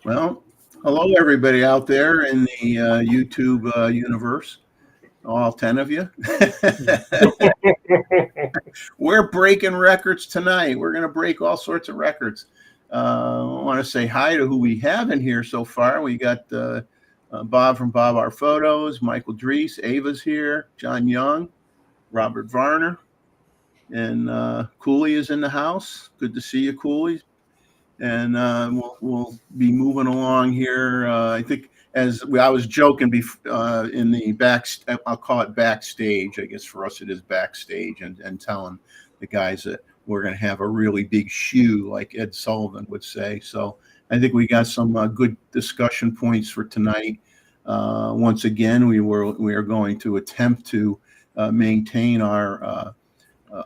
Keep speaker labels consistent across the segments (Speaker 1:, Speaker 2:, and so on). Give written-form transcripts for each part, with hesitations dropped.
Speaker 1: Well, hello everybody out there in the YouTube universe, all 10 of you. We're breaking records tonight. We're going to break all sorts of records. I want to say hi to who we have in here so far. We got Bob from Bob Our Photos, Michael Drees, Ava's here, John Young, Robert Varner, and Cooley is in the house. Good to see you, Cooley. And we'll be moving along here. I think I was joking in the back, I'll call it backstage. I guess for us it is backstage, and telling the guys that we're going to have a really big shoe, like Ed Sullivan would say. So I think we got some good discussion points for tonight. Once again, we are going to attempt to maintain our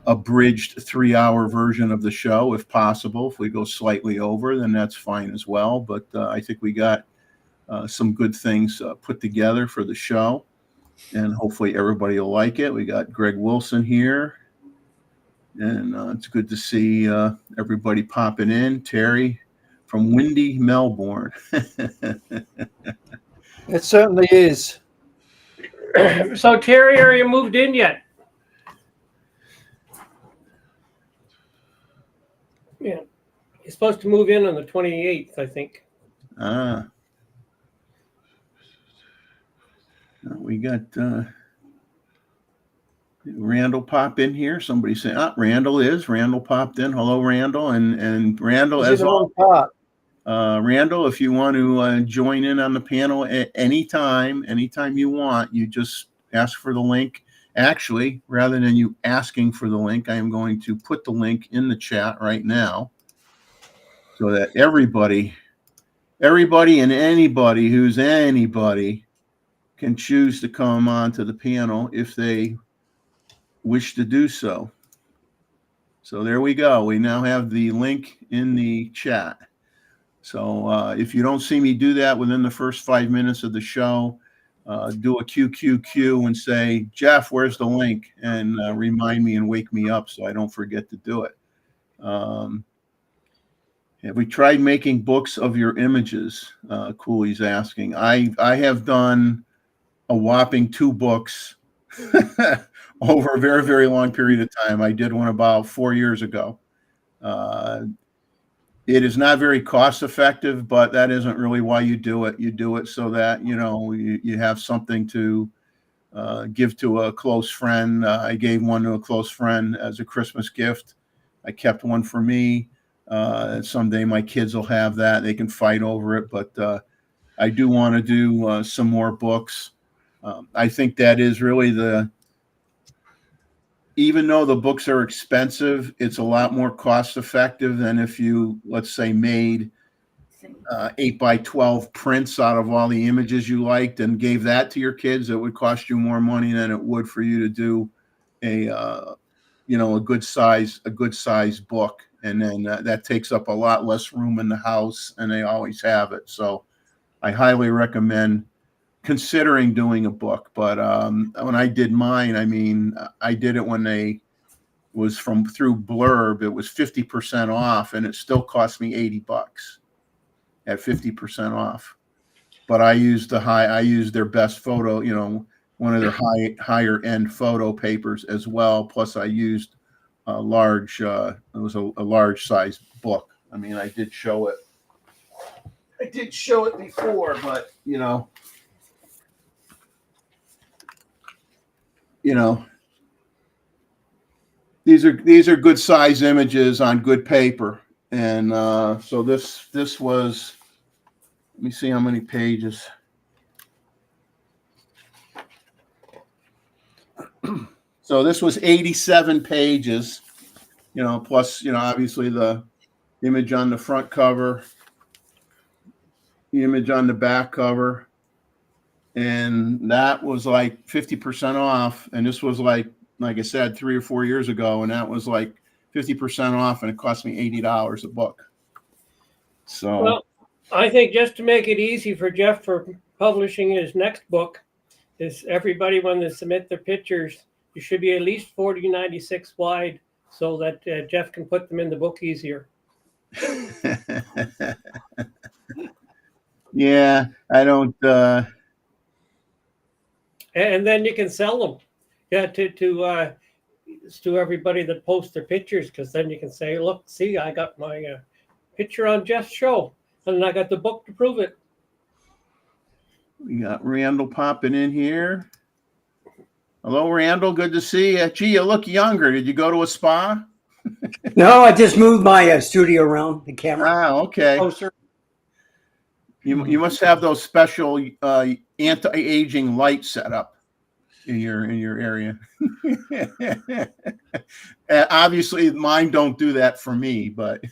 Speaker 1: abridged 3-hour version of the show if possible. If we go slightly over, then that's fine as well. But I think we got some good things put together for the show, and hopefully everybody will like it. We got Greg Wilson here, and it's good to see everybody popping in. Terry from windy Melbourne.
Speaker 2: It certainly is.
Speaker 3: So Terry, are you moved in yet? Yeah, you're supposed to move in on the 28th, I think.
Speaker 1: We got Randall pop in here. Somebody say, Randall popped in. Hello, Randall. And Randall, as well. Randall, if you want to join in on the panel at anytime you want, you just ask for the link. Actually, rather than you asking for the link, I am going to put the link in the chat right now so that everybody and anybody who's anybody can choose to come onto the panel if they wish to do so. So there we go. We now have the link in the chat. So if you don't see me do that within the first 5 minutes of the show, do a QQQ and say, Jeff, where's the link? And remind me and wake me up so I don't forget to do it. Have we tried making books of your images? Cooley's asking. I have done a whopping 2 books over a very, very long period of time. I did one about 4 years ago. It is not very cost effective, but that isn't really why you do it. You do it so that, you have something to give to a close friend. I gave one to a close friend as a Christmas gift. I kept one for me. Someday my kids will have that. They can fight over it, but I do want to do some more books. I think that is really even though the books are expensive, it's a lot more cost effective than if you, let's say, made 8x12 prints out of all the images you liked and gave that to your kids. It would cost you more money than it would for you to do a good size book. And then that takes up a lot less room in the house, and they always have it. So I highly recommend considering doing a book. But when I did mine, I did it when they was through Blurb. It was 50% off, and it still cost me $80 at 50% off. But I used their best photo, one of their higher end photo papers as well. Plus I used large. It was a large size book. I mean, I did show it. I did show it before, but you know, these are good size images on good paper, and so this was. Let me see how many pages. So this was 87 pages, plus, obviously the image on the front cover, the image on the back cover, and that was like 50% off. And this was like I said, 3 or 4 years ago, and that was like 50% off, and it cost me $80 a book. So,
Speaker 3: well, I think just to make it easy for Jeff for publishing his next book, is everybody when they submit their pictures, you should be at least 4096 wide so that Jeff can put them in the book easier.
Speaker 1: Yeah, I don't.
Speaker 3: And then you can sell them, to everybody that posts their pictures, because then you can say, look, see, I got my picture on Jeff's show, and I got the book to prove it.
Speaker 1: We got Randall popping in here. Hello, Randall. Good to see you. Gee, you look younger. Did you go to a spa?
Speaker 4: No, I just moved my studio around, the camera
Speaker 1: Ah, okay.
Speaker 4: closer.
Speaker 1: You must have those special anti-aging lights set up in your area. Obviously, mine don't do that for me, but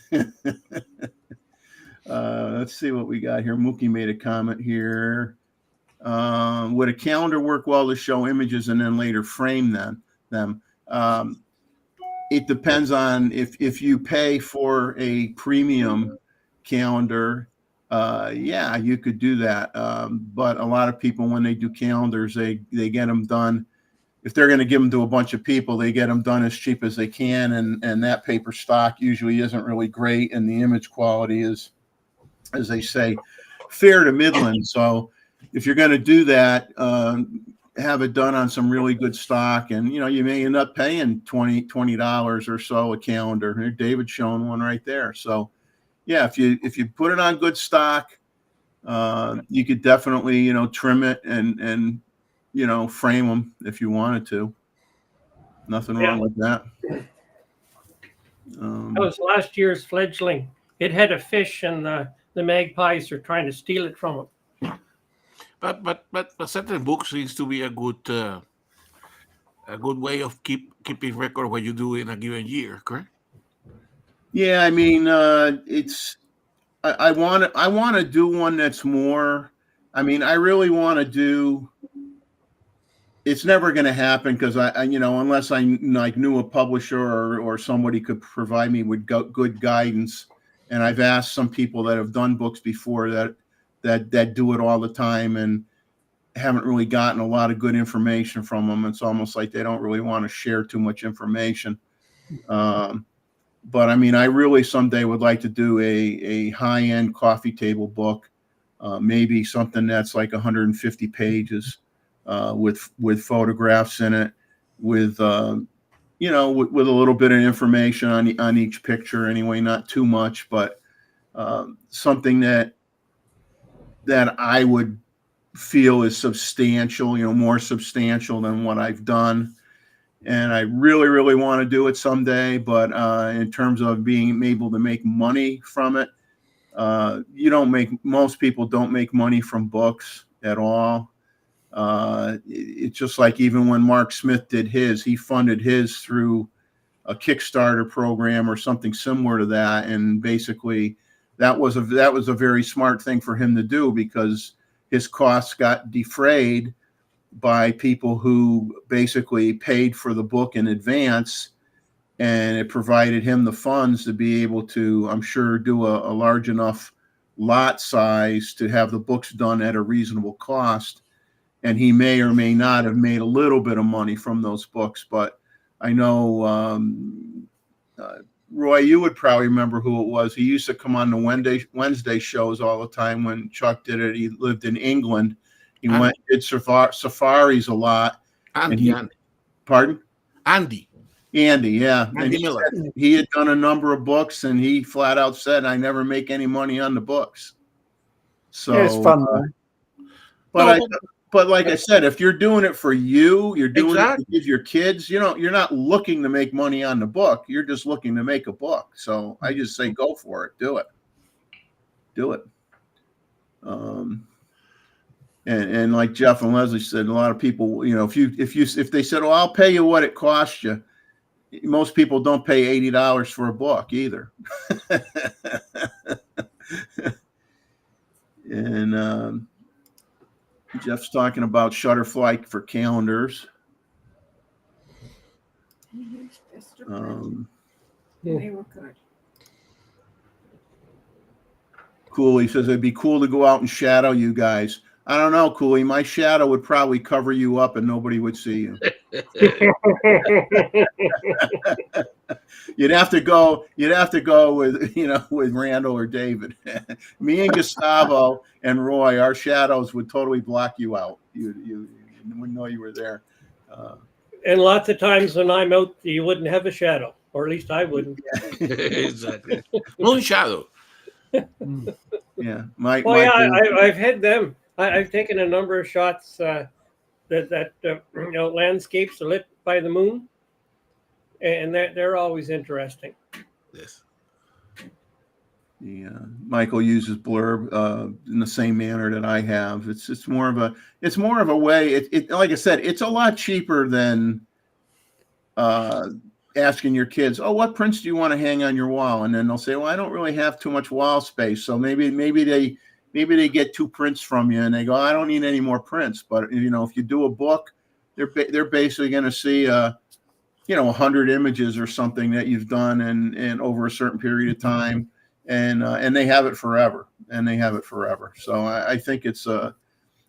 Speaker 1: let's see what we got here. Mookie made a comment here. Would a calendar work well to show images and then later frame them? It depends on if you pay for a premium calendar. Yeah, you could do that. But a lot of people, when they do calendars, they get them done. If they're going to give them to a bunch of people, they get them done as cheap as they can. And that paper stock usually isn't really great. And the image quality is, as they say, fair to middling. So if you're going to do that, have it done on some really good stock. And, you may end up paying $20 or so a calendar. David's showing one right there. So, yeah, if you put it on good stock, you could definitely, trim it and frame them if you wanted to. Nothing wrong with that.
Speaker 3: That was last year's fledgling. It had a fish, and the magpies are trying to steal it from it.
Speaker 5: But certain books seems to be a good way of keeping record of what you do in a given year, correct?
Speaker 1: Yeah, I mean, it's. I want to do one that's more. I mean, I really want to do. It's never going to happen because I unless I knew a publisher or somebody could provide me with good guidance, and I've asked some people that have done books before that do it all the time and haven't really gotten a lot of good information from them. It's almost like they don't really want to share too much information. But I mean, I really someday would like to do a high-end coffee table book, maybe something that's like 150 pages with photographs in it, with a little bit of information on each picture anyway, not too much, but something that I would feel is substantial, more substantial than what I've done. And I really, really want to do it someday. But in terms of being able to make money from it, most people don't make money from books at all. It's just like even when Mark Smith did his, he funded his through a Kickstarter program or something similar to that. And basically that was a very smart thing for him to do because his costs got defrayed by people who basically paid for the book in advance, and it provided him the funds to be able to, I'm sure, do a large enough lot size to have the books done at a reasonable cost. And he may or may not have made a little bit of money from those books. But I know, Roy, you would probably remember who it was. He used to come on the Wednesday shows all the time when Chuck did it. He lived in England. He did safaris a lot.
Speaker 5: Andy.
Speaker 1: Pardon?
Speaker 5: Andy.
Speaker 1: Andy, yeah. And
Speaker 5: Andy
Speaker 1: he
Speaker 5: Miller.
Speaker 1: said he had done a number of books, and he flat out said, "I never make any money on the books." So,
Speaker 2: Yeah, it's fun. though.
Speaker 1: but
Speaker 5: No,
Speaker 1: but like I said, if you're doing it for you, you're doing it
Speaker 5: Exactly.
Speaker 1: to give your kids. You're not looking to make money on the book. You're just looking to make a book. So I just say, go for it. Do it. And like Jeff and Leslie said, a lot of people, if they said, "Oh, I'll pay you what it costs you," most people don't pay $80 for a book either. And Jeff's talking about Shutterfly for calendars.
Speaker 6: They were good.
Speaker 1: Cooley says it'd be cool to go out and shadow you guys. I don't know, Cooley. My shadow would probably cover you up and nobody would see you. You'd have to go with with Randall or David. Me and Gustavo and Roy, our shadows would totally block you out. You wouldn't know you were there.
Speaker 3: And lots of times when I'm out, you wouldn't have a shadow, or at least I wouldn't.
Speaker 5: Exactly. Moon shadow.
Speaker 1: Yeah,
Speaker 3: I've had them. I've taken a number of shots that landscapes are lit by the moon, and they're always interesting.
Speaker 5: Yes.
Speaker 1: Michael uses blurb in the same manner that I have. It's more of a way. It like I said, it's a lot cheaper than asking your kids, "Oh, what prints do you want to hang on your wall?" And then they'll say, "Well, I don't really have too much wall space." So maybe they get 2 prints from you, and they go, "I don't need any more prints." But if you do a book, they're basically going to see 100 images or something that you've done and over a certain period of time, and they have it forever. So I think it's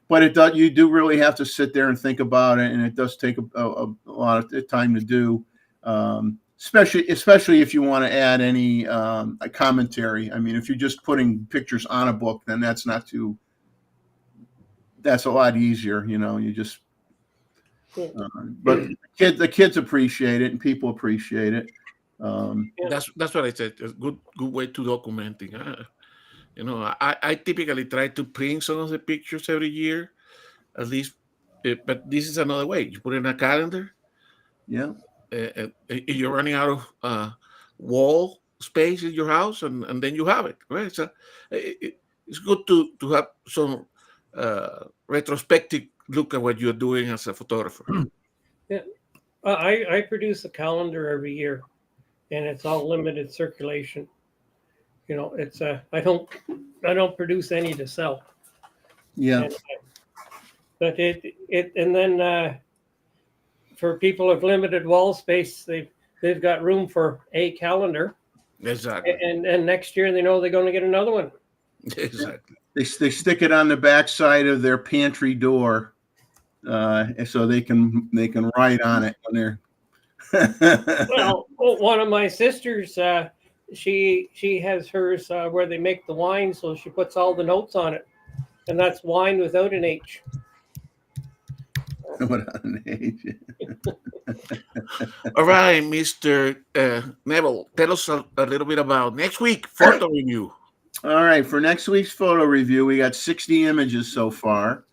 Speaker 1: but you do really have to sit there and think about it, and it does take a lot of time to do. Especially if you want to add any commentary. I mean, if you're just putting pictures on a book, then that's a lot easier. You just, but the kids appreciate it and people appreciate it.
Speaker 5: That's what I said. A good way to documenting. I typically try to print some of the pictures every year, at least. But this is another way. You put it in a calendar.
Speaker 1: Yeah.
Speaker 5: If you're running out of wall space in your house, and then you have it, right? So it's good to have some retrospective look at what you're doing as a photographer.
Speaker 3: Yeah, I produce a calendar every year, and it's all limited circulation. It's I don't produce any to sell.
Speaker 1: Yeah.
Speaker 3: But and then for people of limited wall space, they've got room for a calendar.
Speaker 5: Exactly.
Speaker 3: And next year they know they're going to get another one.
Speaker 5: Exactly.
Speaker 1: They stick it on the backside of their pantry door, so they can write on it when they're.
Speaker 3: Well, one of my sisters, she has hers where they make the wine, so she puts all the notes on it, and that's wine without an H.
Speaker 1: Without an H.
Speaker 5: All right, Mr. Neville, tell us a little bit about next week photo review.
Speaker 1: All right, for next week's photo review, we got 60 images so far,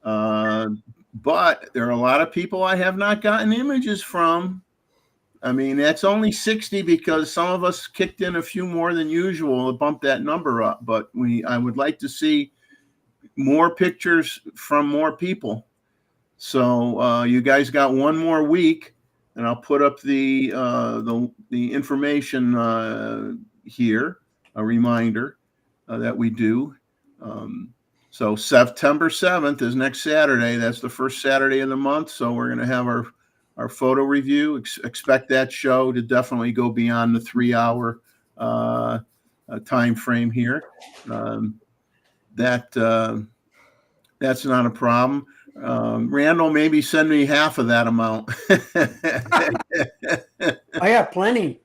Speaker 1: but there are a lot of people I have not gotten images from. I mean, that's only 60 because some of us kicked in a few more than usual to bump that number up. But I would like to see more pictures from more people. So you guys got one more week, and I'll put up the information here, a reminder that we do. So September 7th is next Saturday. That's the first Saturday of the month. So we're going to have our photo review. Expect that show to definitely go beyond the 3-hour time frame here. That's not a problem. Randall, maybe send me half of that amount.
Speaker 4: I have plenty.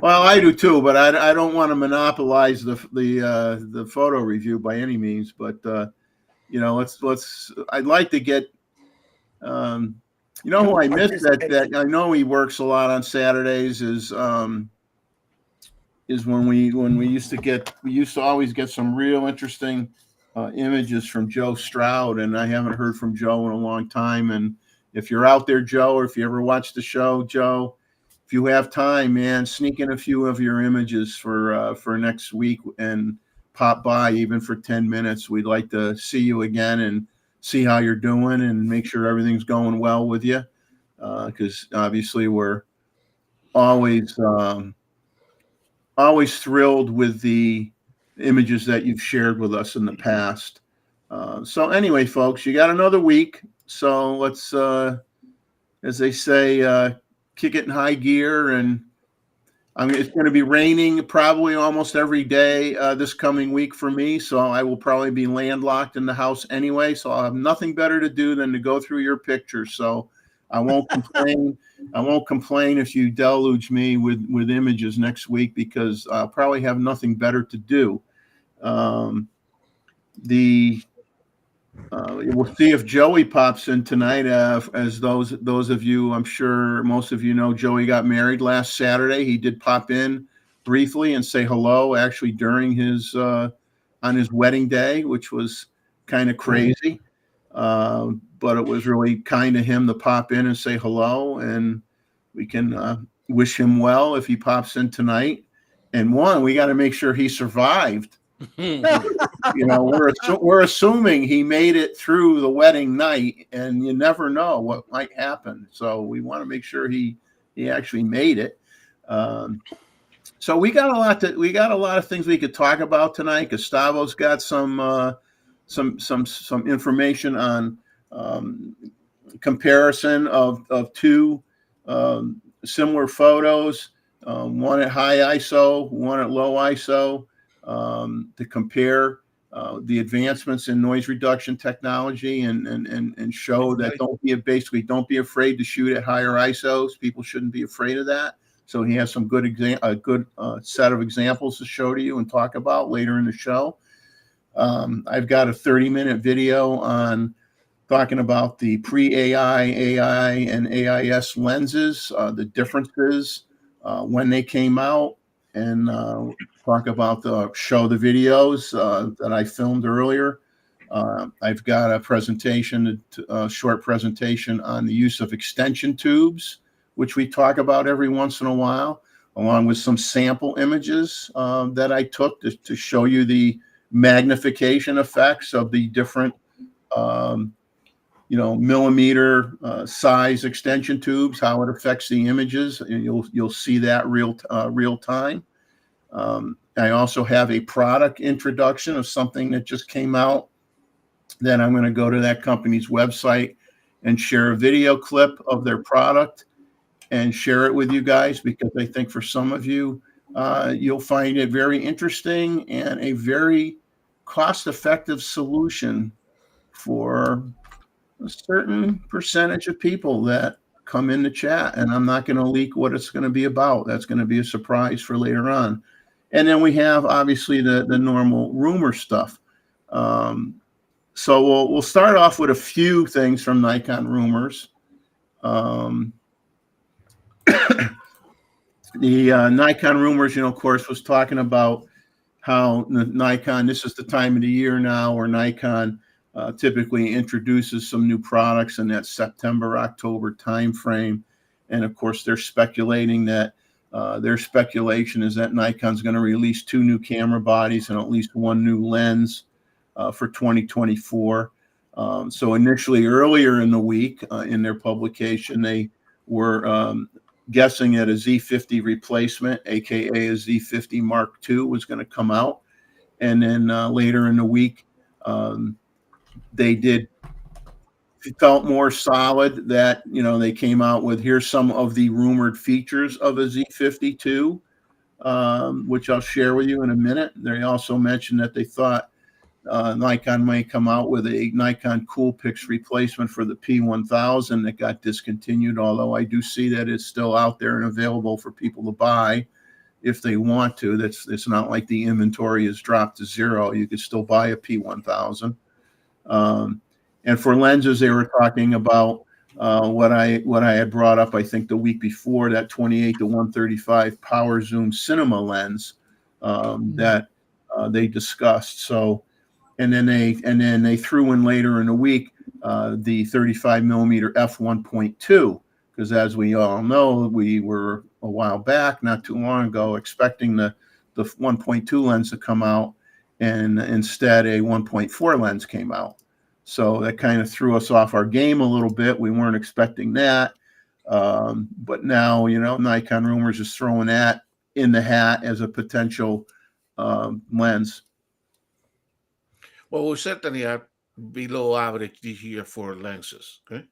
Speaker 1: Well, I do too, but I don't want to monopolize the photo review by any means. But let's I'd like to get You know who I missed that I know he works a lot on Saturdays is when we used to always get some real interesting images from Joe Stroud, and I haven't heard from Joe in a long time. And if you're out there, Joe, or if you ever watch the show, Joe, if you have time, man, sneak in a few of your images for next week and pop by even for 10 minutes. We'd like to see you again and see how you're doing and make sure everything's going well with you. Because obviously we're always thrilled with the images that you've shared with us in the past. So anyway, folks, you got another week. So let's, as they say, kick it in high gear. And it's going to be raining probably almost every day this coming week for me. So I will probably be landlocked in the house anyway. So I'll have nothing better to do than to go through your pictures. So I won't complain. I won't complain if you deluge me with images next week, because I'll probably have nothing better to do. We'll see if Joey pops in tonight. As those of you, I'm sure most of you know, Joey got married last Saturday. He did pop in briefly and say hello, actually during his on his wedding day, which was kind of crazy. But it was really kind of him to pop in and say hello, and we can wish him well if he pops in tonight. And we got to make sure he survived. We're assuming he made it through the wedding night, and you never know what might happen. So we want to make sure he actually made it. So we got a lot of things we could talk about tonight. Gustavo's got some information on comparison of two similar photos, one at high ISO, one at low ISO, to compare the advancements in noise reduction technology and show that don't be afraid to shoot at higher ISOs. People shouldn't be afraid of that. So he has some good set of examples to show to you and talk about later in the show. I've got a 30-minute video on talking about the pre-AI, AI, and AIS lenses, the differences when they came out, and talk about the videos that I filmed earlier. I've got a presentation, a short presentation on the use of extension tubes, which we talk about every once in a while, along with some sample images that I took to show you the magnification effects of the different millimeter size extension tubes, how it affects the images, and you'll see that real time. I also have a product introduction of something that just came out that I'm going to go to that company's website and share a video clip of their product and share it with you guys, because I think for some of you, you'll find it very interesting and a very cost-effective solution for a certain percentage of people that come in the chat. And I'm not going to leak what it's going to be about. That's going to be a surprise for later on. And then we have obviously the normal rumor stuff. So we'll start off with a few things from Nikon rumors. The Nikon rumors, of course, was talking about how Nikon, this is the time of the year now where Nikon typically introduces some new products in that September, October timeframe. And of course, they're speculating that their speculation is that Nikon's going to release 2 new camera bodies and at least 1 new lens for 2024. So initially, earlier in the week in their publication, they were guessing at a Z50 replacement, aka a Z50 Mark II, was going to come out. And then later in the week, they felt more solid that, they came out with, here's some of the rumored features of a Z52, which I'll share with you in a minute. They also mentioned that they thought Nikon might come out with a Nikon Coolpix replacement for the P1000 that got discontinued, although I do see that it's still out there and available for people to buy if they want to. It's not like the inventory is dropped to zero. You could still buy a P1000. And for lenses, they were talking about what I had brought up, I think the week before, that 28 to 135 power zoom cinema lens that they discussed. So, and then they threw in later in the week the 35 millimeter f1.2, because as we all know, we were a while back, not too long ago, expecting the 1.2 lens to come out, and instead a 1.4 lens came out. So that kind of threw us off our game a little bit. We weren't expecting that. But now, Nikon Rumors is throwing that in the hat as a potential lens.
Speaker 5: Well, we certainly are below average this year for lenses. Okay,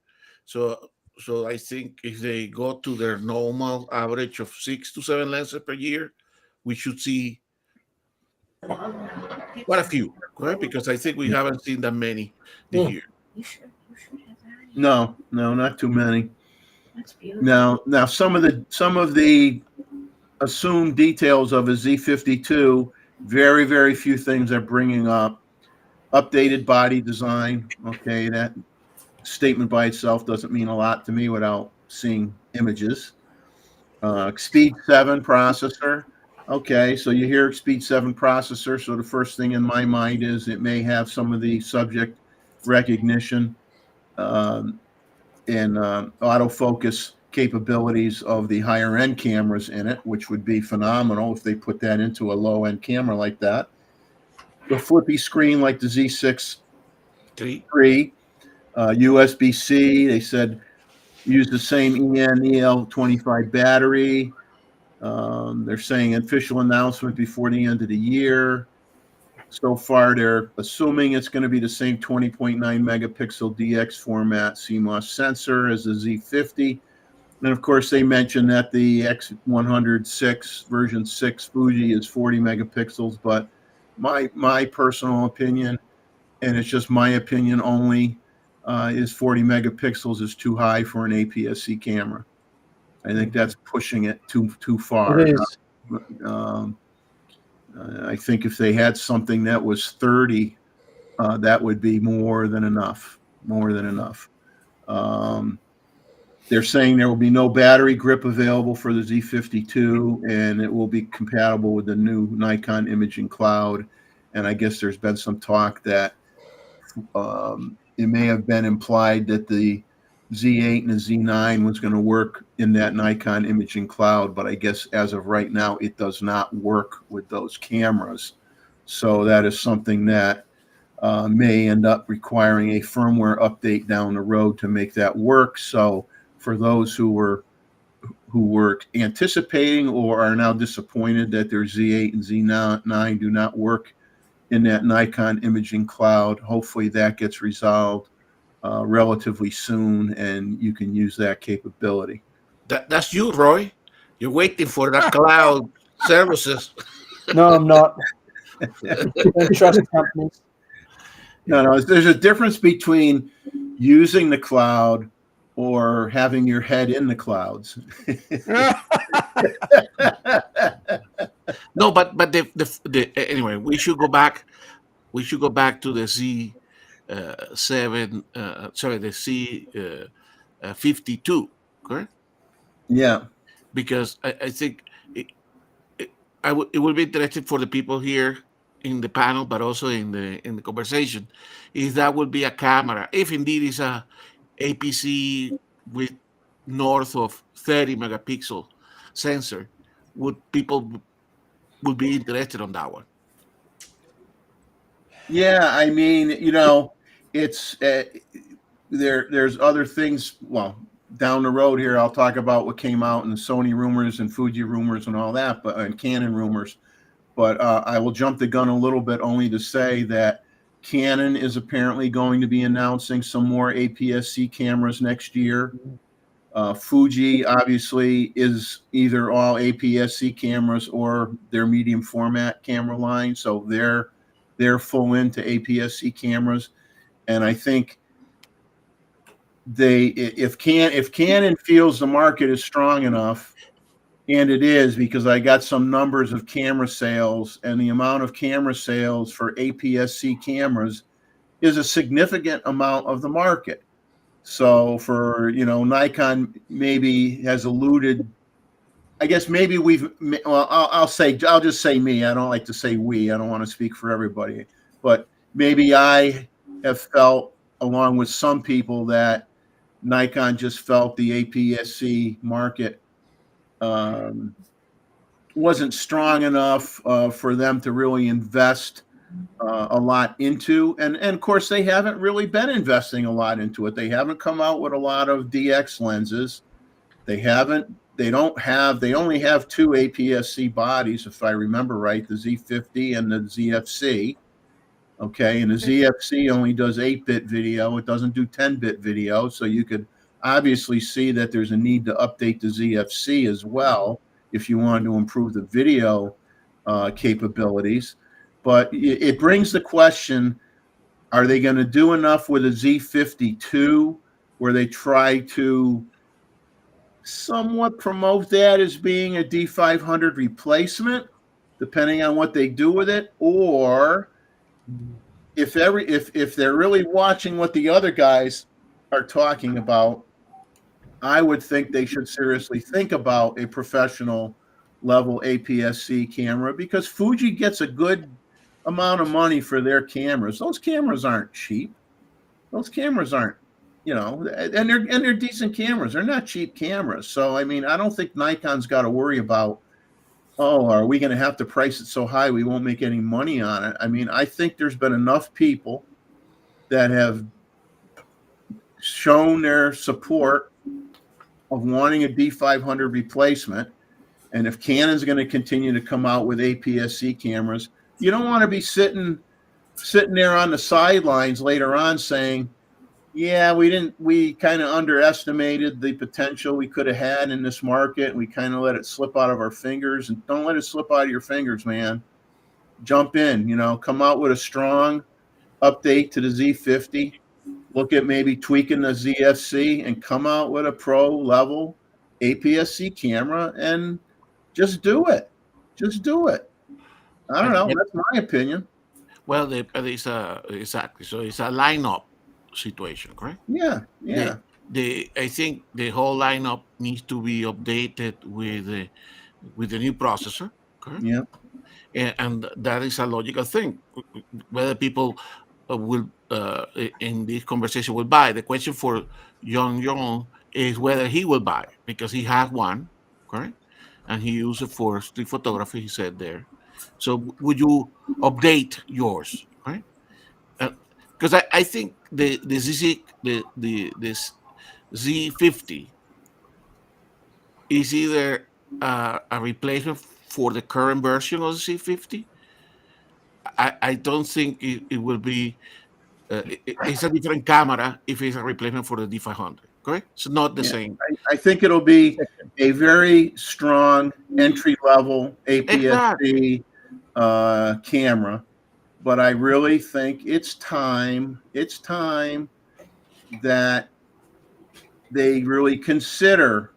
Speaker 5: so I think if they go to their normal average of 6 to 7 lenses per year, we should see quite a few, correct? Because I think we haven't seen that many this year.
Speaker 6: You should have that.
Speaker 1: No, not too many.
Speaker 6: That's beautiful.
Speaker 1: Now some of the assumed details of a Z52, very, very few things they're bringing up. Updated body design. Okay, that statement by itself doesn't mean a lot to me without seeing images. Speed 7 processor. Okay, so you hear Speed 7 processor, so the first thing in my mind is it may have some of the subject recognition and autofocus capabilities of the higher end cameras in it, which would be phenomenal if they put that into a low end camera like that. The flippy screen like the Z6 III, USB-C. They said use the same EN-EL25 battery. They're saying official announcement before the end of the year. So far, they're assuming it's going to be the same 20.9 megapixel DX format CMOS sensor as the Z50. And of course, they mentioned that the X106 version 6 Fuji is 40 megapixels, but my personal opinion, and it's just my opinion only, is 40 megapixels is too high for an APS-C camera. I think that's pushing it too far.
Speaker 2: It is.
Speaker 1: I think if they had something that was 30, that would be more than enough. They're saying there will be no battery grip available for the Z52, and it will be compatible with the new Nikon Imaging Cloud. And I guess there's been some talk that it may have been implied that the Z8 and the Z9 was going to work in that Nikon Imaging Cloud, but I guess as of right now, it does not work with those cameras. So that is something that may end up requiring a firmware update down the road to make that work. So for those who were anticipating or are now disappointed that their Z8 and Z9 do not work in that Nikon Imaging Cloud, hopefully that gets resolved relatively soon, and you can use that capability.
Speaker 5: That's you, Roy. You're waiting for that cloud services.
Speaker 2: No, I'm not. Don't trust companies.
Speaker 1: No, there's a difference between using the cloud or having your head in the clouds.
Speaker 5: No, but the anyway, we should go back. We should go back to the Z7. The C52, correct?
Speaker 1: Yeah.
Speaker 5: Because I think it would be interesting for the people here in the panel, but also in the conversation, if that would be a camera, if indeed it's a APC with north of 30 megapixel sensor, would people would be interested on that one?
Speaker 1: Yeah, I mean, it's there's other things. Well, down the road here, I'll talk about what came out in the Sony rumors and Fuji rumors and all that, and Canon rumors. But I will jump the gun a little bit, only to say that Canon is apparently going to be announcing some more APS-C cameras next year. Fuji obviously is either all APS-C cameras or their medium format camera line, so they're full into APS-C cameras. And I think if Canon feels the market is strong enough, and it is, because I got some numbers of camera sales, and the amount of camera sales for APS-C cameras is a significant amount of the market. So for, Nikon maybe has alluded, I guess maybe I'll just say me. I don't like to say we. I don't want to speak for everybody, but maybe I have felt, along with some people, that Nikon just felt the APS-C market wasn't strong enough for them to really invest a lot into, and of course they haven't really been investing a lot into it. They haven't come out with a lot of DX lenses. They only have two APS-C bodies, if I remember right, the Z50 and the ZFC. Okay, and the ZFC only does 8-bit video. It doesn't do 10-bit video, so you could obviously see that there's a need to update the ZFC as well if you want to improve the video capabilities. But it brings the question, are they going to do enough with a Z52 where they try to somewhat promote that as being a D500 replacement, depending on what they do with it? Or if they're really watching what the other guys are talking about, I would think they should seriously think about a professional level APS-C camera, because Fuji gets a good amount of money for their cameras. Those cameras aren't cheap. Those cameras aren't, and they're decent cameras. They're not cheap cameras. So I mean, I don't think Nikon's got to worry about, are we going to have to price it so high we won't make any money on it? I mean, I think there's been enough people that have shown their support of wanting a D500 replacement. And if Canon's going to continue to come out with APS-C cameras, you don't want to be sitting there on the sidelines later on saying, yeah, we kind of underestimated the potential we could have had in this market. We kind of let it slip out of our fingers. And don't let it slip out of your fingers, man. Jump in, come out with a strong update to the Z50. Look at maybe tweaking the ZFC and come out with a pro level APS-C camera and just do it. Just do it. I don't know. That's my opinion.
Speaker 5: Well, exactly. So it's a lineup situation, correct?
Speaker 1: Yeah.
Speaker 5: I think the whole lineup needs to be updated with the new processor, correct?
Speaker 1: Yeah.
Speaker 5: And that is a logical thing. Whether people will in this conversation will buy. The question for John is whether he will buy, because he has one, correct? And he used it for street photography, he said there. So would you update yours, right? Because I think the Z50 is either a replacement for the current version of the Z50. I don't think it will be. It's a different camera if it's a replacement for the D500, correct? It's not the same.
Speaker 1: I think it'll be a very strong entry-level APS-C camera, but I really think it's time that they really consider.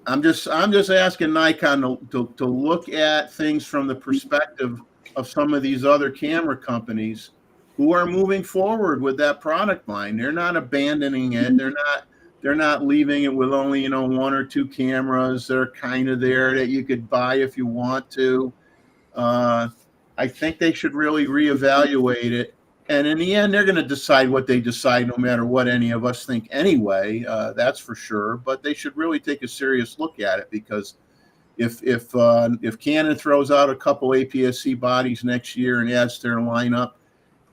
Speaker 1: I'm just asking Nikon to look at things from the perspective of some of these other camera companies who are moving forward with that product line. They're not abandoning it. They're not leaving it with only, one or two cameras that are kind of there that you could buy if you want to. I think they should really reevaluate it. And in the end, they're going to decide what they decide, no matter what any of us think anyway. That's for sure. But they should really take a serious look at it, because if Canon throws out a couple APS-C bodies next year and adds to their lineup,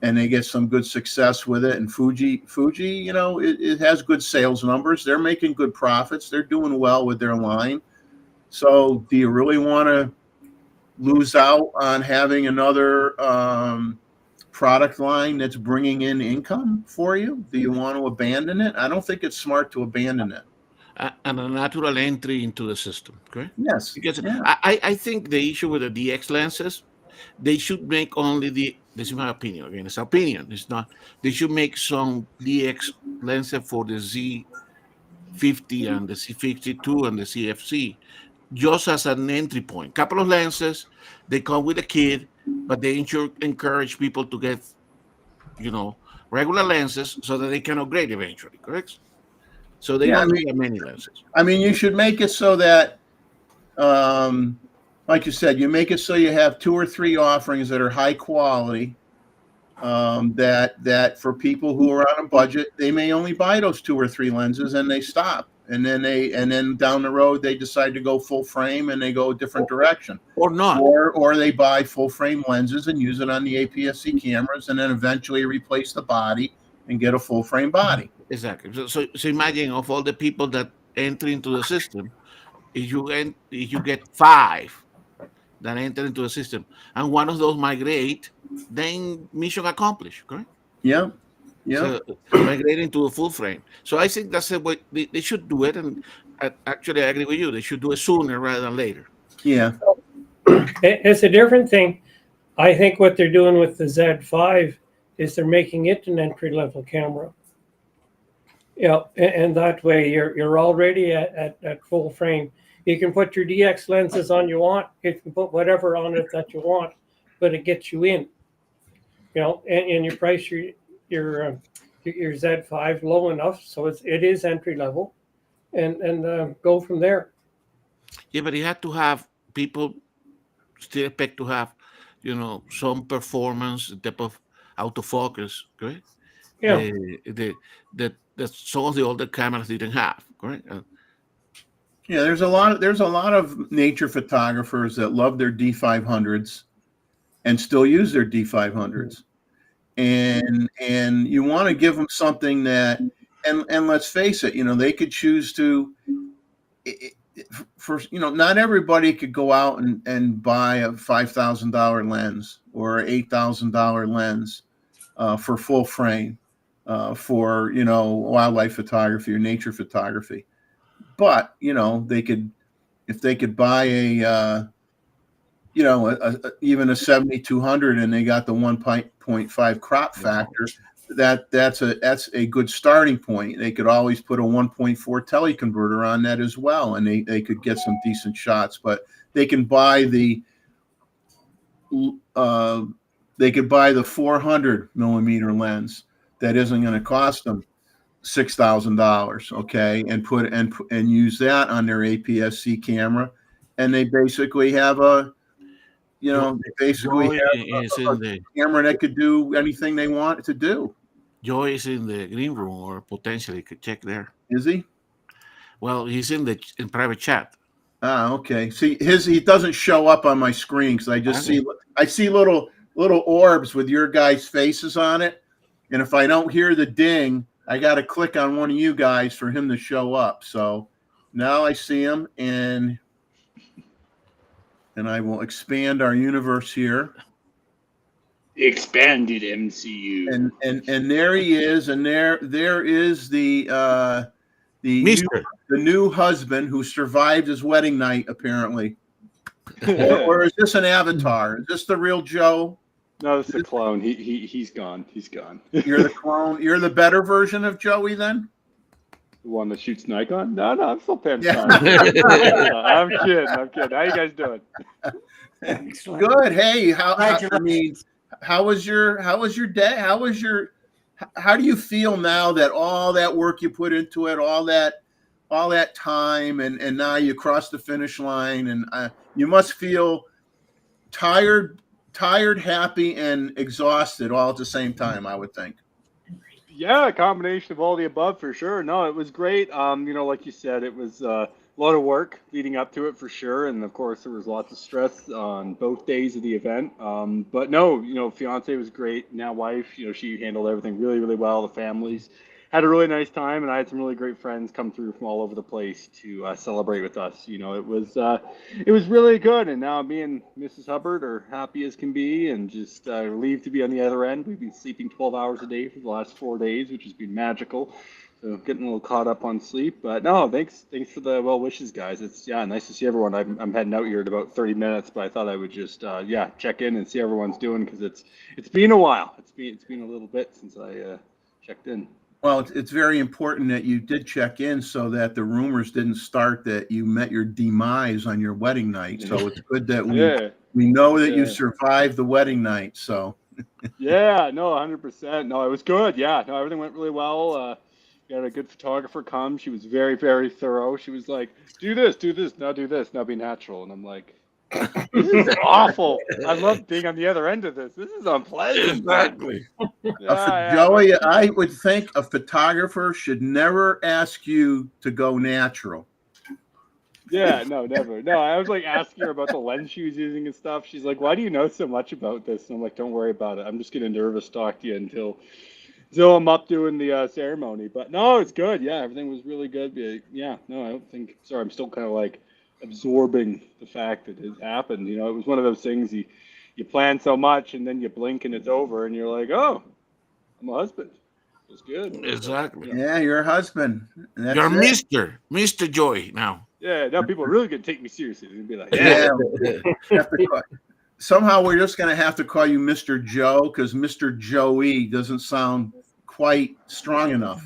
Speaker 1: and they get some good success with it, and Fuji, it has good sales numbers. They're making good profits. They're doing well with their line. So do you really want to lose out on having another product line that's bringing in income for you? Do you want to abandon it? I don't think it's smart to abandon it.
Speaker 5: And a natural entry into the system, correct?
Speaker 1: Yes.
Speaker 5: Because I think the issue with the DX lenses, they should make only this is my opinion. Again, it's opinion. It's not. They should make some DX lenses for the Z50 and the C52 and the CFC, just as an entry point. Couple of lenses, they come with a kit, but they encourage people to get, regular lenses so that they can upgrade eventually, correct? So they
Speaker 1: Yeah,
Speaker 5: don't need that many lenses.
Speaker 1: I mean, you should make it so that, like you said, you make it so you have 2 or 3 offerings that are high quality. That for people who are on a budget, they may only buy those 2 or 3 lenses and they stop, and then down the road they decide to go full frame and they go a different direction,
Speaker 5: Or not.
Speaker 1: or they buy full frame lenses and use it on the APS-C cameras, and then eventually replace the body and get a full frame body.
Speaker 5: Exactly. So imagine of all the people that enter into the system, if you get 5 that enter into the system, and one of those migrate, then mission accomplished, correct?
Speaker 1: Yeah, yeah.
Speaker 5: So migrating to a full frame. So I think that's the way they should do it, and actually I agree with you. They should do it sooner rather than later.
Speaker 1: Yeah.
Speaker 3: It's a different thing. I think what they're doing with the Z5 is they're making it an entry-level camera. Yeah, and that way you're already at full frame. You can put your DX lenses on you want. You can put whatever on it that you want, but it gets you in. You know, and you price your Z5 low enough so it is entry level, and go from there.
Speaker 5: Yeah, but you have to have people still expect to have, some performance type of autofocus, correct?
Speaker 3: Yeah.
Speaker 5: That some of the older cameras didn't have, correct?
Speaker 1: Yeah, there's a lot of nature photographers that love their D500s and still use their D500s, and you want to give them something that, and let's face it, they could choose to, not everybody could go out and buy a $5,000 lens or $8,000 lens for full frame for wildlife photography or nature photography. But they could, if they could buy even a 7200 and they got the 1.5 crop factor, that's a good starting point. They could always put a 1.4 teleconverter on that as well, and they could get some decent shots. But they can buy the 400 millimeter lens that isn't going to cost them $6,000, okay, and use that on their APS-C camera, and they basically have a camera that could do anything they want it to do.
Speaker 5: Joy is in the green room, or potentially could check there.
Speaker 1: Is he?
Speaker 5: Well, he's in private chat.
Speaker 1: Ah, okay. See, he doesn't show up on my screen because I just see little orbs with your guys' faces on it, and if I don't hear the ding, I got to click on one of you guys for him to show up. So now I see him, and I will expand our universe here.
Speaker 7: Expanded MCU.
Speaker 1: And there he is, and there is the new husband who survived his wedding night, apparently. or is this an avatar? Is this the real Joe?
Speaker 7: No, it's a clone. He's gone. He's gone.
Speaker 1: You're the clone. You're the better version of Joey, then?
Speaker 7: The one that shoots Nikon? No, I'm still paying
Speaker 1: Yeah.
Speaker 7: I'm kidding. How you guys doing?
Speaker 4: Excellent.
Speaker 1: Good. Hey, how was your day? How do you feel now that all that work you put into it, all that time, and now you cross the finish line, and you must feel tired, happy, and exhausted all at the same time, I would think.
Speaker 7: Yeah, a combination of all the above for sure. No, it was great. Like you said, it was a lot of work leading up to it for sure, and of course there was lots of stress on both days of the event. But no, fiance was great. Now wife, she handled everything really, really well. The families had a really nice time, and I had some really great friends come through from all over the place to celebrate with us. It was really good, and now me and Mrs. Hubbard are happy as can be, and just relieved to be on the other end. We've been sleeping 12 hours a day for the last 4 days, which has been magical. So getting a little caught up on sleep, but no, thanks for the well wishes, guys. It's nice to see everyone. I'm heading out here in about 30 minutes, but I thought I would just check in and see how everyone's doing, because it's been a while. It's been a little bit since I checked in.
Speaker 1: Well, it's very important that you did check in so that the rumors didn't start that you met your demise on your wedding night. So it's good that we know that you survived the wedding night. So
Speaker 7: Yeah, no, 100%. No, it was good. Yeah, no, everything went really well. We had a good photographer come. She was very, very thorough. She was like, do this, now do this, now be natural. And I'm like, this is awful. I love being on the other end of this. This is unpleasant.
Speaker 5: Exactly.
Speaker 7: Yeah,
Speaker 1: Joey,
Speaker 7: but
Speaker 1: I would think a photographer should never ask you to go natural.
Speaker 7: yeah, no, never. No, I was like asking her about the lens she was using and stuff. She's like, "Why do you know so much about this?" And I'm like, "Don't worry about it. I'm just getting nervous to talk to you until I'm up doing the ceremony." But no, it's good. Yeah, everything was really good. Yeah, no, I don't think. Sorry, I'm still kind of like absorbing the fact that it happened. You know, it was one of those things you plan so much and then you blink and it's over, and you're like, "Oh, I'm a husband." It's good.
Speaker 5: Exactly.
Speaker 1: Yeah, you're a husband. That's
Speaker 5: You're
Speaker 1: it.
Speaker 5: Mr. Joy now.
Speaker 7: Yeah, no, people are really gonna take me seriously. They'd be like,
Speaker 1: Yeah.
Speaker 7: "Yeah."
Speaker 1: Somehow we're just going to have to call you Mr. Joe because Mr. Joey doesn't sound quite strong enough.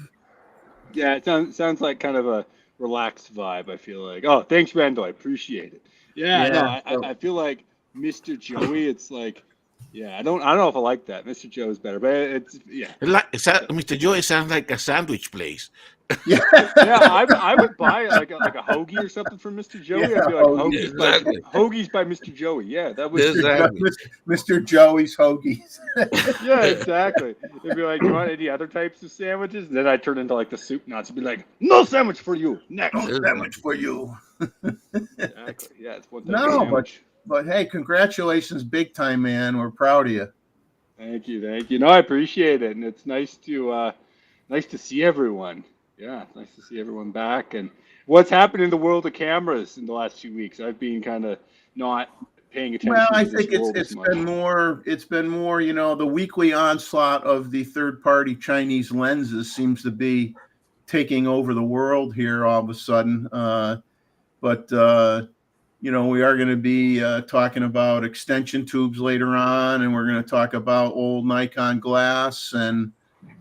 Speaker 7: Yeah, it sounds like kind of a relaxed vibe. I feel like. Oh, thanks, Randall. I appreciate it. Yeah, no, I feel like Mr. Joey. It's like, yeah, I don't know if I like that. Mr. Joe is better, but it's yeah.
Speaker 5: Mr. Joy sounds like a sandwich place.
Speaker 1: Yeah.
Speaker 7: Yeah, I would buy like a hoagie or something from Mr. Joey.
Speaker 1: Yeah,
Speaker 7: I'd be like
Speaker 1: hoagie.
Speaker 7: hoagies by Mr. Joey. Yeah, that was
Speaker 5: Exactly.
Speaker 1: Mr. Joey's Hoagies.
Speaker 7: yeah, exactly. It'd be like, do you want any other types of sandwiches? And then I'd turn into like the soup nuts and be like, no sandwich for you. Next.
Speaker 1: No sandwich for you.
Speaker 7: Exactly. Yeah, it's one type of
Speaker 1: No,
Speaker 7: sandwich.
Speaker 1: but hey, congratulations, big time, man. We're proud of you.
Speaker 7: Thank you. No, I appreciate it, and it's nice to see everyone. Yeah, it's nice to see everyone back. And what's happened in the world of cameras in the last few weeks? I've been kind of not paying attention.
Speaker 1: Well, I
Speaker 7: to this
Speaker 1: think
Speaker 7: world
Speaker 1: it's
Speaker 7: as much.
Speaker 1: been more, you know, the weekly onslaught of the third-party Chinese lenses seems to be taking over the world here all of a sudden. But you know, we are going to be talking about extension tubes later on, and we're going to talk about old Nikon glass, and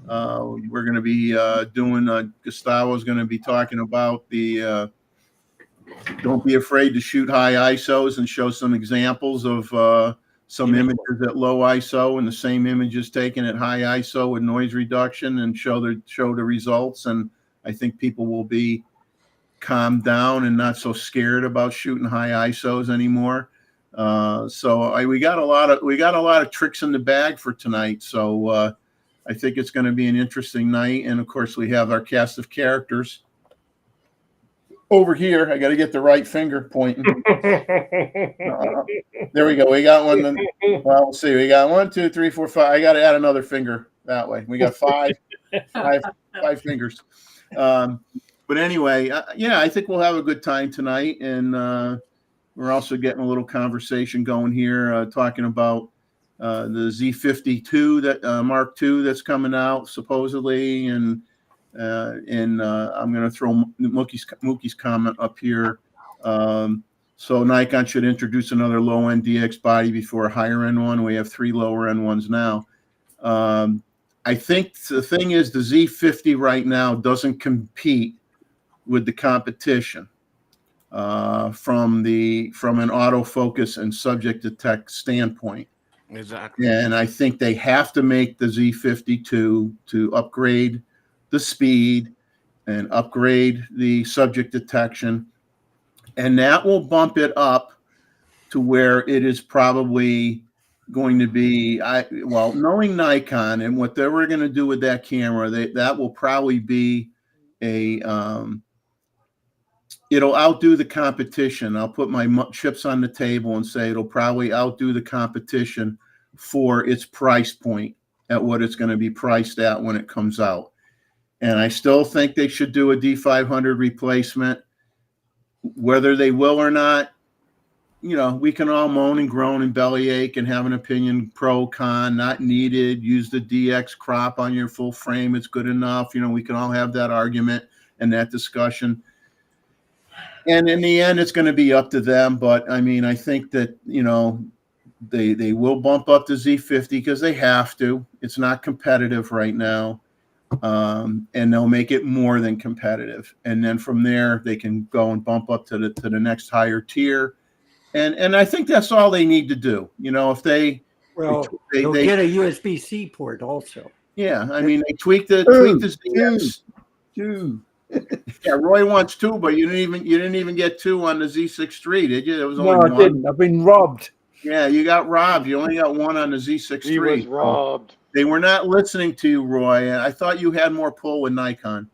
Speaker 1: we're going to be doing. Gustavo's going to be talking about the. Don't be afraid to shoot high ISOs and show some examples of some images at low ISO and the same images taken at high ISO with noise reduction and show the results. And I think people will be calmed down and not so scared about shooting high ISOs anymore. So we got a lot of tricks in the bag for tonight. So I think it's going to be an interesting night. And of course, we have our cast of characters over here. I got to get the right finger pointing. There we go. We got one. Well, we'll see. We got 1, 2, 3, 4, 5. I got to add another finger that way. We got five fingers. But anyway, yeah, I think we'll have a good time tonight. And we're also getting a little conversation going here, talking about the Z52 that Mark II that's coming out supposedly, and I'm going to throw Mookie's comment up here. So Nikon should introduce another low-end DX body before a higher-end one. We have 3 lower-end ones now. I think the thing is the Z50 right now doesn't compete with the competition from an autofocus and subject detect standpoint.
Speaker 5: Exactly.
Speaker 1: And I think they have to make the Z52 to upgrade the speed and upgrade the subject detection. And that will bump it up to where it is probably going to be, knowing Nikon and what they were going to do with that camera, that will probably be it'll outdo the competition. I'll put my chips on the table and say it'll probably outdo the competition for its price point at what it's going to be priced at when it comes out. And I still think they should do a D500 replacement. Whether they will or not, you know, we can all moan and groan and bellyache and have an opinion, pro, con, not needed, use the DX crop on your full frame, it's good enough. You know, we can all have that argument and that discussion. And in the end, it's going to be up to them. But I mean, I think that, you know, they will bump up the Z50 because they have to. It's not competitive right now. And they'll make it more than competitive. And then from there, they can go and bump up to the next higher tier. And I think that's all they need to do. You know, if they
Speaker 4: Well,
Speaker 1: They-
Speaker 4: you'll
Speaker 1: they-
Speaker 4: get a USB-C port also.
Speaker 1: Yeah, I mean, they tweaked the ZX. Yeah, Roy wants two, but you didn't even get two on the Z6 III, did you? There was only
Speaker 2: No, I
Speaker 1: one.
Speaker 2: didn't. I've been robbed.
Speaker 1: Yeah, you got robbed. You only got one on the Z6
Speaker 7: He was
Speaker 1: III.
Speaker 7: robbed.
Speaker 1: They were not listening to you, Roy. I thought you had more pull with Nikon.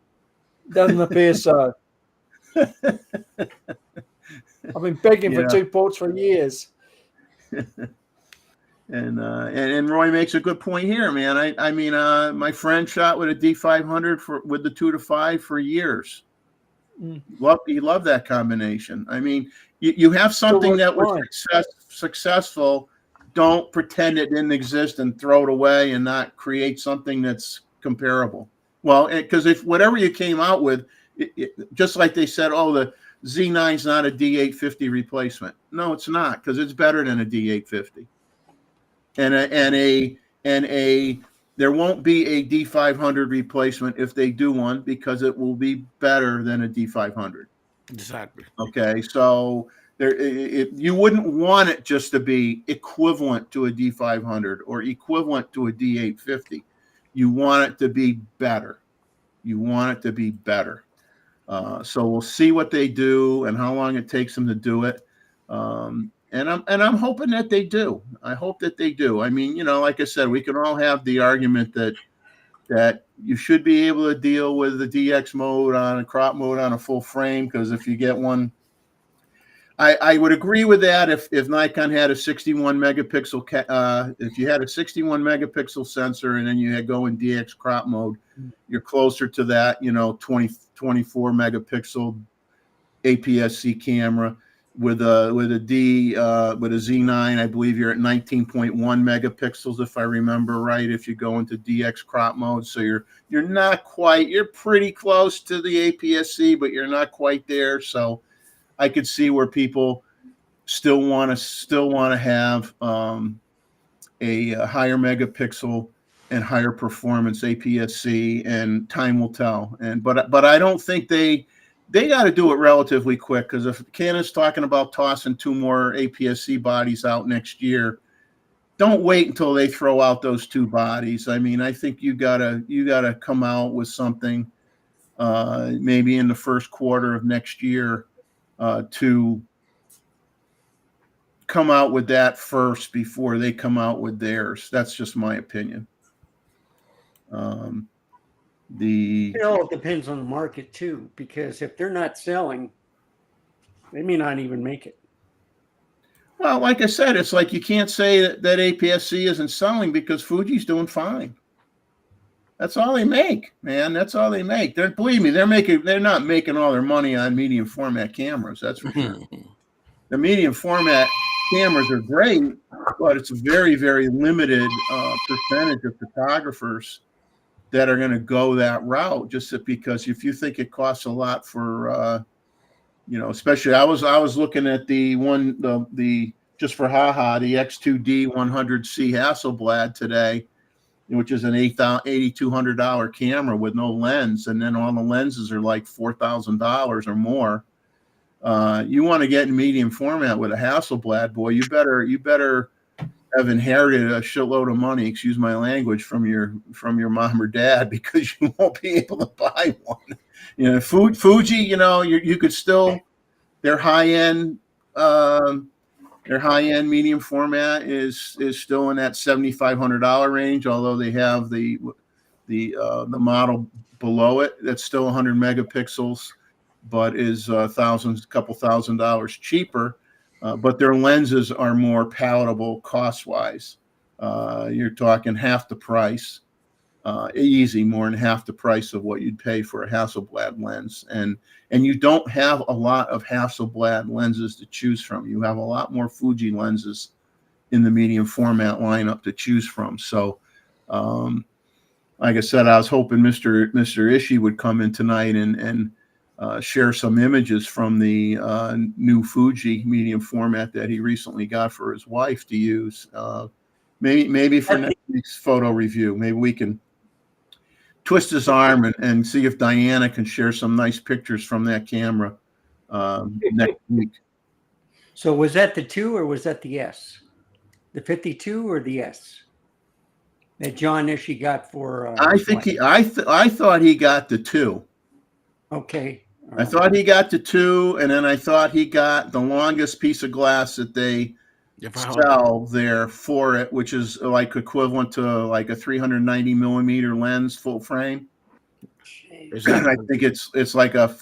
Speaker 2: Doesn't appear so. I've been begging for
Speaker 1: Yeah.
Speaker 2: 2 ports for years.
Speaker 1: And Roy makes a good point here, man. I mean, my friend shot with a D500 with the 2-5 for years. He loved that combination. I mean, you have something that was successful. Don't pretend it didn't exist and throw it away and not create something that's comparable. Well, because if whatever you came out with, just like they said, oh, the Z9's not a D850 replacement. No, it's not, because it's better than a D850. And there won't be a D500 replacement if they do one, because it will be better than a D500.
Speaker 5: Exactly.
Speaker 1: Okay, so you wouldn't want it just to be equivalent to a D500 or equivalent to a D850. You want it to be better. You want it to be better. So we'll see what they do and how long it takes them to do it. And I'm hoping that they do. I hope that they do. I mean, like I said, we can all have the argument that you should be able to deal with the DX mode on a crop mode on a full frame, because if you get one, I would agree with that if Nikon had a 61 megapixel, if you had a 61 megapixel sensor and then you had go in DX crop mode, you're closer to that, 24 megapixel APS-C camera. With a Z9, I believe you're at 19.1 megapixels, if I remember right, if you go into DX crop mode. So you're not quite, you're pretty close to the APS-C, but you're not quite there. So I could see where people still want to have a higher megapixel and higher performance APS-C, and time will tell. But I don't think they got to do it relatively quick, because if Canon's talking about tossing 2 more APS-C bodies out next year, don't wait until they throw out those 2 bodies. I mean, I think you gotta come out with something maybe in the first quarter of next year to come out with that first before they come out with theirs. That's just my opinion.
Speaker 4: It all depends on the market too, because if they're not selling, they may not even make it.
Speaker 1: Well, like I said, it's like you can't say that APS-C isn't selling, because Fuji's doing fine. That's all they make, man. That's all they make. Believe me, they're not making all their money on medium format cameras. That's for sure. The medium format cameras are great, but it's a very, very limited percentage of photographers that are going to go that route, just because if you think it costs a lot for, especially I was looking at the just for haha, the X2D 100C Hasselblad today, which is an $8,200 camera with no lens, and then all the lenses are like $4,000 or more. You want to get in medium format with a Hasselblad, boy, you better have inherited a shitload of money, excuse my language, from your mom or dad, because you won't be able to buy one. Fuji, you could still, their high end medium format is still in that $7,500 range, although they have the model below it that's still 100 megapixels, but is a couple $1,000s cheaper. But their lenses are more palatable cost-wise. You're talking half the price, easy, more than half the price of what you'd pay for a Hasselblad lens. And you don't have a lot of Hasselblad lenses to choose from. You have a lot more Fuji lenses in the medium format lineup to choose from. So, like I said, I was hoping Mr. Ishii would come in tonight and share some images from the new Fuji medium format that he recently got for his wife to use. Maybe for next week's photo review, maybe we can twist his arm and see if Diana can share some nice pictures from that camera next week.
Speaker 4: So was that the 2 or was that the S? The 52 or the S that John Ishii got for?
Speaker 1: I think I thought he got the 2.
Speaker 4: Okay.
Speaker 1: I thought he got the 2, and then I thought he got the longest piece of glass that they
Speaker 5: Yeah, 500.
Speaker 1: sell there for it, which is like equivalent to like a 390 millimeter lens full frame.
Speaker 5: Exactly.
Speaker 1: I think it's like a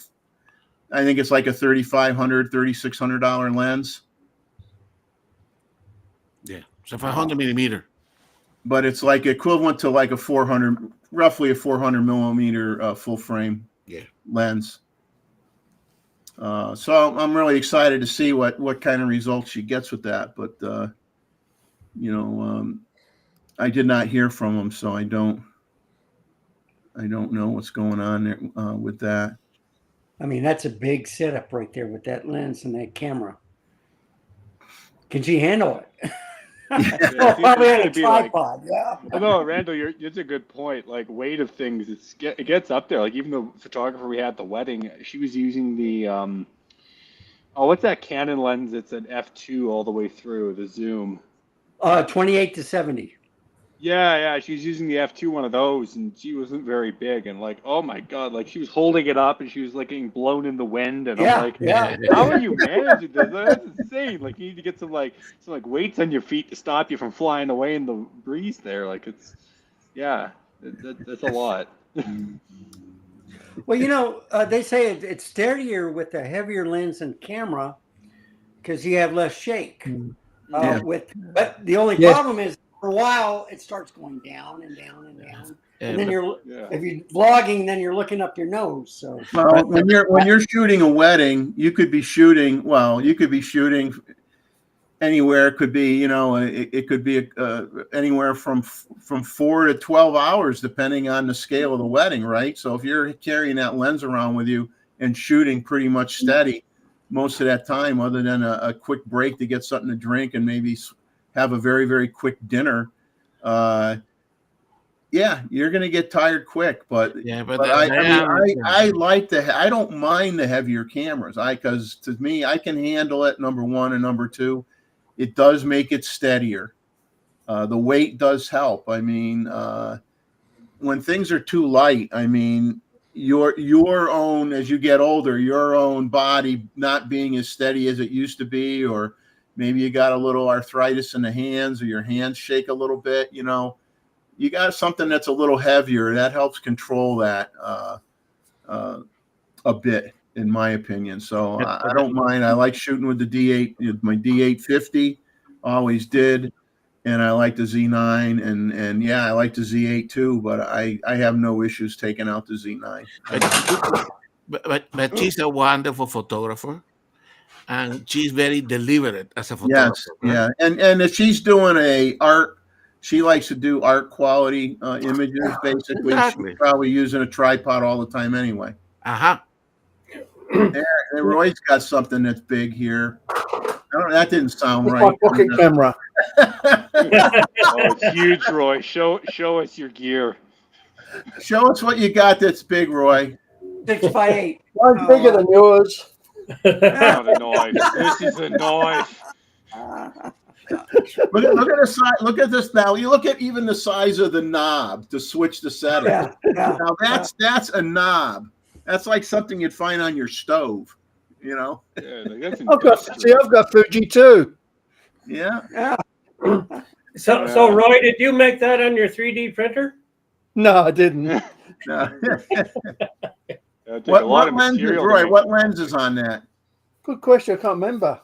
Speaker 1: $3,500, $3,600 lens,
Speaker 5: Yeah, so 500 millimeter.
Speaker 1: but it's like equivalent to like roughly a 400 millimeter full frame lens. So I'm really excited to see what kind of results she gets with that. But I did not hear from him, so I don't know what's going on there with that.
Speaker 4: I mean, that's a big setup right there with that lens and that camera. Can she handle it? Probably on a tripod. Yeah.
Speaker 7: Well, no, Randall, it's a good point. Like weight of things, it gets up there. Like even the photographer we had at the wedding, she was using the what's that Canon lens? It's an f2 all the way through the zoom.
Speaker 4: 28 to 70.
Speaker 7: Yeah, she's using the f2 one of those, and she wasn't very big. And like, oh my god, like she was holding it up, and she was like getting blown in the wind. And I'm like, how are you managing this? That's insane. Like you need to get some weights on your feet to stop you from flying away in the breeze there. Like it's, that's a lot.
Speaker 4: Well, they say it's steadier with a heavier lens and camera because you have less shake. But the only problem is, for a while, it starts going down and down and down, and then if you're vlogging, then you're looking up your nose. So,
Speaker 1: well, when you're shooting a wedding, you could be shooting anywhere. It could be it could be anywhere from 4 to 12 hours, depending on the scale of the wedding, right? So if you're carrying that lens around with you and shooting pretty much steady most of that time, other than a quick break to get something to drink and maybe have a very, very quick dinner, you're going to get tired quick. But I don't mind the heavier cameras. Because to me, I can handle it. Number one, and number two, it does make it steadier. The weight does help. I mean, when things are too light, I mean, your own, as you get older, your own body not being as steady as it used to be, or maybe you got a little arthritis in the hands, or your hands shake a little bit, you got something that's a little heavier. That helps control that a bit, in my opinion. So I don't mind. I like shooting with the D8, my D850, always did. And I like the Z9, and I like the Z8 too, but I have no issues taking out the Z9.
Speaker 5: But she's a wonderful photographer, and she's very deliberate as a photographer.
Speaker 1: Yes, right? And if she's doing she likes to do art quality images. Basically,
Speaker 5: Exactly.
Speaker 1: She's probably using a tripod all the time anyway. And Roy's got something that's big here. That didn't sound right.
Speaker 2: My pocket camera.
Speaker 7: It's huge, Roy. Show us your gear.
Speaker 1: Show us what you got that's big, Roy.
Speaker 4: 6x8.
Speaker 2: Mine's bigger than yours.
Speaker 7: Not a knife. This is a knife.
Speaker 1: Look at the size. Look at this now. You look at even the size of the knob to switch the setting. Now that's a knob. That's like something you'd find on your stove.
Speaker 7: Yeah, that's
Speaker 2: I've got Fuji too.
Speaker 1: Yeah.
Speaker 3: So Roy, did you make that on your 3D printer?
Speaker 2: No, I didn't.
Speaker 1: No.
Speaker 7: What
Speaker 1: lens, Roy? What lens is on that?
Speaker 2: Good question. I can't remember.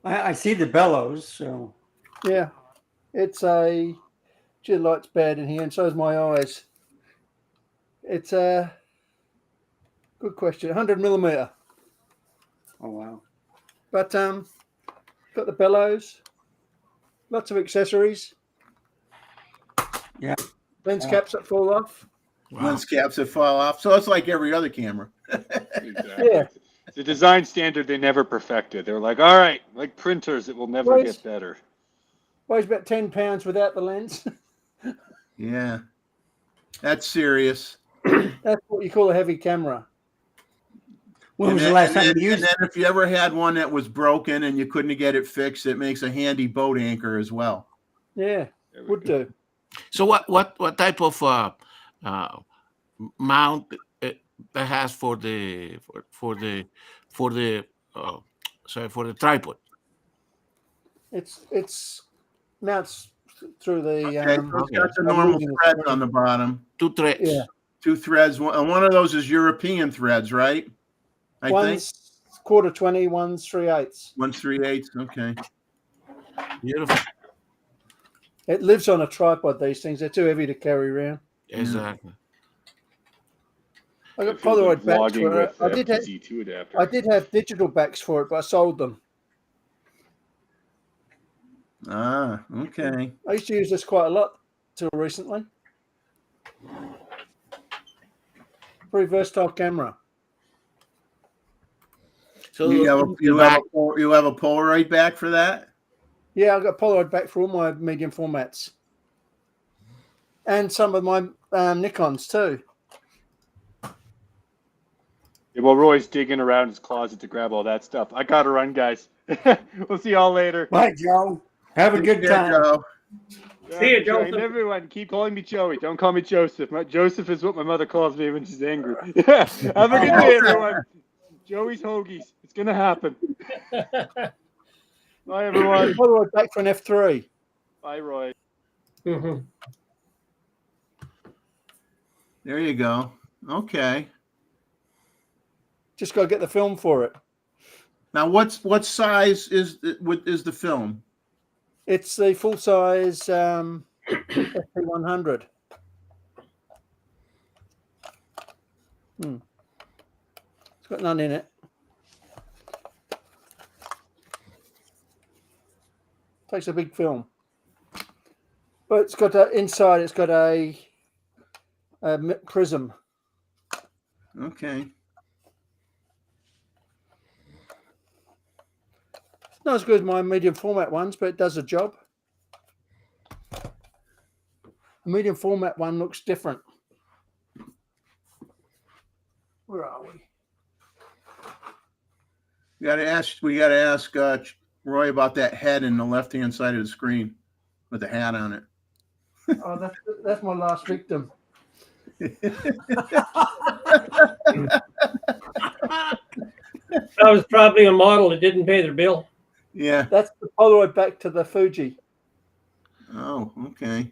Speaker 4: I see the bellows. So
Speaker 2: Yeah, it's a. Gee, the light's bad in here, and so is my eyes. It's a good question. 100 millimeter.
Speaker 4: Oh wow!
Speaker 2: But got the bellows. Lots of accessories.
Speaker 4: Yeah.
Speaker 2: Lens caps that fall off.
Speaker 5: Wow.
Speaker 1: Lens caps that fall off. So it's like every other camera.
Speaker 7: Exactly.
Speaker 2: Yeah.
Speaker 7: The design standard they never perfected. They're like, all right, like printers, it will never get better.
Speaker 2: Weighs about 10 pounds without the lens.
Speaker 1: Yeah, that's serious.
Speaker 2: That's what you call a heavy camera.
Speaker 4: When was the last time you
Speaker 1: And
Speaker 4: used
Speaker 1: then
Speaker 4: it?
Speaker 1: if you ever had one that was broken and you couldn't get it fixed, it makes a handy boat anchor as well.
Speaker 2: Yeah,
Speaker 7: There we
Speaker 2: would
Speaker 7: go.
Speaker 2: do.
Speaker 5: So what type of mount that has for the for the uh, sorry, for the tripod?
Speaker 2: It's mounts through the
Speaker 1: Okay, so it's got
Speaker 5: Okay.
Speaker 1: the
Speaker 2: I'm
Speaker 1: normal
Speaker 2: moving the
Speaker 1: threads
Speaker 2: screen.
Speaker 1: on the bottom.
Speaker 5: 2 threads.
Speaker 2: Yeah.
Speaker 1: 2 threads. One of those is European threads, right? I think
Speaker 2: One's quarter 20, one's 3/8.
Speaker 1: 1 3/8. Okay.
Speaker 5: Beautiful.
Speaker 2: It lives on a tripod. These things, they're too heavy to carry around.
Speaker 5: Exactly.
Speaker 2: I got
Speaker 7: It feels like
Speaker 2: Polaroid backs
Speaker 7: vlogging
Speaker 2: for it.
Speaker 7: with FTZ2 adapter.
Speaker 2: I did have digital backs for it, but I sold them.
Speaker 1: Ah, okay.
Speaker 2: I used to use this quite a lot till recently. Very versatile camera.
Speaker 5: So
Speaker 1: You have
Speaker 5: the back,
Speaker 1: you have a Polaroid back for that?
Speaker 2: Yeah, I got Polaroid back for all my medium formats, and some of my Nikons too.
Speaker 7: Yeah, well, Roy's digging around his closet to grab all that stuff. I gotta run, guys. We'll see y'all later.
Speaker 4: Bye, Joe. Have a
Speaker 1: Take
Speaker 4: good
Speaker 1: care,
Speaker 4: time.
Speaker 1: Joe.
Speaker 3: See you,
Speaker 7: And
Speaker 3: Joseph.
Speaker 7: everyone, keep calling me Joey. Don't call me Joseph. Joseph is what my mother calls me when she's angry. Yeah. Have a good day, everyone. Joey's Hoagies. It's gonna happen. Bye, everyone.
Speaker 2: Polaroid back for an F3.
Speaker 7: Bye, Roy.
Speaker 3: Mhm.
Speaker 1: There you go. Okay.
Speaker 2: Just got to get the film for it.
Speaker 1: Now, what size is the film?
Speaker 2: It's the full size FP100. It's got none in it. Takes a big film, but it's got inside. It's got a prism.
Speaker 1: Okay.
Speaker 2: Not as good as my medium format ones, but it does the job. The medium format one looks different. Where are we?
Speaker 1: We got to ask Roy about that head in the left-hand side of the screen with the hat on it.
Speaker 2: Oh, that's my last victim.
Speaker 3: That was probably a model that didn't pay their bill.
Speaker 1: Yeah.
Speaker 2: That's the Polaroid back to the Fuji.
Speaker 1: Oh, okay.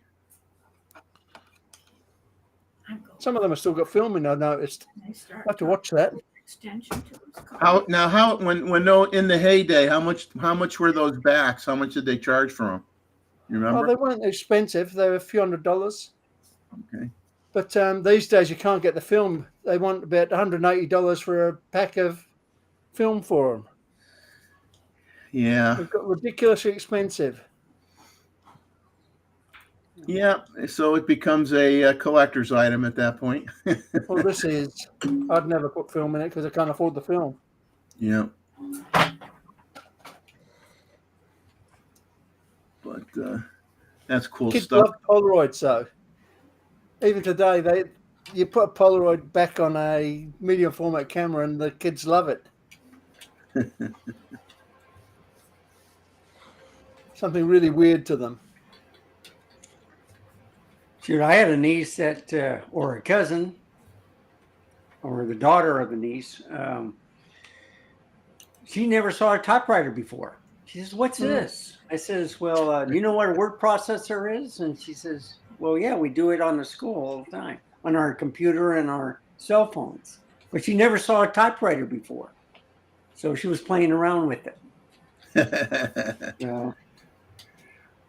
Speaker 2: Some of them have still got filming. I noticed. I have to watch that.
Speaker 6: Extension to his car.
Speaker 1: How when no in the heyday, how much were those backs? How much did they charge for them? You
Speaker 2: Oh,
Speaker 1: remember?
Speaker 2: they weren't expensive. They were a few $100s.
Speaker 1: Okay.
Speaker 2: But these days you can't get the film. They want about $180 for a pack of film for them.
Speaker 1: Yeah.
Speaker 2: They've got ridiculously expensive.
Speaker 1: Yeah. So it becomes a collector's item at that point.
Speaker 2: Well, this is. I'd never put film in it because I can't afford the film.
Speaker 1: Yeah. But that's cool
Speaker 2: Kids
Speaker 1: stuff.
Speaker 2: love Polaroids, though. Even today, you put a Polaroid back on a medium format camera, and the kids love it. Something really weird to them.
Speaker 4: Shoot, I had a niece that, or a cousin, or the daughter of a niece. She never saw a typewriter before. She says, "What's this?" I says, "Well, do you know what a word processor is?" And she says, "Well, yeah, we do it on the school all the time, on our computer and our cell phones." But she never saw a typewriter before, so she was playing around with it. Yeah.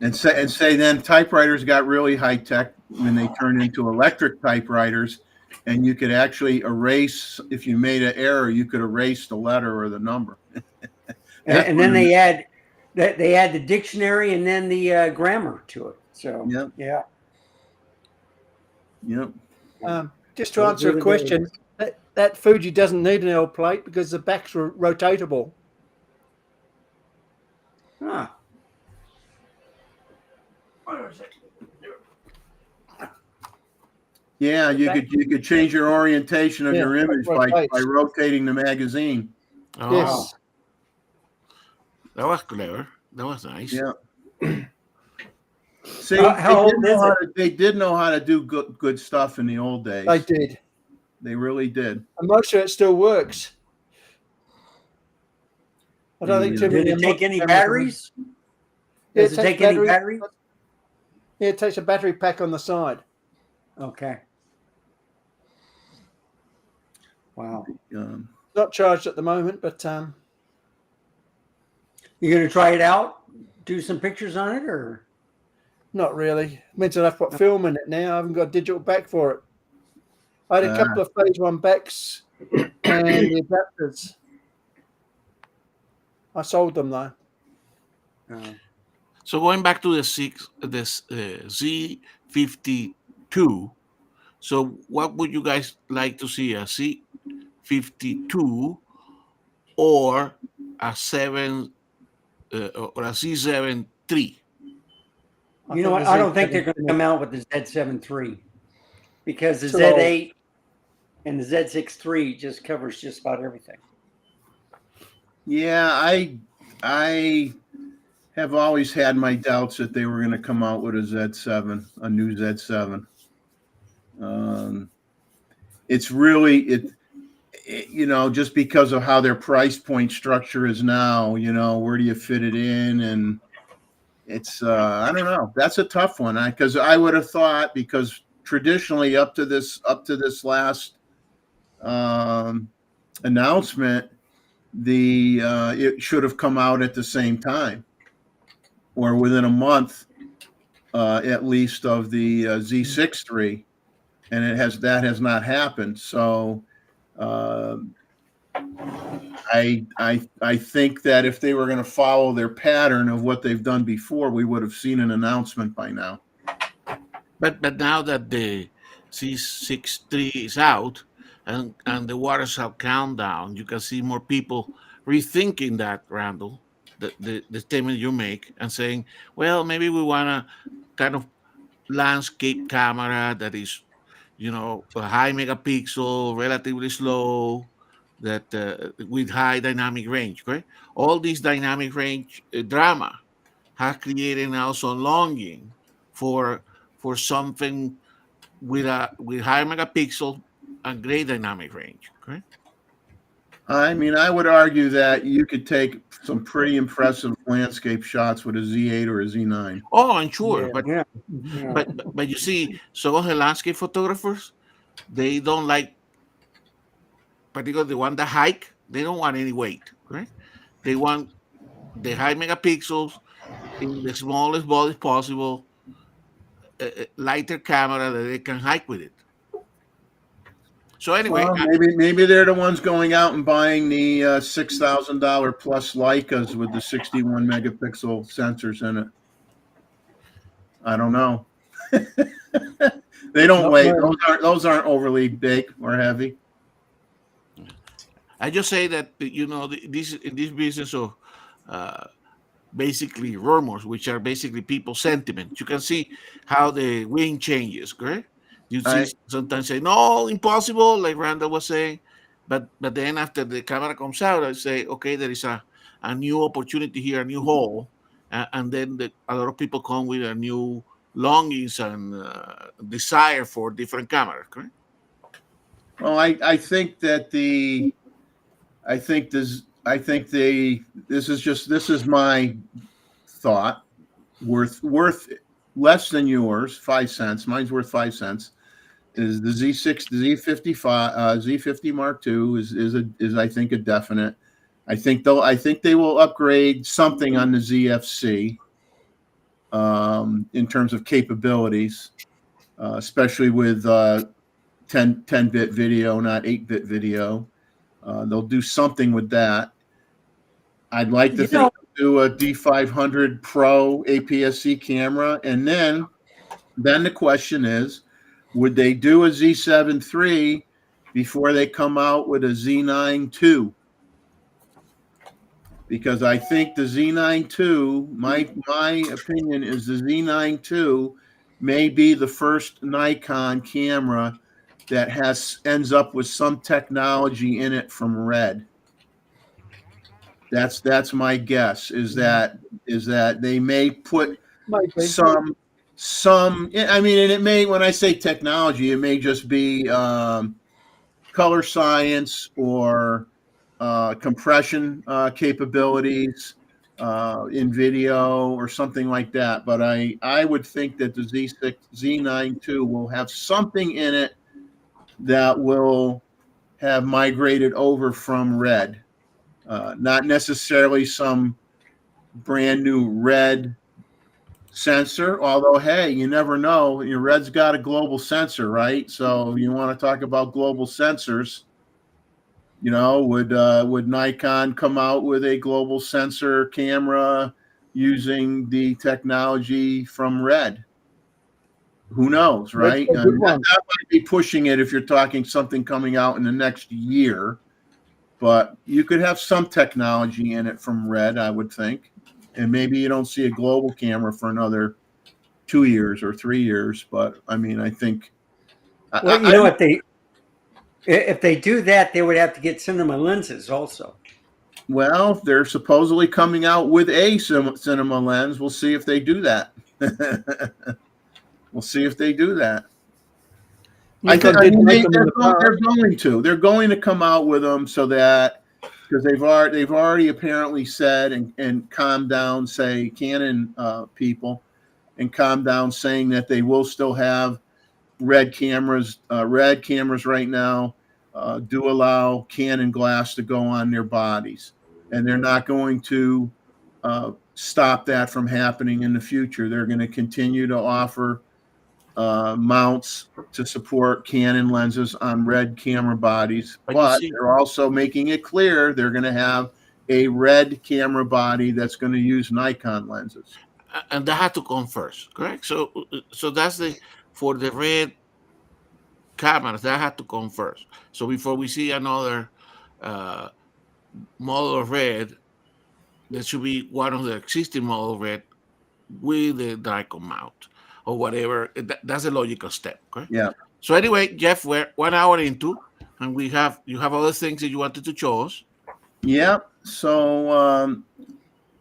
Speaker 1: And say then typewriters got really high tech when they turned into electric typewriters, and you could actually erase if you made an error, you could erase the letter or the number.
Speaker 4: And then they add the dictionary and then the grammar to it. So
Speaker 1: Yep. Yep.
Speaker 2: Just to answer a question, that Fuji doesn't need an L plate because the backs are rotatable.
Speaker 4: Ah.
Speaker 2: Where is it?
Speaker 1: Yeah, you could change your orientation of your image by
Speaker 2: rotates.
Speaker 1: rotating the magazine.
Speaker 5: Oh,
Speaker 2: Yes.
Speaker 5: that was clever. That was nice.
Speaker 1: Yeah. See,
Speaker 4: How old is it?
Speaker 1: they did know how to do good stuff in the old days.
Speaker 2: They did.
Speaker 1: They really did.
Speaker 2: And most of it still works. I don't think too
Speaker 4: Did
Speaker 2: many.
Speaker 4: it take any
Speaker 2: cameras-
Speaker 4: batteries?
Speaker 2: Yeah,
Speaker 4: Does it take any batteries?
Speaker 2: Yeah, it takes a battery pack on the side.
Speaker 4: Okay. Wow.
Speaker 2: Not charged at the moment, but
Speaker 4: You gonna try it out? Do some pictures on it, or
Speaker 2: not really. It means I'd have to put film in it now. I haven't got a digital back for it. I had a couple of phase 1 backs and the adapters. I sold them though.
Speaker 5: So going back to the Z52. So what would you guys like to see? A Z52 or a 7 or a Z7 III?
Speaker 4: you know what? I don't think they're going to come out with the Z7 III because the
Speaker 2: Too
Speaker 4: Z8 and the Z6 III just covers just about everything.
Speaker 1: Yeah, I have always had my doubts that they were going to come out with a Z7, a new Z7. It's really just because of how their price point structure is now. Where do you fit it in? And it's I don't know. That's a tough one. Because I would have thought, because traditionally up to this last announcement, it should have come out at the same time or within a month at least of the Z6 III, and that has not happened. So I think that if they were going to follow their pattern of what they've done before, we would have seen an announcement by now.
Speaker 5: But now that the Z6 III is out and the waters have calmed down, you can see more people rethinking that, Randall, the statement you make, and saying, well, maybe we want a kind of landscape camera that is, a high megapixel, relatively slow, that with high dynamic range, right? All this dynamic range drama has created now some longing for something with high megapixel and great dynamic range, correct?
Speaker 1: I mean, I would argue that you could take some pretty impressive landscape shots with a Z8 or a Z9.
Speaker 5: Oh, I'm sure,
Speaker 4: Yeah.
Speaker 5: but you see, some of the landscape photographers, they don't like, particularly the one that hike, they don't want any weight, right? They want the high megapixels in the smallest body possible, lighter camera that they can hike with it. So anyway,
Speaker 1: Well, maybe they're the ones going out and buying the $6,000 plus Leicas with the 61 megapixel sensors in it. I don't know. They don't weigh. Those aren't overly big or heavy.
Speaker 5: I just say that this business of basically rumors, which are basically people's sentiments. You can see how the wind changes, correct? You see sometimes say, no, impossible, like Randall was saying. But then after the camera comes out, I say, okay, there is a new opportunity here, a new hole. And then a lot of people come with a new longings and desire for different cameras, correct?
Speaker 1: Well, I think that this is my thought, worth less than yours, 5 cents. Mine's worth 5 cents. Is the Z6, the Z55, Z50 Mark II is I think a definite. I think they will upgrade something on the ZFC in terms of capabilities, especially with 10-bit video, not 8-bit video. They'll do something with that. I'd like to think do a D500 Pro APS-C camera, and then the question is, would they do a Z7 III before they come out with a Z9 II? Because I think the Z9 II, my opinion is the Z9 II may be the first Nikon camera that ends up with some technology in it from Red. That's my guess, is that they may put
Speaker 2: Maybe.
Speaker 1: some I mean, and it may, when I say technology, it may just be color science or compression capabilities in video or something like that. But I would think that the Z9 II will have something in it that will have migrated over from Red. Not necessarily some brand new Red sensor, although, hey, you never know. Your Red's got a global sensor, right? So you want to talk about global sensors. You know, would Nikon come out with a global sensor camera using the technology from Red? Who knows, right?
Speaker 2: That's a good one.
Speaker 1: That might be pushing it if you're talking something coming out in the next year, but you could have some technology in it from Red, I would think. And maybe you don't see a global camera for another 2 years or 3 years, but I mean, I think.
Speaker 4: Well, if they do that, they would have to get cinema lenses also.
Speaker 1: Well, they're supposedly coming out with a cinema lens. We'll see if they do that. We'll see if they do that.
Speaker 2: Nikon did make them in the past.
Speaker 1: They're going to come out with them so that, because they've already apparently said and calmed down, say, Canon people, and calmed down, saying that they will still have Red cameras. Red cameras right now do allow Canon glass to go on their bodies, and they're not going to stop that from happening in the future. They're going to continue to offer mounts to support Canon lenses on Red camera bodies, but they're also making it clear they're going to have a Red camera body that's going to use Nikon lenses.
Speaker 5: And that had to come first, correct? So that's for the Red cameras, that had to come first. So before we see another model of Red, there should be one of the existing model Red with the Nikon mount or whatever. That's a logical step, correct?
Speaker 1: Yeah.
Speaker 5: So anyway, Jeff, we're 1 hour into, and you have other things that you wanted to show us.
Speaker 1: Yeah. So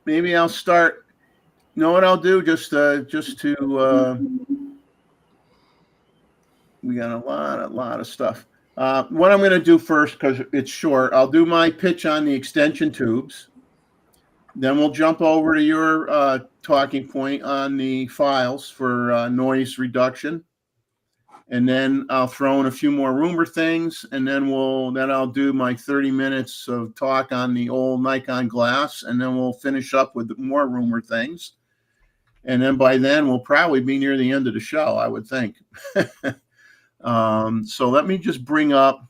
Speaker 1: maybe I'll start. You know what I'll do? Just to we got a lot of stuff. What I'm going to do first, because it's short, I'll do my pitch on the extension tubes. Then we'll jump over to your talking point on the files for noise reduction, and then I'll throw in a few more rumor things, and then I'll do my 30 minutes of talk on the old Nikon glass, and then we'll finish up with more rumor things, and then by then we'll probably be near the end of the show, I would think. So let me just bring up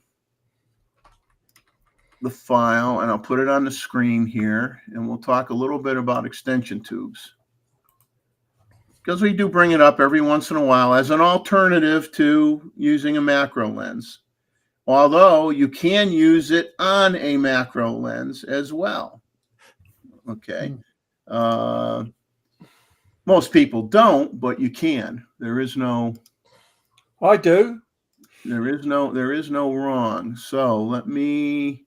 Speaker 1: the file, and I'll put it on the screen here, and we'll talk a little bit about extension tubes, because we do bring it up every once in a while as an alternative to using a macro lens, although you can use it on a macro lens as well. Okay. Most people don't, but you can.
Speaker 2: I do.
Speaker 1: There is no wrong. So let me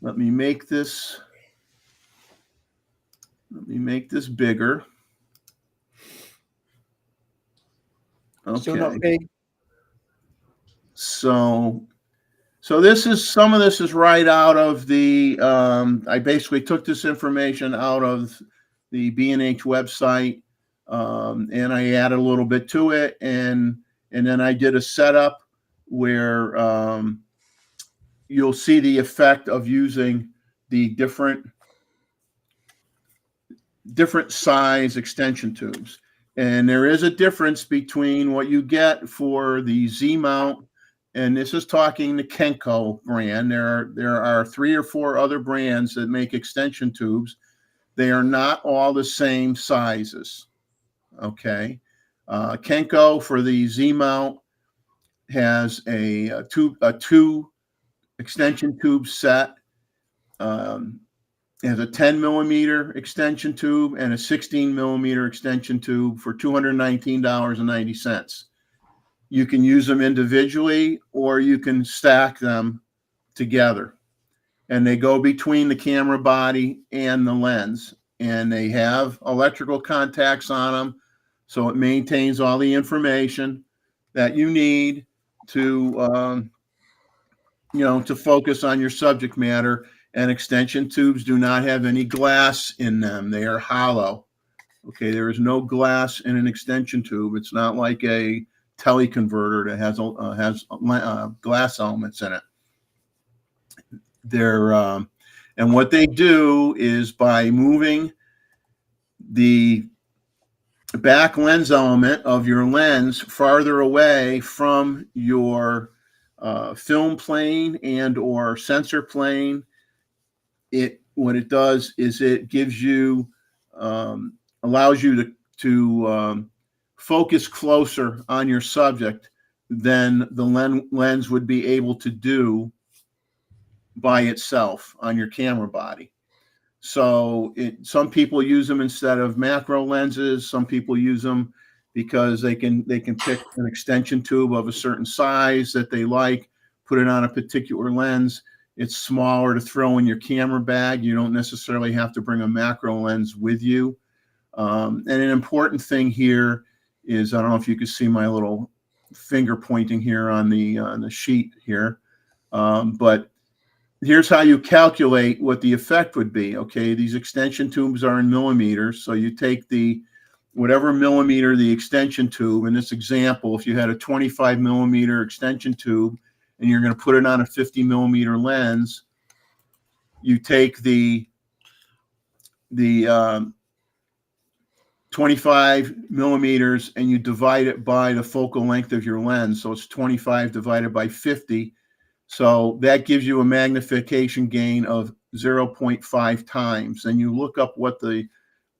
Speaker 1: make this. Let me make this bigger. Okay.
Speaker 2: Still not big.
Speaker 1: So some of this is right out of the. I basically took this information out of the B&H website, and I added a little bit to it, and then I did a setup where you'll see the effect of using the different size extension tubes. And there is a difference between what you get for the Z mount, and this is talking the Kenko brand. There are 3 or 4 other brands that make extension tubes. They are not all the same sizes. Okay. Kenko for the Z mount has a 2 extension tube set. It has a 10 millimeter extension tube and a 16 millimeter extension tube for $219.90. You can use them individually or you can stack them together. And they go between the camera body and the lens. And they have electrical contacts on them. So it maintains all the information that you need to, to focus on your subject matter. And extension tubes do not have any glass in them. They are hollow. Okay, there is no glass in an extension tube. It's not like a teleconverter that has glass elements in it. And what they do is by moving the back lens element of your lens farther away from your film plane and or sensor plane, what it does is it gives you allows you to focus closer on your subject than the lens would be able to do by itself on your camera body. So some people use them instead of macro lenses. Some people use them because they can pick an extension tube of a certain size that they like, put it on a particular lens. It's smaller to throw in your camera bag. You don't necessarily have to bring a macro lens with you. And an important thing here is, I don't know if you can see my little finger pointing here on the sheet here, but here's how you calculate what the effect would be. Okay, these extension tubes are in millimeters. So you take whatever millimeter the extension tube, in this example, if you had a 25 millimeter extension tube and you're going to put it on a 50 millimeter lens, you take the 25 millimeters and you divide it by the focal length of your lens. So it's 25 divided by 50. So that gives you a magnification gain of 0.5 times. And you look up what the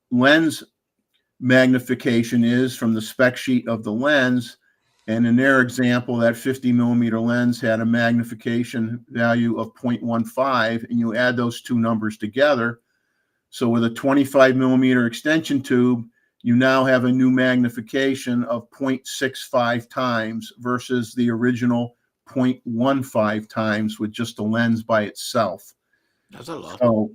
Speaker 1: lens magnification is from the spec sheet of the lens. And in their example, that 50 millimeter lens had a magnification value of 0.15, and you add those two numbers together. So with a 25 millimeter extension tube, you now have a new magnification of 0.65 times versus the original 0.15 times with just the lens by itself.
Speaker 5: That's a lot.
Speaker 1: So,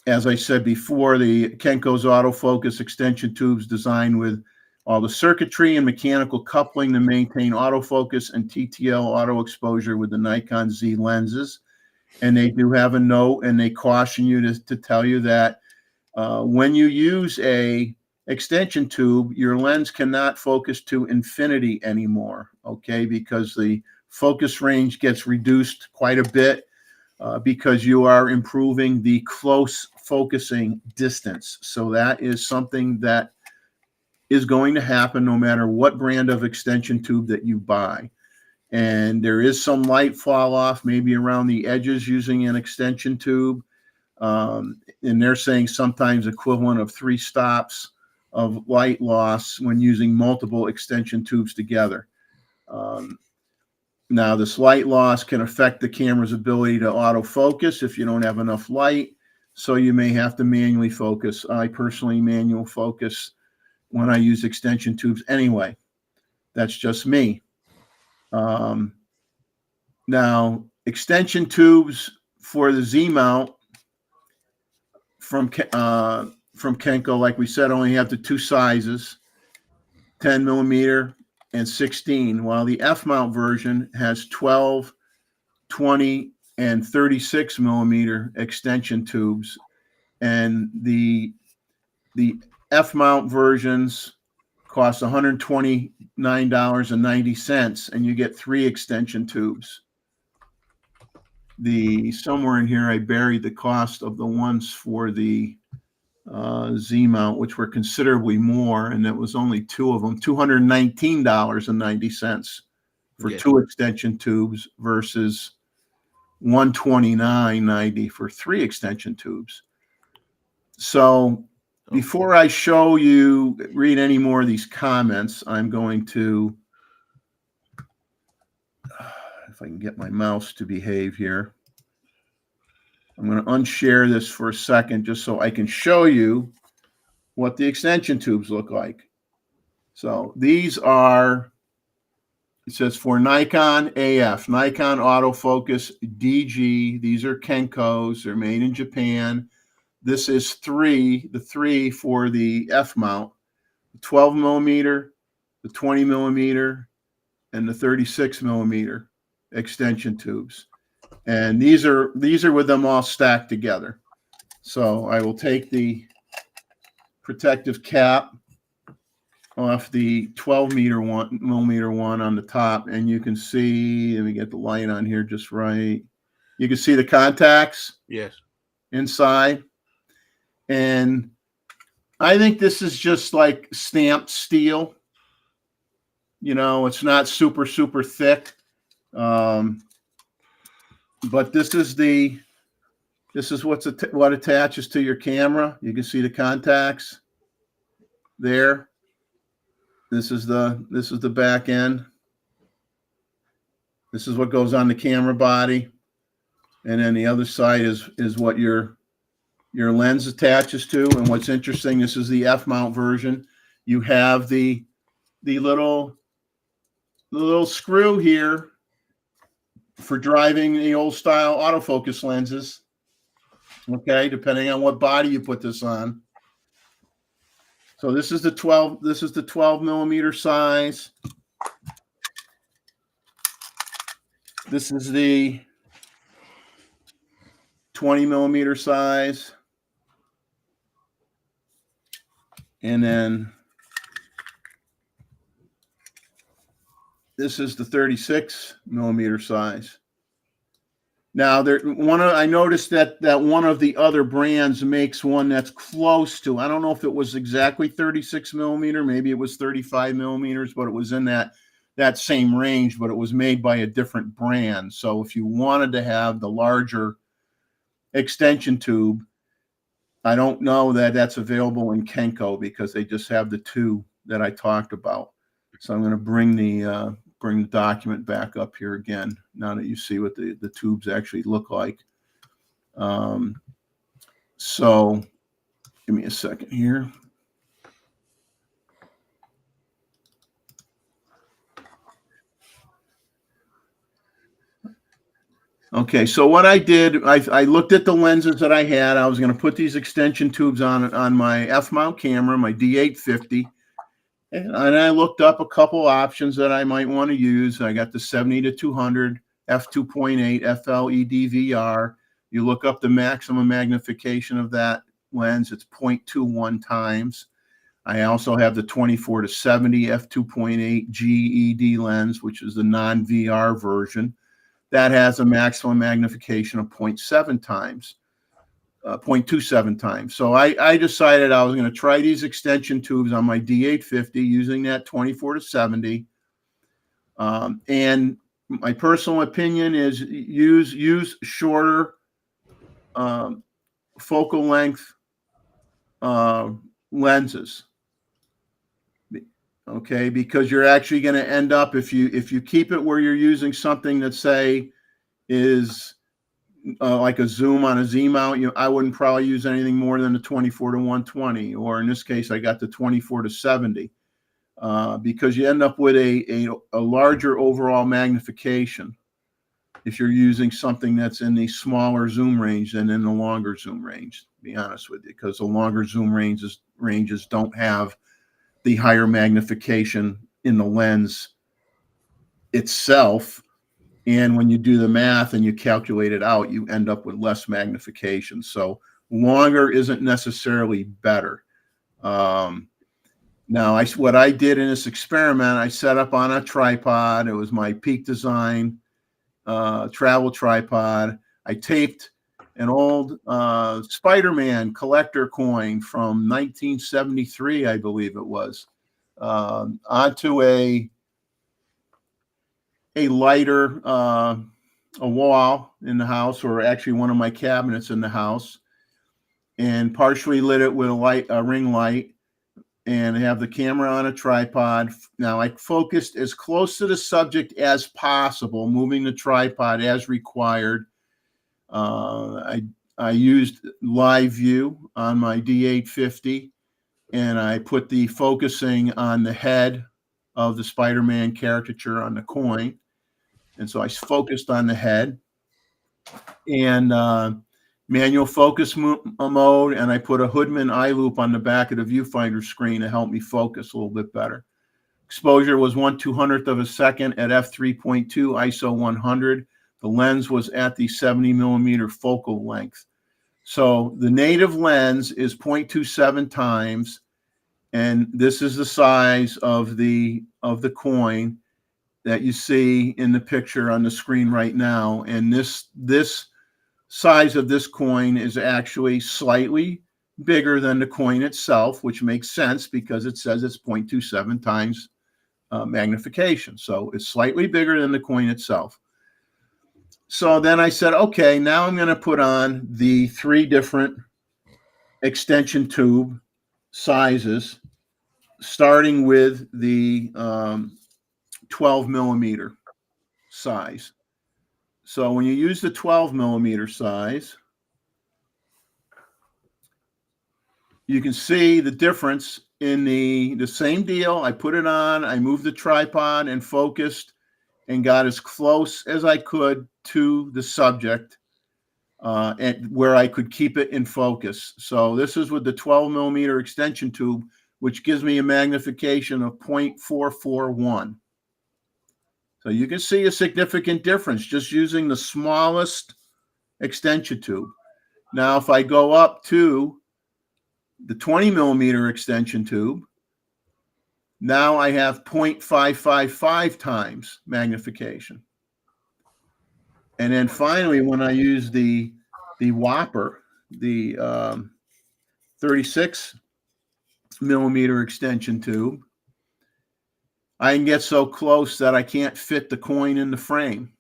Speaker 1: as I said before, the Kenko's autofocus extension tubes designed with all the circuitry and mechanical coupling to maintain autofocus and TTL auto exposure with the Nikon Z lenses. And they do have a note, and they caution you to tell you that when you use a extension tube, your lens cannot focus to infinity anymore, okay, because the focus range gets reduced quite a bit because you are improving the close focusing distance. So that is something that is going to happen no matter what brand of extension tube that you buy. And there is some light fall off maybe around the edges using an extension tube. And they're saying sometimes equivalent of 3 stops of light loss when using multiple extension tubes together. Now, this light loss can affect the camera's ability to autofocus if you don't have enough light. So you may have to manually focus. I personally manual focus when I use extension tubes anyway. That's just me. Now, extension tubes for the Z mount from Kenko, like we said, only have the 2 sizes, 10 millimeter and 16, while the F mount version has 12, 20, and 36 millimeter extension tubes. And the F mount versions cost $129.90, and you get 3 extension tubes. Somewhere in here I buried the cost of the ones for the Z mount, which were considerably more, and that was only 2 of them, $219.90 for 2 extension tubes versus $129.90 for 3 extension tubes. So before I show you, read any more of these comments, I'm going to, if I can get my mouse to behave here. I'm going to unshare this for a second just so I can show you what the extension tubes look like. So these are, it says for Nikon AF, Nikon autofocus DG. These are Kenkos. They're made in Japan. This is the three for the F mount, the 12 millimeter, the 20 millimeter, and the 36 millimeter extension tubes. And these are with them all stacked together. So I will take the protective cap off the 12 millimeter one on the top, and you can see, let me get the light on here just right. You can see the contacts
Speaker 5: Yes.
Speaker 1: inside. And I think this is just like stamped steel. You know, it's not super, super thick. But this is what attaches to your camera. You can see the contacts there. This is the back end. This is what goes on the camera body. And then the other side is what your lens attaches to. And what's interesting, this is the F mount version. You have the little screw here for driving the old style autofocus lenses. Okay, depending on what body you put this on. So this is the 12 millimeter size. This is the 20 millimeter size. And then this is the 36 millimeter size. Now, I noticed that one of the other brands makes one that's close to, I don't know if it was exactly 36 millimeter, maybe it was 35 millimeters, but it was in that same range, but it was made by a different brand. So if you wanted to have the larger extension tube, I don't know that that's available in Kenko because they just have the two that I talked about. So I'm going to bring the document back up here again, now that you see what the tubes actually look like. So give me a second here. Okay, so what I did, I looked at the lenses that I had. I was going to put these extension tubes on my F-mount camera, my D850. And I looked up a couple options that I might want to use. I got the 70-200 f2.8 FLED VR. You look up the maximum magnification of that lens, it's 0.21 times. I also have the 24-70 f2.8 GED lens, which is the non-VR version. That has a maximum magnification of 0.7 times. 0.27 times. So I decided I was going to try these extension tubes on my D850 using that 24-70. And my personal opinion is use shorter focal length lenses. Okay, because you're actually going to end up, if you keep it where you're using something that, say, is like a zoom on a Z mount, I wouldn't probably use anything more than the 24-120, or in this case, I got the 24-70, because you end up with a larger overall magnification if you're using something that's in the smaller zoom range than in the longer zoom range, to be honest with you, because the longer zoom ranges don't have the higher magnification in the lens itself. And when you do the math and you calculate it out, you end up with less magnification. So longer isn't necessarily better. Now, what I did in this experiment, I set up on a tripod. It was my Peak Design travel tripod. I taped an old Spider-Man collector coin from 1973, I believe it was, onto a lighter, a wall in the house, or actually one of my cabinets in the house, and partially lit it with a ring light, and have the camera on a tripod. Now I focused as close to the subject as possible, moving the tripod as required. I I used live view on my D850, and I put the focusing on the head of the Spider-Man caricature on the coin. And so I focused on the head, and manual focus mode, and I put a Hoodman eye loop on the back of the viewfinder screen to help me focus a little bit better. Exposure was 1/200th of a second at f3.2 ISO 100. The lens was at the 70 millimeter focal length. So the native lens is 0.27 times, and this is the size of the coin that you see in the picture on the screen right now. And this size of this coin is actually slightly bigger than the coin itself, which makes sense because it says it's 0.27 times magnification. So it's slightly bigger than the coin itself. So then I said, okay, now I'm going to put on the 3 different extension tube sizes, starting with the 12 millimeter size. So when you use the 12 millimeter size, you can see the difference in the same deal. I put it on, I moved the tripod and focused and got as close as I could to the subject and where I could keep it in focus. So this is with the 12 millimeter extension tube, which gives me a magnification of 0.441. So you can see a significant difference just using the smallest extension tube. Now, if I go up to the 20 millimeter extension tube, now I have 0.555 times magnification. And then finally, when I use the Whopper, the 36 millimeter extension tube, I can get so close that I can't fit the coin in the frame.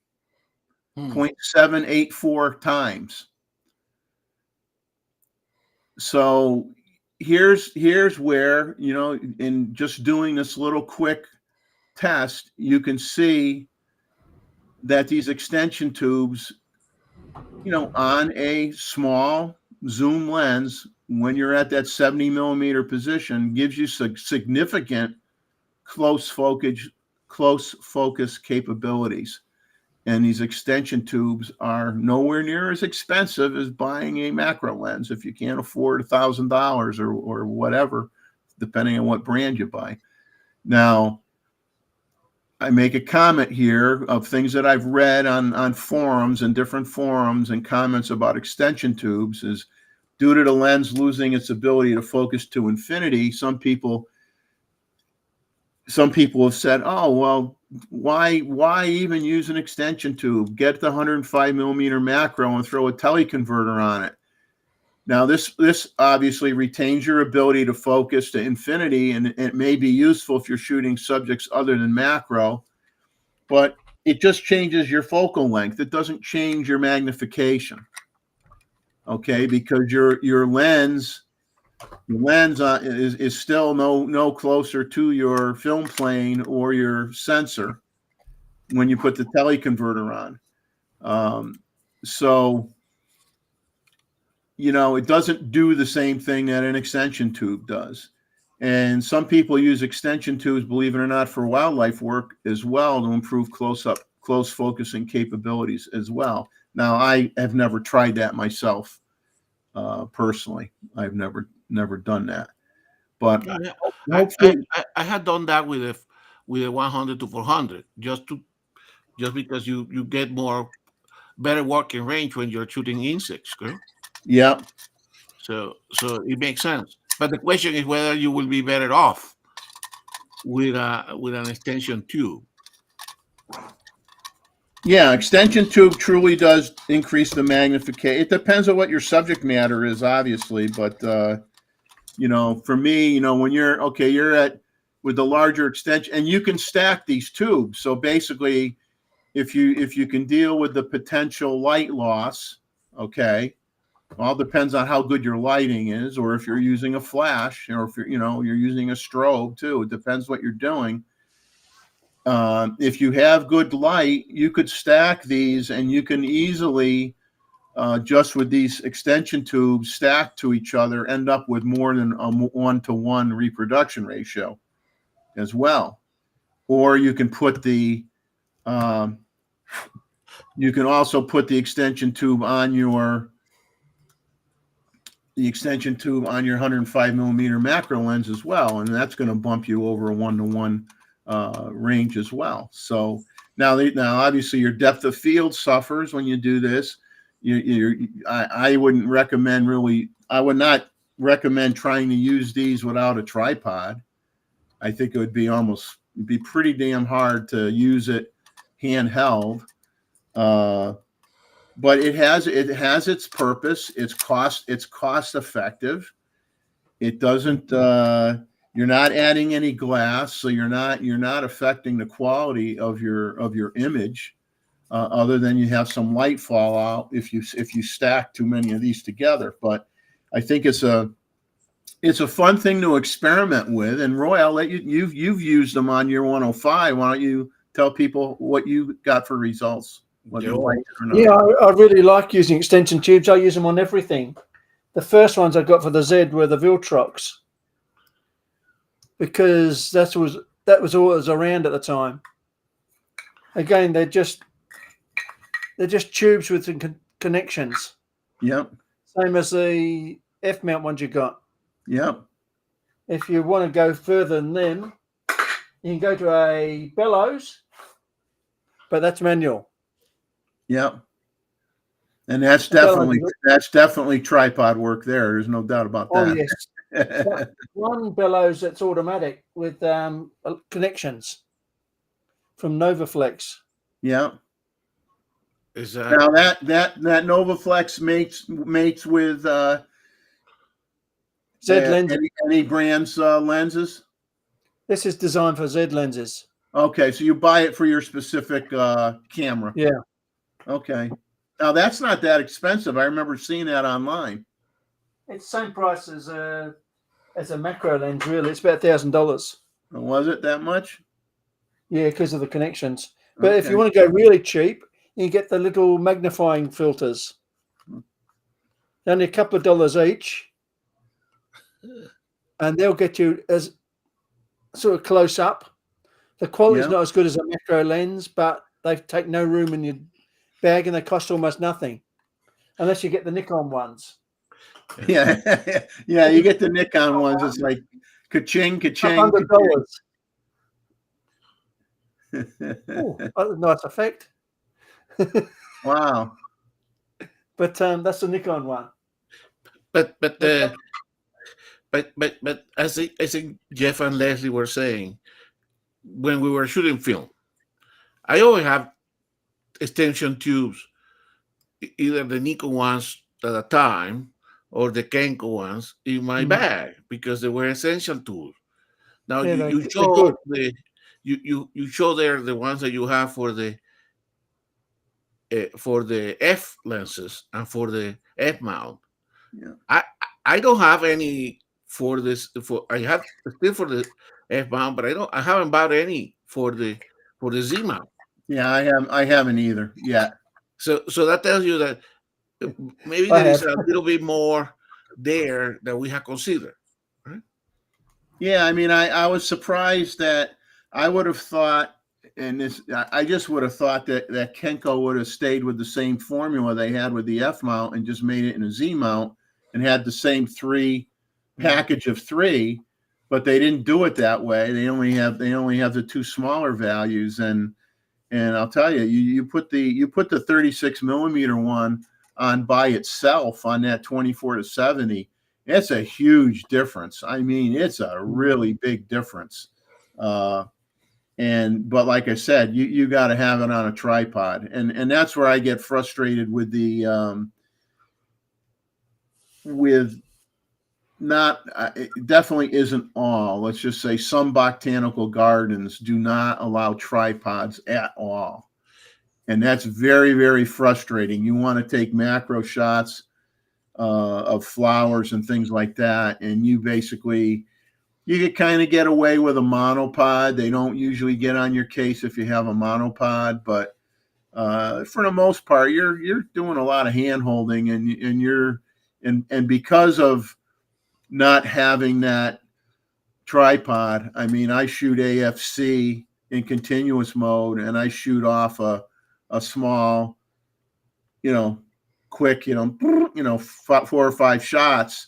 Speaker 1: 0.784 times. So here's where, you know, in just doing this little quick test, you can see that these extension tubes, you know, on a small zoom lens, when you're at that 70 millimeter position, gives you significant close focus capabilities. And these extension tubes are nowhere near as expensive as buying a macro lens if you can't afford $1,000 or whatever, depending on what brand you buy. Now, I make a comment here of things that I've read on forums and different forums and comments about extension tubes is due to the lens losing its ability to focus to infinity, some people have said, oh, well, why even use an extension tube? Get the 105 millimeter macro and throw a teleconverter on it. Now, this obviously retains your ability to focus to infinity, and it may be useful if you're shooting subjects other than macro, but it just changes your focal length. It doesn't change your magnification, okay? Because your lens is still no closer to your film plane or your sensor when you put the teleconverter on. So, you know, it doesn't do the same thing that an extension tube does. And some people use extension tubes, believe it or not, for wildlife work as well to improve close focusing capabilities as well. Now, I have never tried that myself personally. I've never done that. But
Speaker 5: I had done that with a 100 to 400 just because you get better working range when you're shooting insects, correct?
Speaker 1: Yeah.
Speaker 5: So it makes sense. But the question is whether you will be better off with an extension tube.
Speaker 1: Yeah, extension tube truly does increase the magnification. It depends on what your subject matter is, obviously, but you know, for me, you know, when you're with the larger extension, and you can stack these tubes. So basically, if you can deal with the potential light loss, okay, well, it depends on how good your lighting is, or if you're using a flash, or if you're using a strobe too. It depends what you're doing. If you have good light, you could stack these, and you can easily just with these extension tubes stacked to each other, end up with more than a 1-to-1 reproduction ratio as well. Or you can put you can also put the extension tube on your 105 millimeter macro lens as well, and that's going to bump you over a 1-to-1 range as well. So now obviously your depth of field suffers when you do this. I wouldn't recommend I would not recommend trying to use these without a tripod. I think it would be pretty damn hard to use it handheld. But it has its purpose. It's cost effective. It doesn't. You're not adding any glass, so you're not affecting the quality of your image, other than you have some light fallout if you stack too many of these together. But I think it's a fun thing to experiment with. And Roy, I'll let you've used them on your 105. Why don't you tell people what you got for results? Whether you like it or not.
Speaker 2: Yeah, I really like using extension tubes. I use them on everything. The first ones I got for the Z were the Viltrox, because that was all that was around at the time. Again, they're just tubes with some connections.
Speaker 1: Yep.
Speaker 2: Same as the F mount ones you got.
Speaker 1: Yep.
Speaker 2: If you want to go further than them, you can go to a bellows, but that's manual.
Speaker 1: Yep. And that's definitely tripod work there. There's no doubt about that.
Speaker 2: Oh yes. One bellows that's automatic with connections from Novaflex.
Speaker 1: Yeah.
Speaker 5: Is
Speaker 1: now that Novaflex mates with
Speaker 2: Z lenses.
Speaker 1: Any brands lenses?
Speaker 2: This is designed for Z lenses.
Speaker 1: Okay, so you buy it for your specific camera.
Speaker 2: Yeah.
Speaker 1: Okay. Now that's not that expensive. I remember seeing that online.
Speaker 2: It's the same price as a macro lens, really. It's about $1,000.
Speaker 1: Was it that much?
Speaker 2: Yeah, because of the connections. But if you want to go really cheap, you can get the little magnifying filters. Only a couple of dollars each. And they'll get you as sort of close up. The quality's not as good as a macro lens, but they take no room in your bag and they cost almost nothing. Unless you get the Nikon ones.
Speaker 1: Yeah. Yeah, you get the Nikon ones. It's like ka-ching, ka-ching.
Speaker 2: $100. Oh, nice effect.
Speaker 1: Wow.
Speaker 2: But that's the Nikon one.
Speaker 5: But as I think Jeff and Leslie were saying, when we were shooting film, I always have extension tubes, either the Nikon ones at a time or the Kenko ones in my bag, because they were essential tools. Now you show you show there the ones that you have for the F lenses and for the F mount. Yeah. I don't have any for this. I have still for the F mount, but I haven't bought any for the Z mount.
Speaker 1: Yeah, I haven't either yet.
Speaker 5: So that tells you that maybe there is a little bit more there that we have considered. Right?
Speaker 1: Yeah, I mean, I was surprised that I would have thought, I just would have thought that Kenko would have stayed with the same formula they had with the F mount and just made it in a Z mount and had the same package of 3, but they didn't do it that way. They only have the 2 smaller values, and I'll tell you, you put the 36 millimeter one on by itself on that 24-70. It's a huge difference. I mean, it's a really big difference. But like I said, you got to have it on a tripod, and that's where I get frustrated with the it definitely isn't all. Let's just say some botanical gardens do not allow tripods at all, and that's very, very frustrating. You want to take macro shots of flowers and things like that, and you could kind of get away with a monopod. They don't usually get on your case if you have a monopod, but for the most part, you're doing a lot of hand holding, and because of not having that tripod, I mean, I shoot AFC in continuous mode, and I shoot off a small, quick, 4 or 5 shots,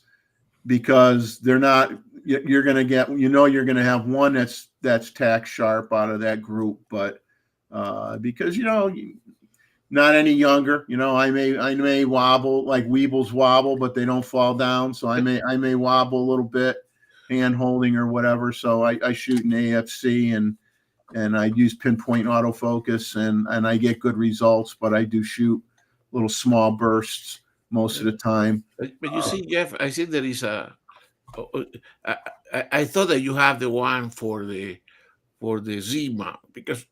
Speaker 1: because they're not. You're going to get, you're going to have one that's tack sharp out of that group, but because not any younger, I may wobble like Weebles wobble, but they don't fall down, so I may wobble a little bit, hand holding or whatever. So I shoot in AFC and I use pinpoint autofocus and I get good results, but I do shoot little small bursts most of the time.
Speaker 5: But you see, Jeff, I think there is I thought that you have the one for the Z mount, because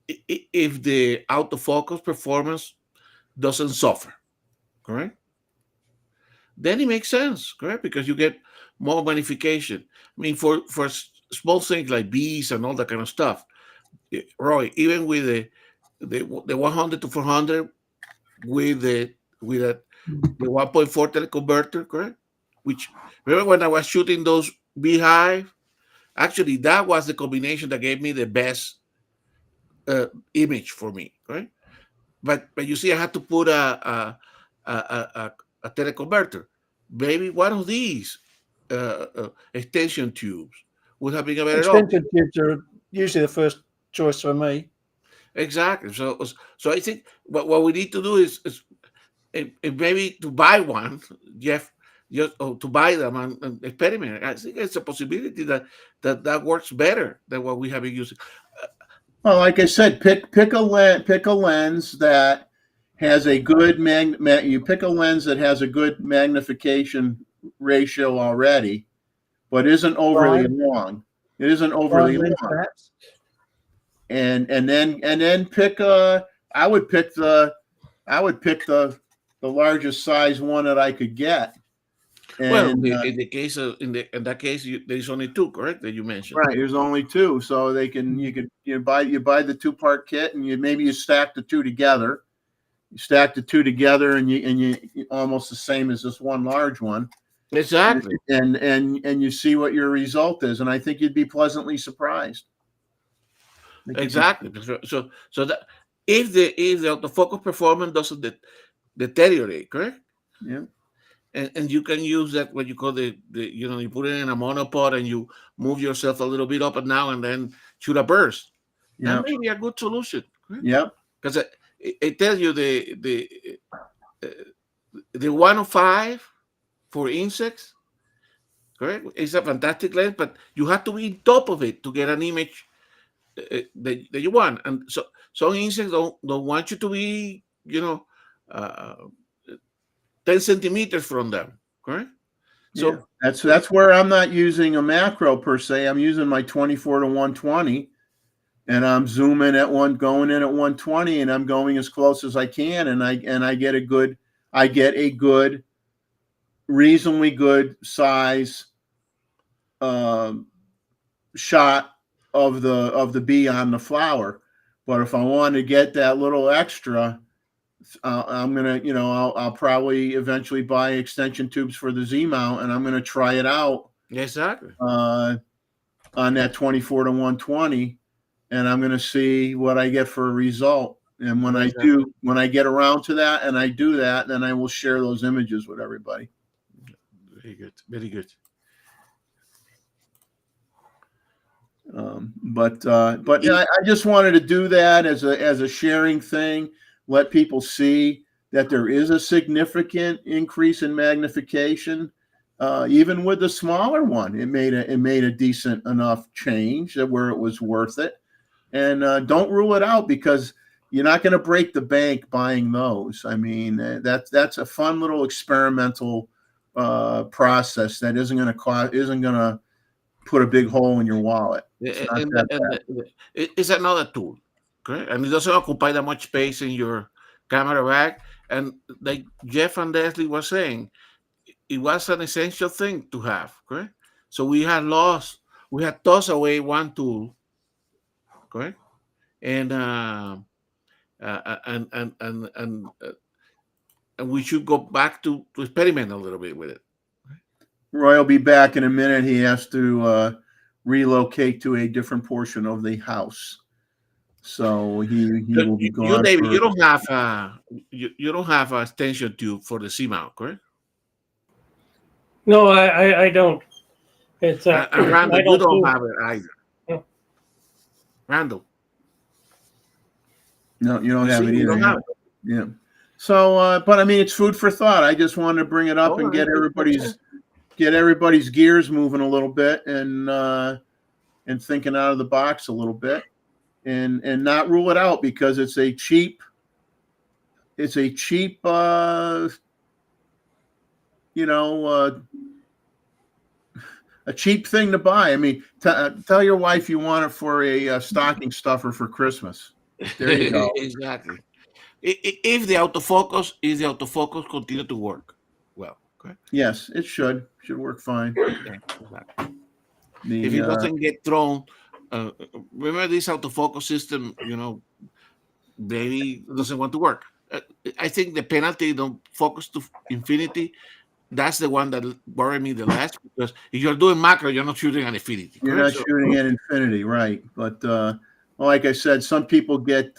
Speaker 5: if the autofocus performance doesn't suffer, correct? Then it makes sense, correct? Because you get more magnification. I mean, for small things like bees and all that kind of stuff, Roy, even with the 100 to 400 with the 1.4 teleconverter, correct? Which, remember when I was shooting those beehive? Actually, that was the combination that gave me the best image for me, right? But you see, I had to put a teleconverter. Maybe one of these extension tubes would have been a better option.
Speaker 2: Extension tubes are usually the first choice for me.
Speaker 5: Exactly. So I think what we need to do is maybe to buy one, Jeff, just to buy them and experiment. I think it's a possibility that works better than what we have been using.
Speaker 1: Well, like I said, pick a lens that has a good you pick a lens that has a good magnification ratio already, but isn't overly long. It isn't overly long.
Speaker 2: Perhaps.
Speaker 1: And then pick I would pick the largest size one that I could get. And,
Speaker 5: well, in that case, there's only 2, correct, that you mentioned.
Speaker 1: Right, there's only 2, so you buy the 2-part kit, and you stack the 2 together. You stack the 2 together, and you almost the same as this one large one.
Speaker 5: Exactly.
Speaker 1: And you see what your result is, and I think you'd be pleasantly surprised.
Speaker 5: Exactly. So that if the autofocus performance doesn't deteriorate, correct?
Speaker 1: Yeah.
Speaker 5: And you can use that, what you call you put it in a monopod and you move yourself a little bit up and down and then shoot a burst. Yeah. That may be a good solution. Right?
Speaker 1: Yeah.
Speaker 5: Because it tells you the 105 for insects, correct? It's a fantastic lens, but you have to be on top of it to get an image that you want. And so some insects don't want you to be, 10 centimeters from them, correct? So
Speaker 1: yeah. That's where I'm not using a macro per se. I'm using my 24 to 120, and I'm zooming going in at 120, and I'm going as close as I can, and I get a good, reasonably good size shot of the bee on the flower. But if I want to get that little extra, I'm gonna, I'll probably eventually buy extension tubes for the Z mount, and I'm gonna try it out.
Speaker 5: Exactly.
Speaker 1: On that 24 to 120, and I'm gonna see what I get for a result. And when I get around to that and I do that, then I will share those images with everybody.
Speaker 5: Very good. Very good.
Speaker 1: But I just wanted to do that as a sharing thing. Let people see that there is a significant increase in magnification, even with the smaller one. It made a decent enough change where it was worth it. And don't rule it out, because you're not going to break the bank buying those. I mean, that's a fun little experimental process that isn't going to put a big hole in your wallet.
Speaker 5: It's another tool. Okay? And it doesn't occupy that much space in your camera bag. And like Jeff and Leslie were saying, it was an essential thing to have. Correct? So we had tossed away one tool. Correct? And and we should go back to experiment a little bit with it.
Speaker 1: Roy will be back in a minute. He has to relocate to a different portion of the house, so he will be gone.
Speaker 5: David, you don't have you don't have a extension tube for the C-mount, correct?
Speaker 3: No, I don't. It's
Speaker 5: and Randall, you don't have it either.
Speaker 3: No.
Speaker 5: Randall.
Speaker 1: No, you don't have it
Speaker 5: You
Speaker 1: either.
Speaker 5: don't have it.
Speaker 1: Yeah. So, but I mean, it's food for thought. I just wanted to bring it up and get everybody's gears moving a little bit and thinking out of the box a little bit, and not rule it out because it's a cheap a cheap thing to buy. I mean, tell your wife you want it for a stocking stuffer for Christmas. There you go.
Speaker 5: Exactly. If the autofocus continue to work well, correct?
Speaker 1: Yes, it should work fine.
Speaker 5: Yeah, exactly. If it doesn't get thrown, remember this autofocus system, maybe doesn't want to work. I think the penalty, don't focus to infinity. That's the one that worried me the last, because if you're doing macro, you're not shooting at infinity.
Speaker 1: You're not shooting at infinity, right? But like I said, some people get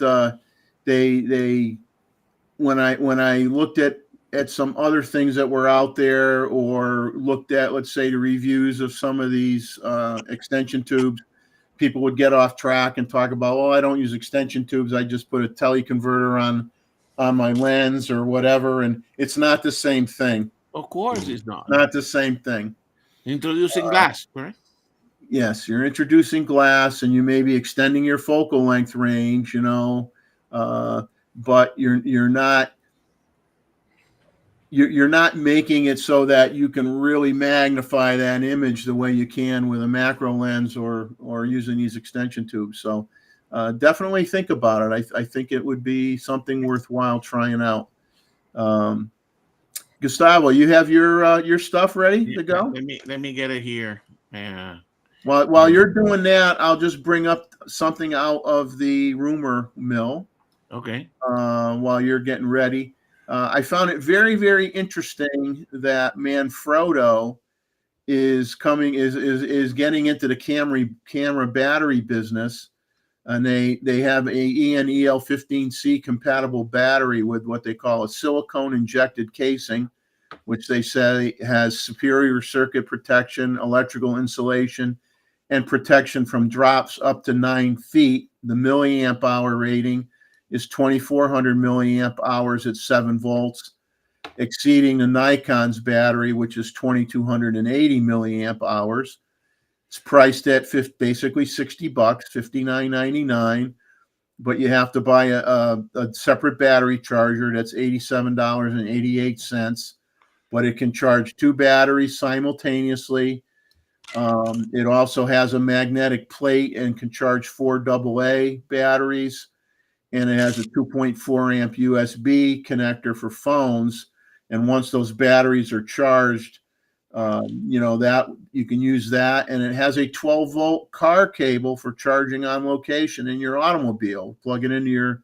Speaker 1: they when I looked at some other things that were out there, or looked at, let's say, the reviews of some of these extension tubes, people would get off track and talk about, oh, I don't use extension tubes. I just put a teleconverter on my lens or whatever, and it's not the same thing.
Speaker 5: Of course, it's not.
Speaker 1: Not the same thing.
Speaker 5: Introducing glass, correct?
Speaker 1: Yes, you're introducing glass, and you may be extending your focal length range, but you're not making it so that you can really magnify that image the way you can with a macro lens or using these extension tubes. So definitely think about it. I think it would be something worthwhile trying out. Gustavo, you have your stuff ready to go?
Speaker 5: Let me get it here. Yeah.
Speaker 1: While you're doing that, I'll just bring up something out of the rumor mill.
Speaker 5: Okay.
Speaker 1: While you're getting ready, I found it very, very interesting that Manfrotto is getting into the camera battery business, and they have a EN-EL15C compatible battery with what they call a silicone injected casing, which they say has superior circuit protection, electrical insulation, and protection from drops up to 9 feet. The milliamp hour rating is 2,400 milliamp hours at 7 volts, exceeding the Nikon's battery, which is 2,280 milliamp hours. It's priced at basically $60, $59.99, but you have to buy a separate battery charger that's $87.88, but it can charge 2 batteries simultaneously. It also has a magnetic plate and can charge 4 AA batteries, and it has a 2.4 amp USB connector for phones. And once those batteries are charged, that you can use that, and it has a 12-volt car cable for charging on location in your automobile. Plug it into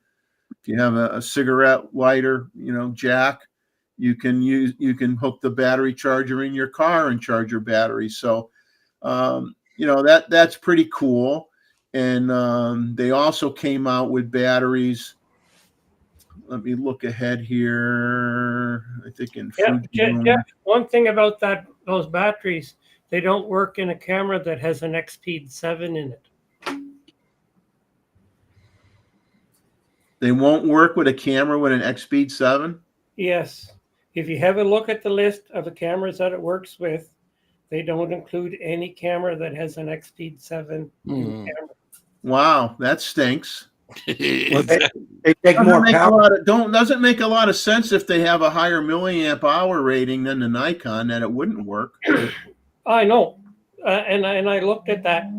Speaker 1: if you have a cigarette lighter, jack, you can hook the battery charger in your car and charge your battery. So, that's pretty cool. And they also came out with batteries. Let me look ahead here. I think in
Speaker 3: Jeff, one thing about those batteries, they don't work in a camera that has an XP 7 in it.
Speaker 1: They won't work with a camera with an X-Speed 7?
Speaker 3: Yes. If you have a look at the list of the cameras that it works with, they don't include any camera that has an X-Speed 7 in the camera.
Speaker 1: Wow, that stinks.
Speaker 4: Well, they take more power.
Speaker 1: Doesn't make a lot of sense if they have a higher milliamp hour rating than the Nikon that it wouldn't work.
Speaker 3: I know, and I looked at that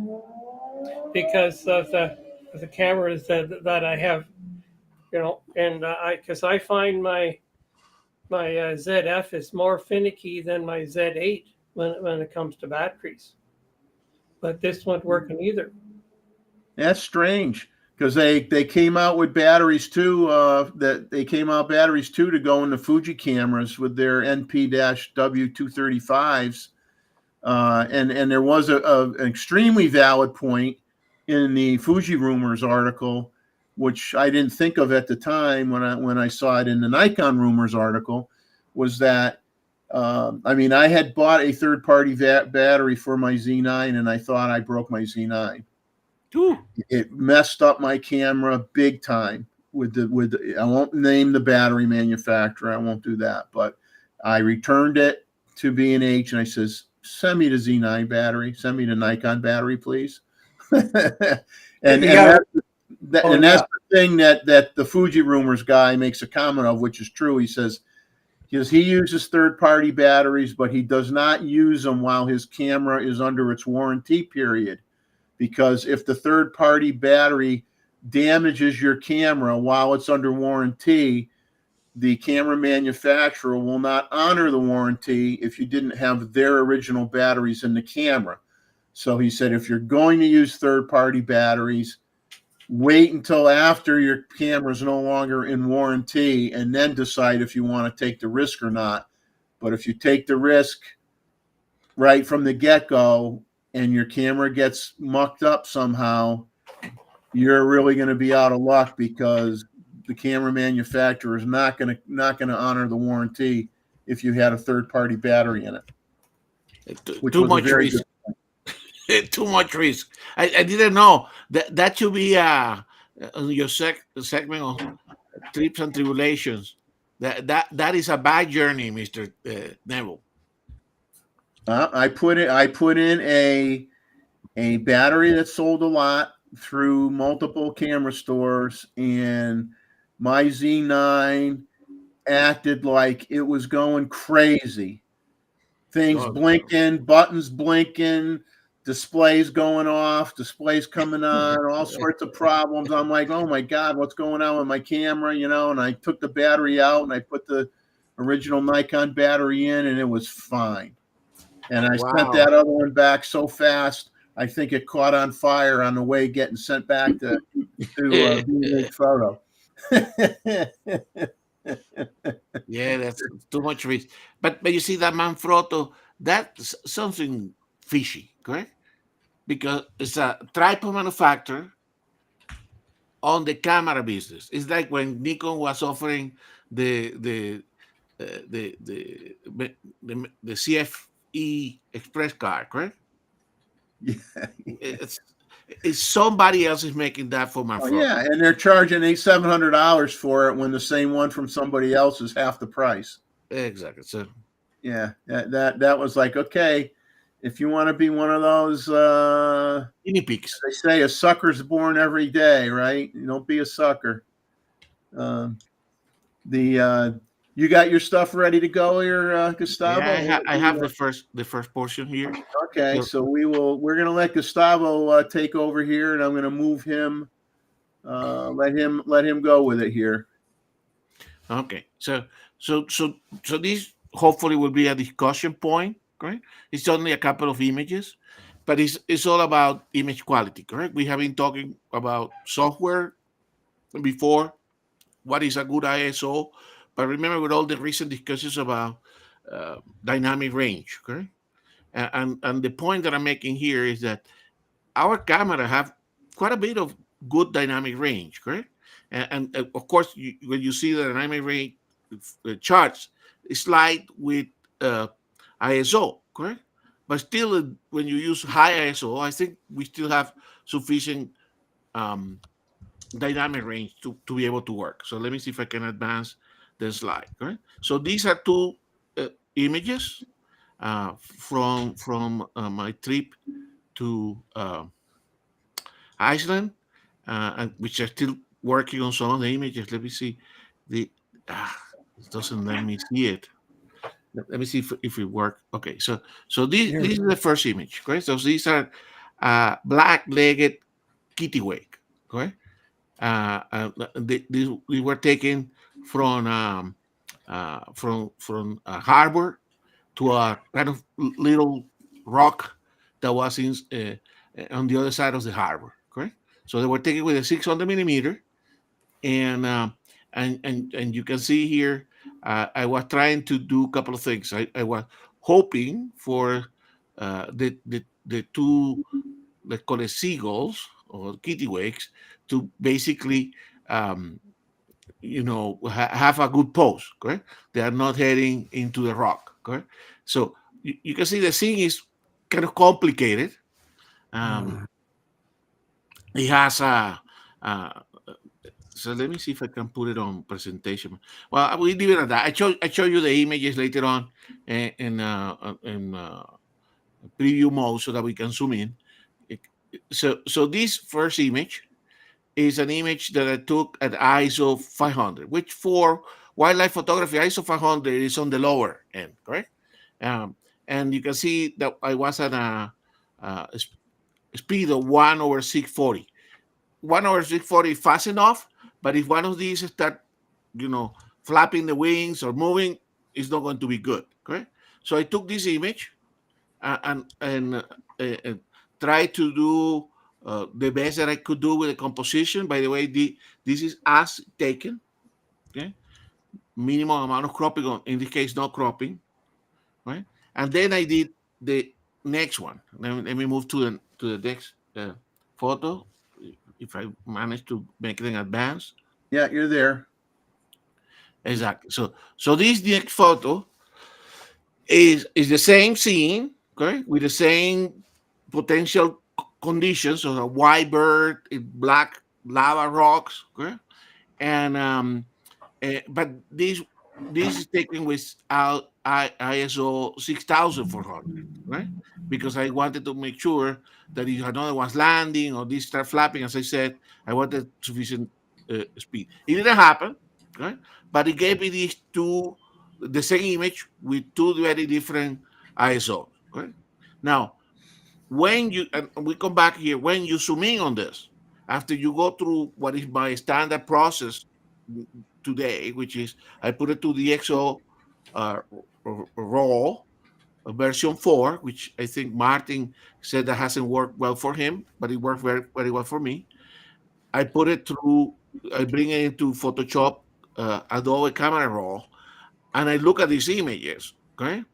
Speaker 3: because of the cameras that I have, and because I find my ZF is more finicky than my Z8 when it comes to batteries, but this won't work in either.
Speaker 1: That's strange. because they came out with batteries too. Batteries too to go in the Fuji cameras with their NP-W235s. And there was an extremely valid point in the Fuji Rumors article, which I didn't think of at the time when I saw it in the Nikon Rumors article, was that I had bought a third-party battery for my Z9, and I thought I broke my Z9.
Speaker 5: Ooh.
Speaker 1: It messed up my camera big time I won't name the battery manufacturer. I won't do that, but I returned it to B&H and I says, send me the Z9 battery, send me the Nikon battery, please. and that's the thing that the Fuji Rumors guy makes a comment of, which is true. He says, because he uses third-party batteries, but he does not use them while his camera is under its warranty period. Because if the third-party battery damages your camera while it's under warranty, the camera manufacturer will not honor the warranty if you didn't have their original batteries in the camera. So he said, if you're going to use third-party batteries, wait until after your camera is no longer in warranty and then decide if you want to take the risk or not. But if you take the risk right from the get-go and your camera gets mucked up somehow, you're really going to be out of luck, because the camera manufacturer is not going to honor the warranty if you had a third-party battery in it.
Speaker 5: Too much risk. Too much risk. I didn't know that should be on your segment on trips and tribulations. That is a bad journey, Mr. Neville.
Speaker 1: I put in a battery that sold a lot through multiple camera stores, and my Z9 acted like it was going crazy. Things blinking, buttons blinking, displays going off, displays coming on, all sorts of problems. I'm like, oh my God, what's going on with my camera? And I took the battery out and I put the original Nikon battery in, and it was fine. And I sent that other one back so fast, I think it caught on fire on the way getting sent back to B&H Photo.
Speaker 5: Yeah, that's too much risk. But you see that Manfrotto, that's something fishy, correct? Because it's a tripod manufacturer on the camera business. It's like when Nikon was offering the CFE Express card, correct?
Speaker 1: Yeah.
Speaker 5: It's somebody else is making that for my phone.
Speaker 1: Yeah, and they're charging $700 for it when the same one from somebody else is half the price.
Speaker 5: Exactly. So
Speaker 1: yeah, that was like, okay, if you want to be one of those
Speaker 5: guinea pigs,
Speaker 1: they say a sucker's born every day, right? You don't be a sucker. You got your stuff ready to go here, Gustavo?
Speaker 5: Yeah, I have the first portion here.
Speaker 1: Okay, so we're gonna let Gustavo take over here, and I'm gonna move him, let him go with it here.
Speaker 5: Okay, so this hopefully will be a discussion point, correct? It's only a couple of images, but it's all about image quality, correct? We have been talking about software before, what is a good ISO. But remember, with all the recent discussions about dynamic range, correct? And the point that I'm making here is that our camera have quite a bit of good dynamic range, correct? And of course, when you see the dynamic range charts, it's slide with ISO, correct? But still, when you use high ISO, I think we still have sufficient dynamic range to be able to work. So let me see if I can advance the slide. Right? So these are two images from my trip to Iceland, and which are still working on some of the images. Let me see. It doesn't let me see it. Let me see if it works. Okay, so this is the first image. Right? So these are black-legged kittiwake. Correct? They were taken from a harbor to a kind of little rock that was on the other side of the harbor, correct? So they were taken with a 600 millimeter, and you can see here, I was trying to do a couple of things. I was hoping for the two, let's call it seagulls or kittiwakes, to basically have a good pose, correct? They are not heading into the rock, correct? So you can see the scene is kind of complicated. It has a so let me see if I can put it on presentation. Well, we leave it at that. I show you the images later on in preview mode so that we can zoom in. So this first image is an image that I took at ISO 500, which for wildlife photography, ISO 500 is on the lower end, correct? And you can see that I was at a speed of 1/640. 1/640 is fast enough, but if one of these start, flapping the wings or moving, it's not going to be good, correct? So I took this image and tried to do the best that I could do with the composition. By the way, this is as taken, okay? Minimum amount of cropping, in this case, no cropping, right? And then I did the next one. Let me move to the next photo, if I manage to make it in advance.
Speaker 1: Yeah, you're there.
Speaker 5: Exactly. So this next photo is the same scene, okay, with the same potential conditions of a white bird in black lava rocks, okay, and but this is taken without ISO 6400, right? Because I wanted to make sure that if another was landing or this start flapping, as I said, I wanted sufficient speed. It didn't happen, right? But it gave me these two, the same image with two very different ISOs, right? Now, when you, and we come back here, when you zoom in on this, after you go through what is my standard process today, which is I put it to the XO raw version 4, which I think Martin said that hasn't worked well for him, but it worked very, very well for me. I put it through, I bring it into Photoshop, Adobe Camera Raw, and I look at these images, okay?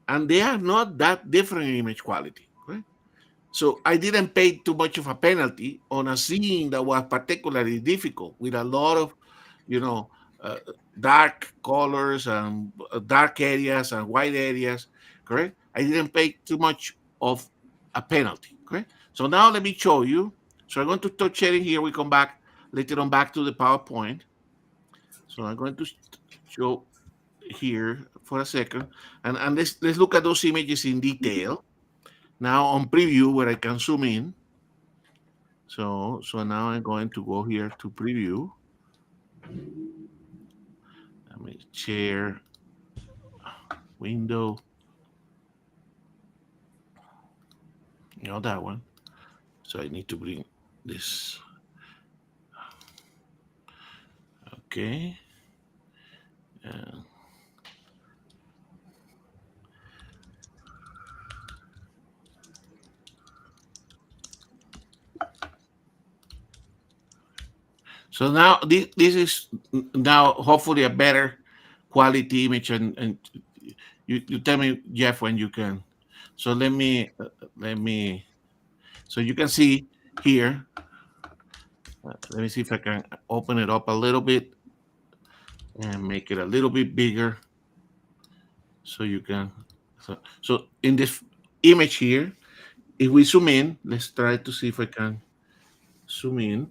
Speaker 5: And they are not that different in image quality, okay? So I didn't pay too much of a penalty on a scene that was particularly difficult with a lot of, you know, uh, dark colors and dark areas and white areas, correct? I didn't pay too much of a penalty, correct? So now let me show you. So I'm going to start sharing here. We come back later on back to the PowerPoint. So I'm going to show here for a second, and let's look at those images in detail. Now on preview where I can zoom in. So now I'm going to go here to preview. Let me share window. That one. So I need to bring this. Okay. So now this is now hopefully a better quality image, and you tell me, Jeff, when you can. So let me so you can see here. Let me see if I can open it up a little bit and make it a little bit bigger, so you can. So in this image here, if we zoom in, let's try to see if I can zoom in.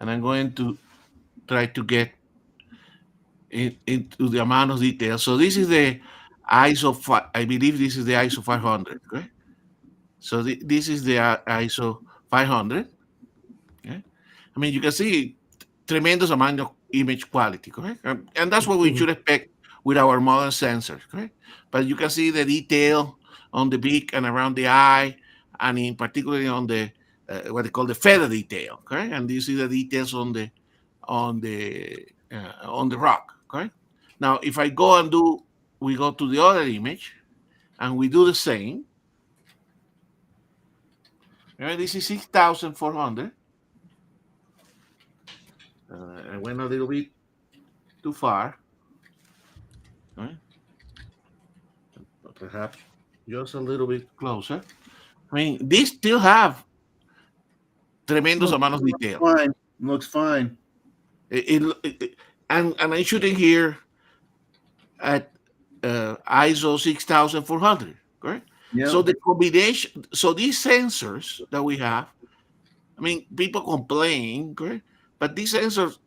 Speaker 5: And I'm going to try to get into the amount of detail. So this is the ISO, I believe this is the ISO 500, okay? So this is the ISO 500, okay? I mean, you can see tremendous amount of image quality, correct? And that's what we should expect with our modern sensors, correct? But you can see the detail on the beak and around the eye, and in particularly on the what they call the feather detail, correct? And you see the details on the rock, correct? Now, if I go and we go to the other image, and we do the same, Right? This is 6,400. I went a little bit too far. Right? Perhaps just a little bit closer. I mean, these still have tremendous amount of detail.
Speaker 1: Fine. Looks fine.
Speaker 5: And I'm shooting here at ISO 6400, correct?
Speaker 1: Yeah.
Speaker 5: So the combination, so these sensors that we have, I mean, people complain, correct? But these sensors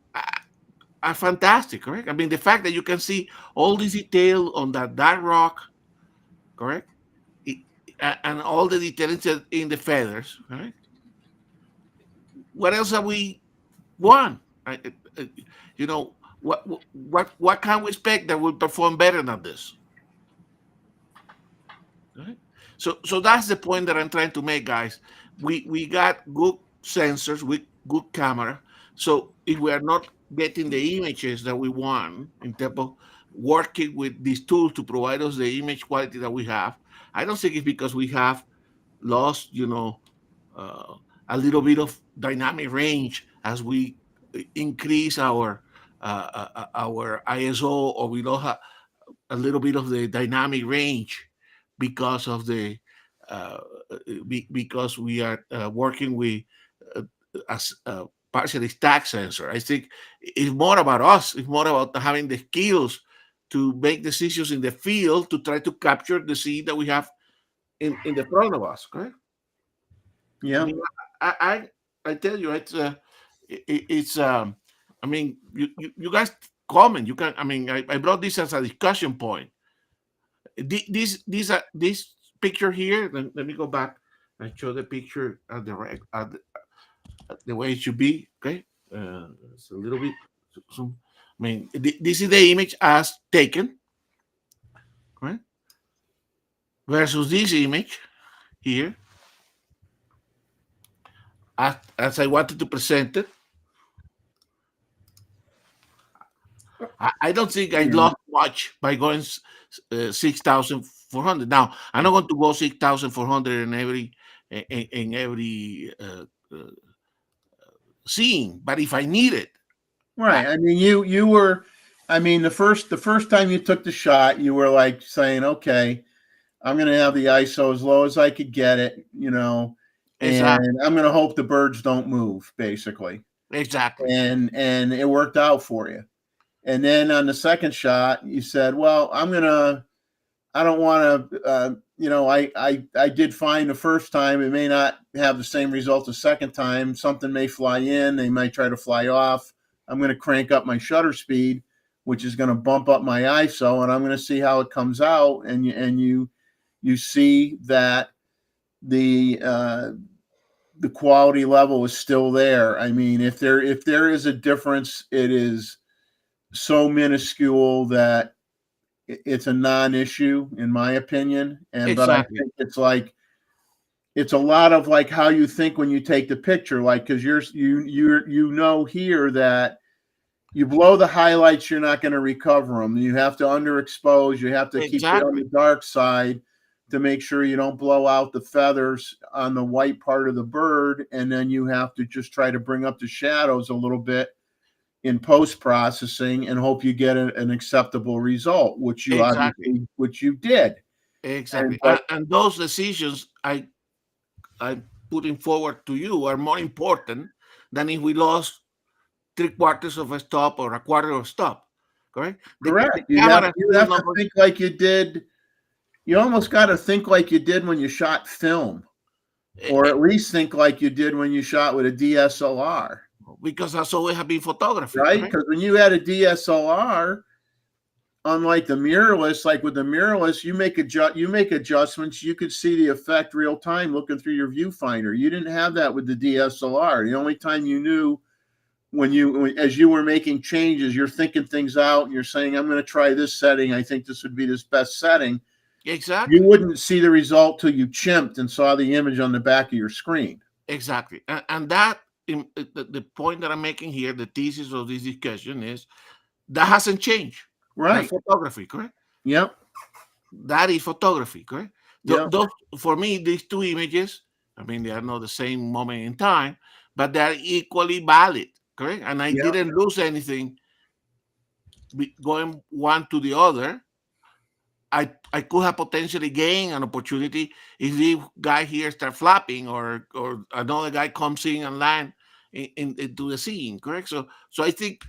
Speaker 5: are fantastic, correct? I mean, the fact that you can see all this detail on that dark rock, correct? And all the details in the feathers, right? What else have we won? You know, what can we expect that will perform better than this? Right? So that's the point that I'm trying to make, guys. We got good sensors with good camera. So if we are not getting the images that we want in terms of working with these tools to provide us the image quality that we have, I don't think it's because we have lost, a little bit of dynamic range as we increase our ISO, or we lost a little bit of the dynamic range because of the because we are working with as partially stack sensor. I think it's more about us. It's more about having the skills to make decisions in the field to try to capture the scene that we have in the front of us. Correct?
Speaker 1: Yeah.
Speaker 5: I mean, I tell you, it's I mean, you guys comment. You can. I mean, I brought this as a discussion point. This picture here. Let me go back and show the picture at the way it should be. Okay, it's a little bit. So, I mean, this is the image as taken, right? Versus this image here, as I wanted to present it. I don't think I lost much by going 6,400. Now I'm not going to go 6,400 in every scene, but if I need it,
Speaker 1: Right. I mean, you were. I mean, the first time you took the shot, you were like saying, "Okay, I'm going to have the ISO as low as I could get it," and
Speaker 5: exactly.
Speaker 1: I'm going to hope the birds don't move, basically.
Speaker 5: Exactly.
Speaker 1: And it worked out for you. And then on the second shot, you said, "Well, I don't want to, I did fine the first time. It may not have the same result the second time. Something may fly in. They might try to fly off. I'm going to crank up my shutter speed, which is going to bump up my ISO, and I'm going to see how it comes out." And you see that the quality level is still there. I mean, if there is a difference, it is so minuscule that it's a non-issue in my opinion. But I think it's a lot of like how you think when you take the picture, like, because you here that you blow the highlights, you're not going to recover them. You have to underexpose. You have to keep it on the dark side to make sure you don't blow out the feathers on the white part of the bird. And then you have to just try to bring up the shadows a little bit in post-processing and hope you get an acceptable result, which you obviously, which you did.
Speaker 5: Exactly. And those decisions I'm putting forward to you are more important than if we lost 3/4 of a stop or a quarter of a stop. Correct?
Speaker 1: Correct. You have to think like you did. You almost got to think like you did when you shot film, or at least think like you did when you shot with a DSLR.
Speaker 5: Because that's always have been photography,
Speaker 1: right? Because when you had a DSLR, unlike the mirrorless, like with the mirrorless, you make adjustments. You could see the effect real time looking through your viewfinder. You didn't have that with the DSLR. The only time you knew as you were making changes, you're thinking things out and you're saying, "I'm going to try this setting. I think this would be this best setting."
Speaker 5: Exactly.
Speaker 1: You wouldn't see the result till you chimped and saw the image on the back of your screen.
Speaker 5: Exactly. And that, the point that I'm making here, the thesis of this discussion is that hasn't changed.
Speaker 1: Right.
Speaker 5: That's photography, correct?
Speaker 1: Yep.
Speaker 5: That is photography, correct?
Speaker 1: Yep.
Speaker 5: Those, for me, these two images I mean, they are not the same moment in time, but they are equally valid, correct? And I didn't lose anything going one to the other. I could have potentially gained an opportunity if the guy here start flapping or another guy comes in and land into the scene, correct? So I think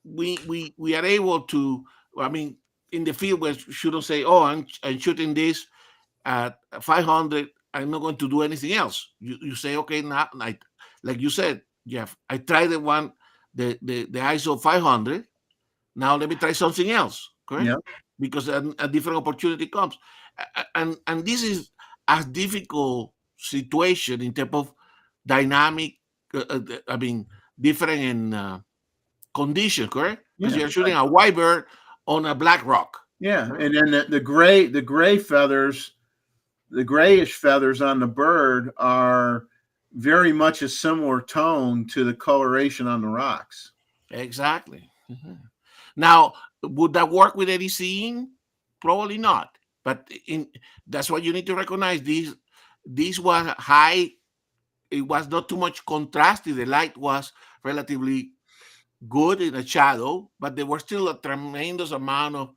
Speaker 5: we are able to. I mean, in the field, we shouldn't say, "Oh, I'm shooting this at 500. I'm not going to do anything else." You say, "Okay, now, like you said, Jeff, I tried the ISO 500. Now let me try something else, correct?"
Speaker 1: Yeah.
Speaker 5: Because a different opportunity comes, and this is a difficult situation in terms of dynamic. I mean, different in conditions, correct? Because you're shooting a white bird on a black rock.
Speaker 1: Yeah, and then the gray feathers, the grayish feathers on the bird are very much a similar tone to the coloration on the rocks.
Speaker 5: Exactly. Mm-hmm. Now, would that work with any scene? Probably not. But that's what you need to recognize. This was high. It was not too much contrasted. The light was relatively good in the shadow, but there was still a tremendous amount of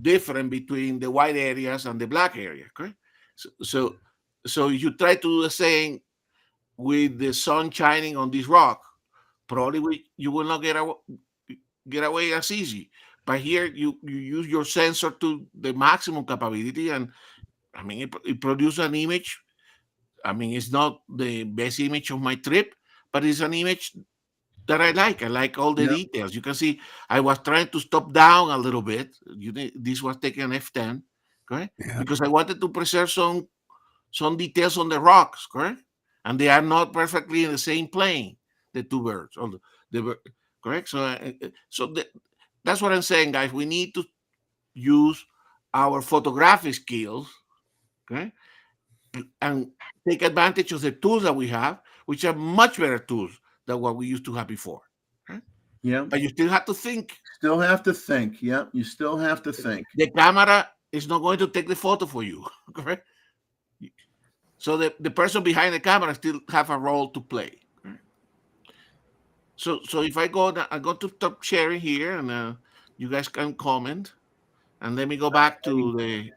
Speaker 5: difference between the white areas and the black area. Okay? So you try to do the same with the sun shining on this rock. Probably you will not get away as easy. But here you use your sensor to the maximum capability, and I mean it produces an image. I mean, it's not the best image of my trip, but it's an image that I like. I like all the details. You can see I was trying to stop down a little bit. This was taking an F10, correct? Yeah. Because I wanted to preserve some details on the rocks, correct? And they are not perfectly in the same plane, the two birds, or correct? So that's what I'm saying, guys. We need to use our photographic skills, okay, and take advantage of the tools that we have, which are much better tools than what we used to have before. Okay?
Speaker 1: Yeah.
Speaker 5: But you still have to think.
Speaker 1: Still have to think. Yeah. You still have to think.
Speaker 5: The camera is not going to take the photo for you, correct? So the person behind the camera still have a role to play. So if I go to stop sharing here, and you guys can comment, and let me go back to the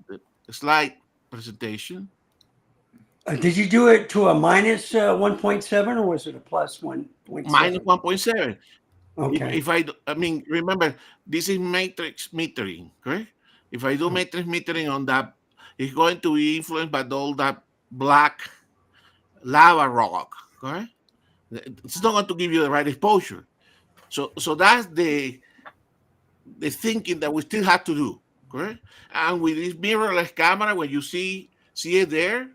Speaker 5: slide presentation.
Speaker 4: Did you do it to a minus 1.7 or was it a plus 1.7?
Speaker 5: Minus 1.7.
Speaker 4: Okay.
Speaker 5: If I mean, remember, this is matrix metering, correct? If I do matrix metering on that, it's going to be influenced by all that black lava rock, correct? It's not going to give you the right exposure. So that's the thinking that we still have to do, correct? And with this mirrorless camera, when you see it there,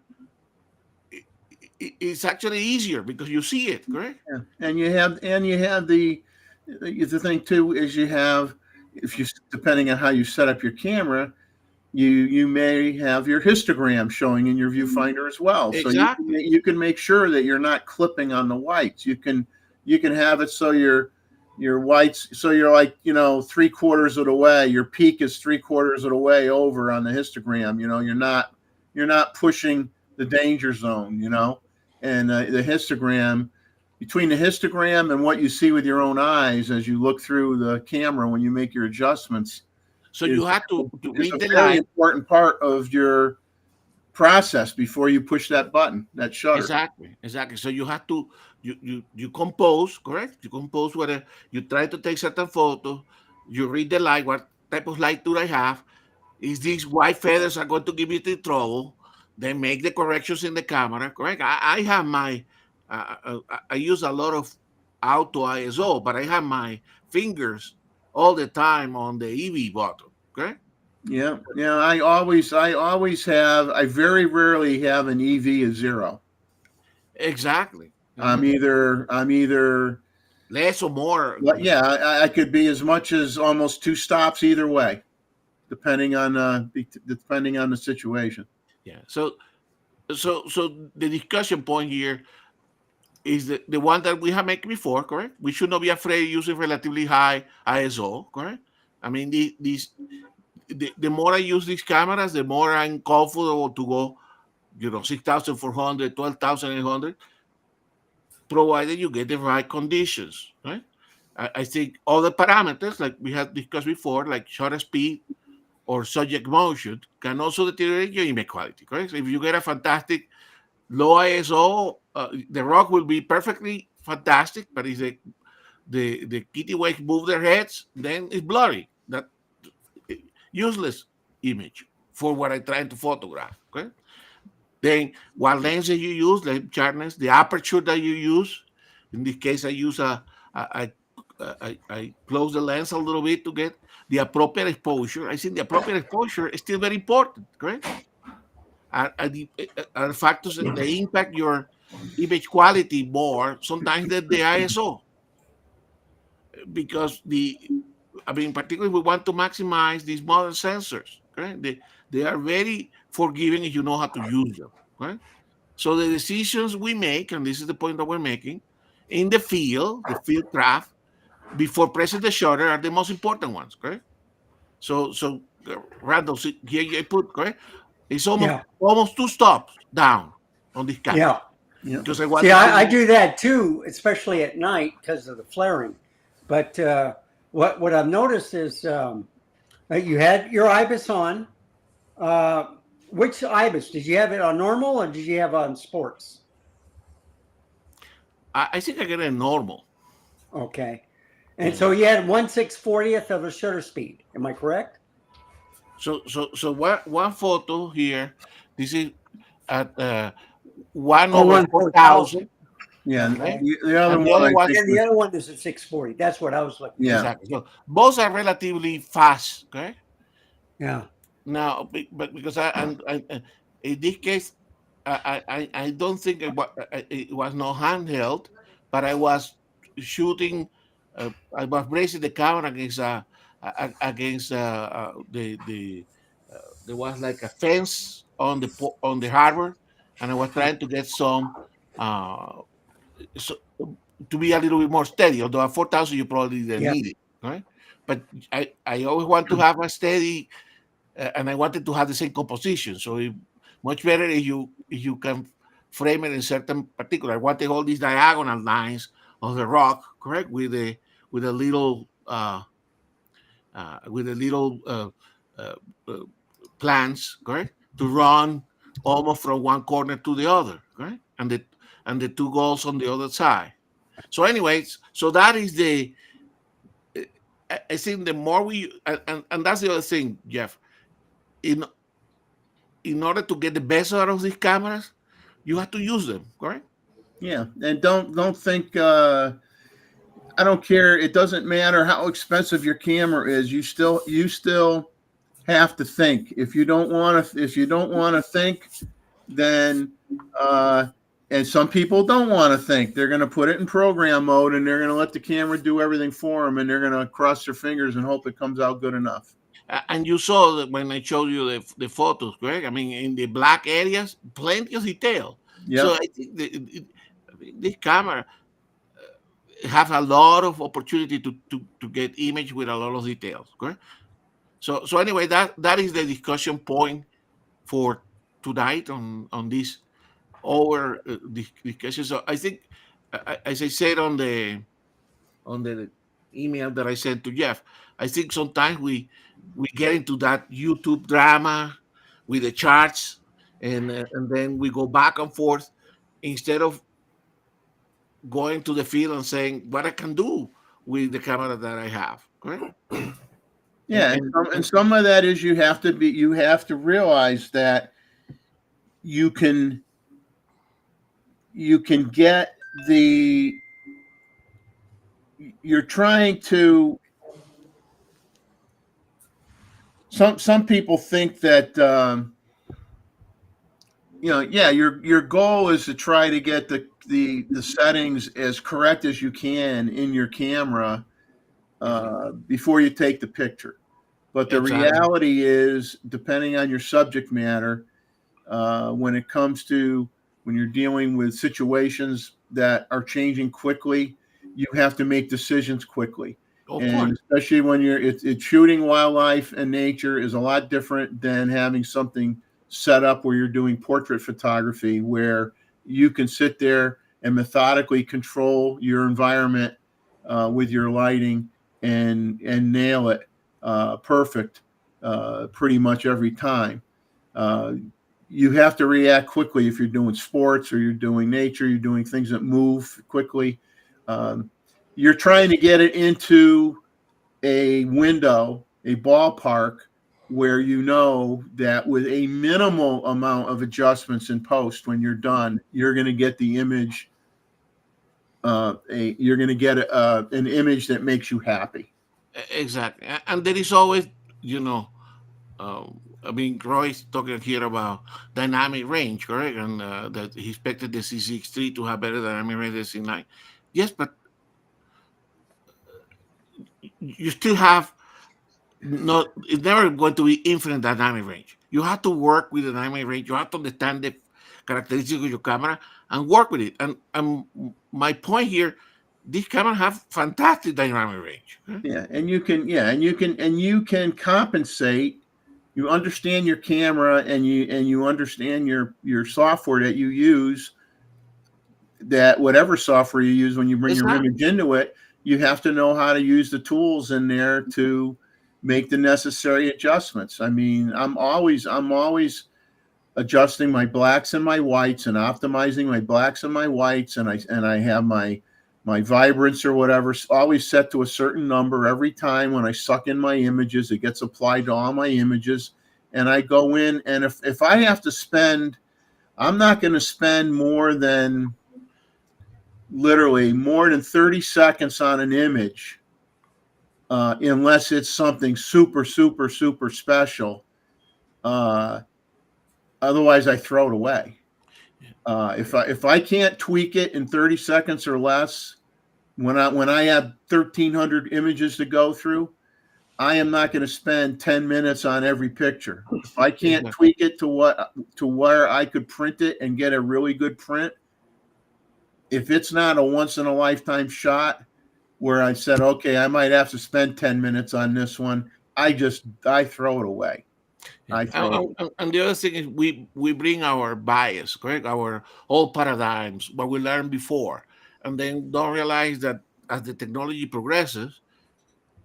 Speaker 5: it's actually easier because you see it, correct?
Speaker 1: Yeah. And you have the thing too is you have, if you, depending on how you set up your camera, you may have your histogram showing in your viewfinder as well.
Speaker 5: Exactly.
Speaker 1: So you can make sure that you're not clipping on the whites. You can have it so your whites, so you're like, 3/4 of the way, your peak is 3/4 of the way over on the histogram. You're not pushing the danger zone, and the histogram, between the histogram and what you see with your own eyes as you look through the camera when you make your adjustments.
Speaker 5: So you have to read the
Speaker 1: very important part of your process before you push that button, that shutter.
Speaker 5: Exactly. So you have to you compose, correct? You compose whether you try to take certain photo, you read the light, what type of light do I have? Is these white feathers are going to give you the trouble? Then make the corrections in the camera, correct? I have my I use a lot of auto ISO, but I have my fingers all the time on the EV button, okay?
Speaker 1: Yeah. I very rarely have an EV of 0.
Speaker 5: Exactly.
Speaker 1: I'm either
Speaker 5: less or more.
Speaker 1: Yeah, I could be as much as almost 2 stops either way, depending on the situation.
Speaker 5: Yeah. So the discussion point here is the one that we have made before, correct? We should not be afraid using relatively high ISO, correct? I mean, the more I use these cameras, the more I'm comfortable to go 6,400, 12,800, provided you get the right conditions, right? I think all the parameters, like we had discussed before, like shutter speed or subject motion, can also deteriorate your image quality, correct? So if you get a fantastic low ISO, the rock will be perfectly fantastic, but if the kittiwakes move their heads, then it's blurry. That useless image for what I'm trying to photograph. Okay. Then what lenses you use, like sharpness, the aperture that you use. In this case, I use I close the lens a little bit to get the appropriate exposure. I think the appropriate exposure is still very important, correct? And factors that they impact your image quality more sometimes than the ISO, because particularly we want to maximize these modern sensors. Right? They are very forgiving if you know how to use them. Right? So the decisions we make, and this is the point that we're making, in the field craft, before pressing the shutter are the most important ones. Correct? So Randall, here I put correct. It's almost 2 stops down on this camera.
Speaker 4: Yeah.
Speaker 5: Because
Speaker 4: I do that too, especially at night because of the flaring. But what I've noticed is you had your IBIS on. Which IBIS? Did you have it on normal or did you have on sports?
Speaker 5: I think I get it normal.
Speaker 4: Okay. And so you had 1/640th of the shutter speed. Am I correct?
Speaker 5: So one photo here. This is at 1/4,000.
Speaker 1: Yeah,
Speaker 5: Okay.
Speaker 1: the other one.
Speaker 4: The other one is at 640. That's what I was looking.
Speaker 1: Yeah.
Speaker 5: Exactly. So both are relatively fast. Okay.
Speaker 4: Yeah.
Speaker 5: Now, but because I in this case, I don't think it was no handheld, but I was shooting. I was bracing the camera against there was like a fence on the harbor, and I was trying to get some to be a little bit more steady. Although at 4,000 you probably didn't need it, right? But I always want to have a steady, and I wanted to have the same composition. So much better if you can frame it in certain particular. I wanted all these diagonal lines of the rock, correct, with a little plans, correct, to run almost from one corner to the other, correct, and the 2 goals on the other side. So, anyways, so that is I think the more we and that's the other thing, Jeff. In order to get the best out of these cameras, you have to use them, correct?
Speaker 1: Yeah, and don't think. I don't care. It doesn't matter how expensive your camera is. You still have to think. If you don't want to think, then and some people don't want to think. They're going to put it in program mode and they're going to let the camera do everything for them, and they're going to cross their fingers and hope it comes out good enough.
Speaker 5: And you saw that when I showed you the photos, correct? I mean, in the black areas, plenty of detail. Yep. So I think this camera have a lot of opportunity to get image with a lot of details, correct? So anyway, that is the discussion point for tonight on this discussion. So I think, as I said on the email that I sent to Jeff, I think sometimes we get into that YouTube drama with the charts, and then we go back and forth instead of going to the field and saying what I can do with the camera that I have. Correct?
Speaker 1: Yeah, and some of that is you have to realize that you can get you're trying to. Some people think that your goal is to try to get the settings as correct as you can in your camera before you take the picture. But the reality is, depending on your subject matter, when you're dealing with situations that are changing quickly, you have to make decisions quickly. And especially when it's shooting wildlife and nature is a lot different than having something setup where you're doing portrait photography, where you can sit there and methodically control your environment with your lighting and nail it perfect pretty much every time. You have to react quickly if you're doing sports or you're doing nature, you're doing things that move quickly. You're trying to get it into a window, a ballpark, where you know that with a minimal amount of adjustments in post, when you're done, you're going to get the image. You're going to get an image that makes you happy.
Speaker 5: Exactly, and there is always, you know, I mean, Roy's talking here about dynamic range, correct? And that he expected the C63 to have better dynamic range than C9. Yes, but you still have not. It's never going to be infinite dynamic range. You have to work with the dynamic range. You have to understand the characteristics of your camera and work with it. And my point here, these cameras have fantastic dynamic range.
Speaker 1: Yeah, and you can compensate. You understand your camera, and you understand your software that you use. That whatever software you use when you bring your image into it, you have to know how to use the tools in there to make the necessary adjustments. I mean, I'm always adjusting my blacks and my whites and optimizing my blacks and my whites, and I have my vibrance or whatever always set to a certain number every time. When I suck in my images, it gets applied to all my images, and I go in, and if I have to spend, I'm not going to spend literally more than 30 seconds on an image unless it's something super, super, super special. Otherwise, I throw it away. If I can't tweak it in 30 seconds or less, when I have 1,300 images to go through, I am not going to spend 10 minutes on every picture. If I can't tweak it to where I could print it and get a really good print, if it's not a once in a lifetime shot where I said, okay, I might have to spend 10 minutes on this one, I throw it away.
Speaker 5: And the other thing is we bring our bias, correct? Our old paradigms, what we learned before, and then don't realize that as the technology progresses,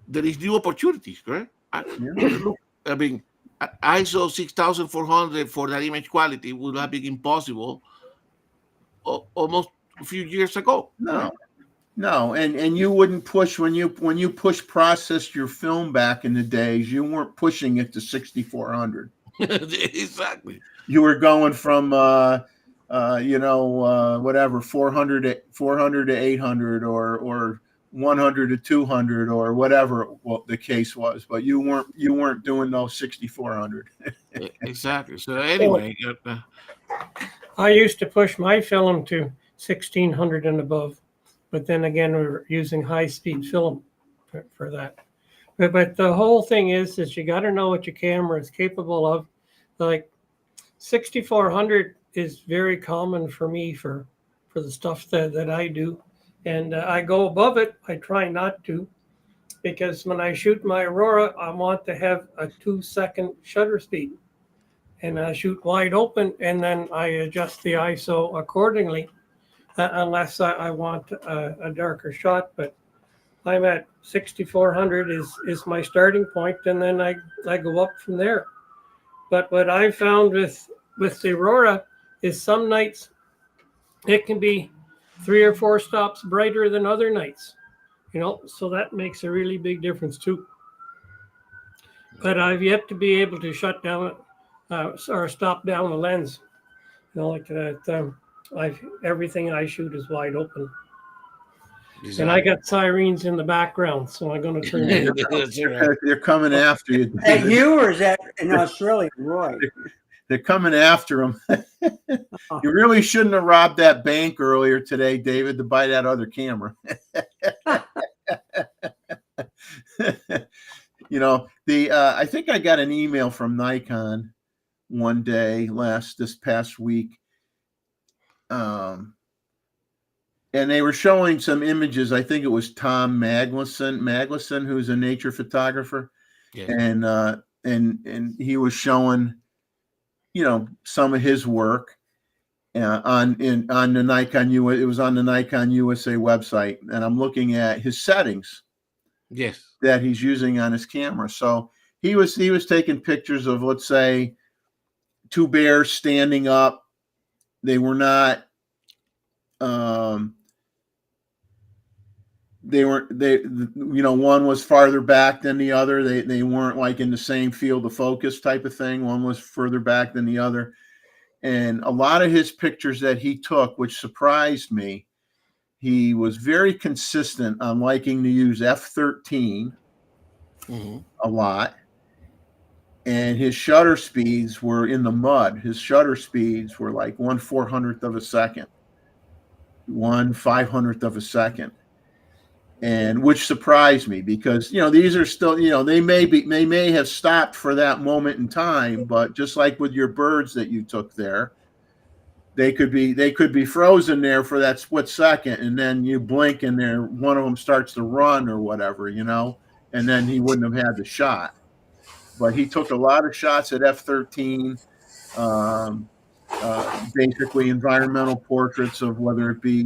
Speaker 5: there is new opportunities, correct? I mean, ISO 6400 for that image quality would have been impossible almost a few years ago.
Speaker 1: No, and you wouldn't push when you processed your film back in the days. You weren't pushing it to 6400.
Speaker 5: Exactly.
Speaker 1: You were going from whatever 400 to 800 or 100 to 200 or whatever the case was, but you weren't doing those 6400.
Speaker 5: Exactly. So anyway,
Speaker 3: I used to push my film to 1600 and above. But then again, we're using high-speed film for that. But the whole thing is you got to know what your camera is capable of. Like 6400 is very common for me for the stuff that I do. And I go above it. I try not to, because when I shoot my Aurora, I want to have a 2-second shutter speed. And I shoot wide open, and then I adjust the ISO accordingly. Unless I want a darker shot, but I'm at 6400 is my starting point, and then I go up from there. But what I found with the Aurora is some nights it can be 3 or 4 stops brighter than other nights, so that makes a really big difference too. But I've yet to be able to shut down or stop down the lens, like that. Everything I shoot is wide open. Exactly. And I got sirens in the background, so I'm going to turn it.
Speaker 1: They're coming after you.
Speaker 4: At you, or is that in Australia, Roy?
Speaker 1: They're coming after him. You really shouldn't have robbed that bank earlier today, David, to buy that other camera. I think I got an email from Nikon one day this past week. And they were showing some images. I think it was Tom Magnuson, who's a nature photographer.
Speaker 5: Yes.
Speaker 1: And he was showing some of his work on the Nikon it was on the Nikon USA website, and I'm looking at his settings
Speaker 5: Yes.
Speaker 1: that he's using on his camera. So he was taking pictures of, let's say, two bears standing up. They were not one was farther back than the other. They weren't like in the same field of focus type of thing. One was further back than the other. And a lot of his pictures that he took, which surprised me, he was very consistent on liking to use f13 a lot. And his shutter speeds were in the mud. His shutter speeds were like 1/400th of a second, 1/500th of a second. And which surprised me because these are still they may have stopped for that moment in time, but just like with your birds that you took there, they could be frozen there for that split second, and then you blink and one of them starts to run or whatever, and then he wouldn't have had the shot. But he took a lot of shots at f13, basically environmental portraits of whether it be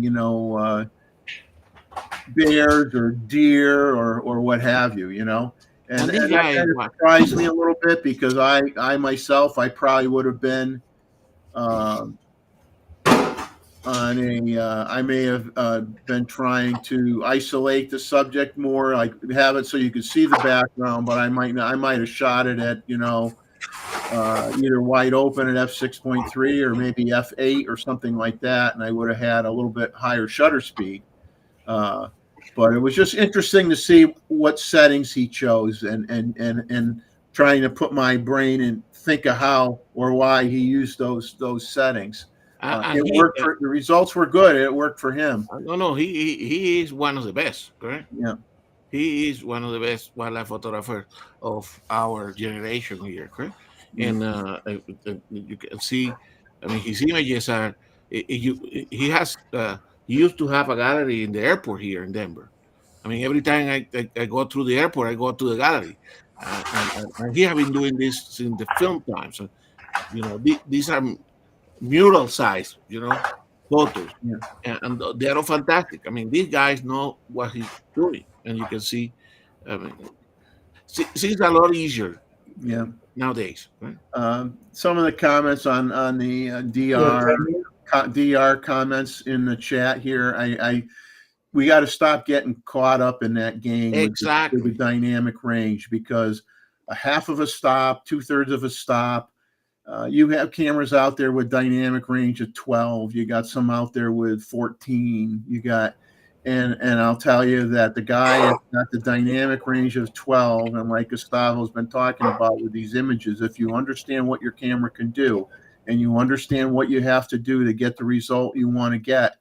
Speaker 1: bears or deer or what have you, and that kind of surprised me a little bit because I myself, I probably would have been I may have been trying to isolate the subject more, like have it so you could see the background, but I might have shot it at either wide open at f6.3 or maybe f8 or something like that, and I would have had a little bit higher shutter speed. But it was just interesting to see what settings he chose and trying to put my brain and think of how or why he used those settings. It worked. The results were good. It worked for him.
Speaker 5: No, he is one of the best, correct?
Speaker 1: Yeah.
Speaker 5: He is one of the best wildlife photographers of our generation here, correct? And you can see, I mean, his images are. He has. He used to have a gallery in the airport here in Denver. I mean, every time I go through the airport, I go to the gallery, and he has been doing this since the film time. So, these are mural size, photos, and they are all fantastic. I mean, these guys know what he's doing, and you can see. I mean, it's a lot easier.
Speaker 1: Yeah.
Speaker 5: Nowadays, right?
Speaker 1: Some of the comments on the DR comments in the chat here. We got to stop getting caught up in that game
Speaker 5: exactly
Speaker 1: with the dynamic range, because a half of a stop, 2/3 of a stop. You have cameras out there with dynamic range of 12. You got some out there with 14. You got, and I'll tell you that the guy has got the dynamic range of 12, and like Gustavo's been talking about with these images, if you understand what your camera can do and you understand what you have to do to get the result you want to get,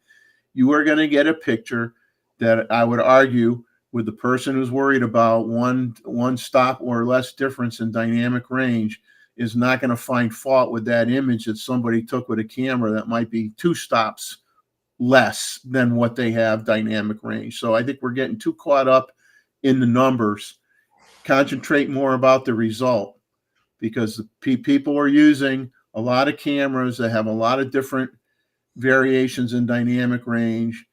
Speaker 1: you are going to get a picture that I would argue with the person who's worried about one stop or less difference in dynamic range is not going to find fault with that image that somebody took with a camera that might be 2 stops less than what they have dynamic range. So I think we're getting too caught up in the numbers. Concentrate more about the result, because the people are using a lot of cameras that have a lot of different variations in dynamic range.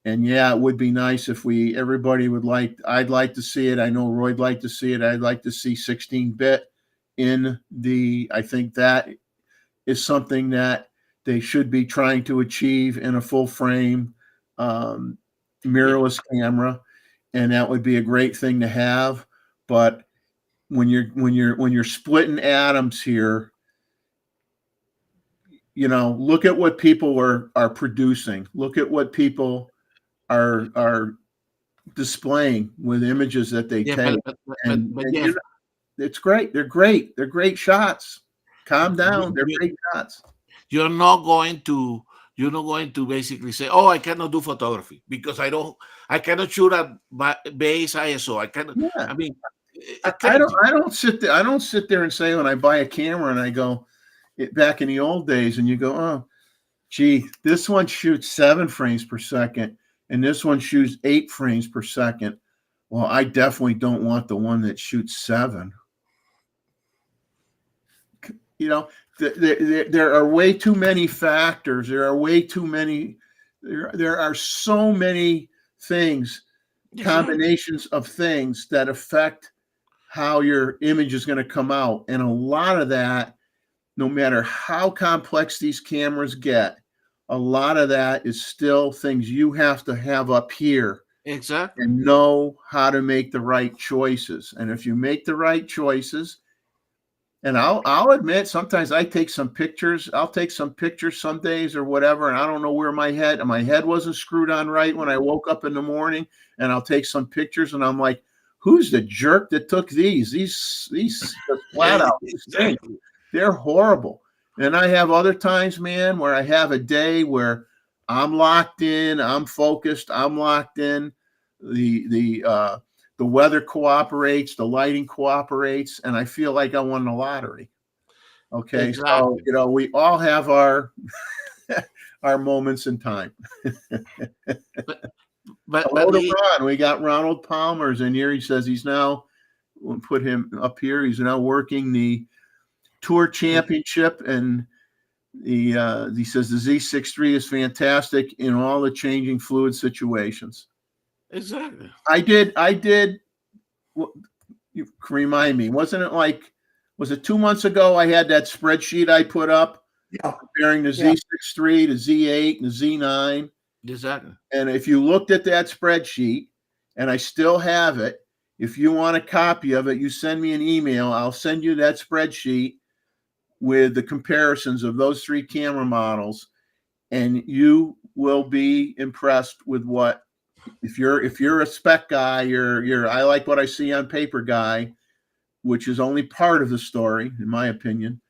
Speaker 1: And yeah, it would be nice if everybody would I'd like to see it. I know Roy'd like to see it. I'd like to see 16-bit I think that is something that they should be trying to achieve in a full frame mirrorless camera. And that would be a great thing to have. But when you're splitting atoms here, look at what people are producing. Look at what people are displaying with images that they take. It's great. They're great. They're great shots. Calm down. They're great shots.
Speaker 5: You're not going to basically say, "Oh, I cannot do photography because I cannot shoot at base ISO. I cannot." Yeah. I mean,
Speaker 1: I don't sit there and say when I buy a camera and I go back in the old days and you go, "Oh, gee, this one shoots 7 frames per second and this one shoots 8 frames per second. Well, I definitely don't want the one that shoots 7." there are way too many factors. There are way too many. There are so many things, combinations of things that affect how your image is going to come out. And a lot of that, no matter how complex these cameras get, a lot of that is still things you have to have up here.
Speaker 5: Exactly.
Speaker 1: And know how to make the right choices. And if you make the right choices, and I'll admit, sometimes I take some pictures. I'll take some pictures some days or whatever, and I don't know where my head wasn't screwed on right when I woke up in the morning. And I'll take some pictures, and I'm like, "Who's the jerk that took these? These flat out things. They're horrible." And I have other times, man, where I have a day where I'm locked in, I'm focused, I'm locked in. The weather cooperates, the lighting cooperates, and I feel like I won the lottery. Okay,
Speaker 5: Exactly.
Speaker 1: so we all have our our moments in time.
Speaker 5: But
Speaker 1: Hello to Ron. We got Ronald Palmer's in here. He says he's now, we'll put him up here. He's now working the Tour Championship, and he says the Z63 is fantastic in all the changing fluid situations.
Speaker 5: exactly.
Speaker 1: I did. You can remind me, wasn't it like, was it 2 months ago? I had that spreadsheet I put up comparing the Z63 to Z8 and the Z9.
Speaker 5: Exactly.
Speaker 1: And if you looked at that spreadsheet, and I still have it, if you want a copy of it, you send me an email. I'll send you that spreadsheet with the comparisons of those 3 camera models, and you will be impressed with what, if you're a spec guy, you're I like what I see on paper guy, which is only part of the story, in my opinion.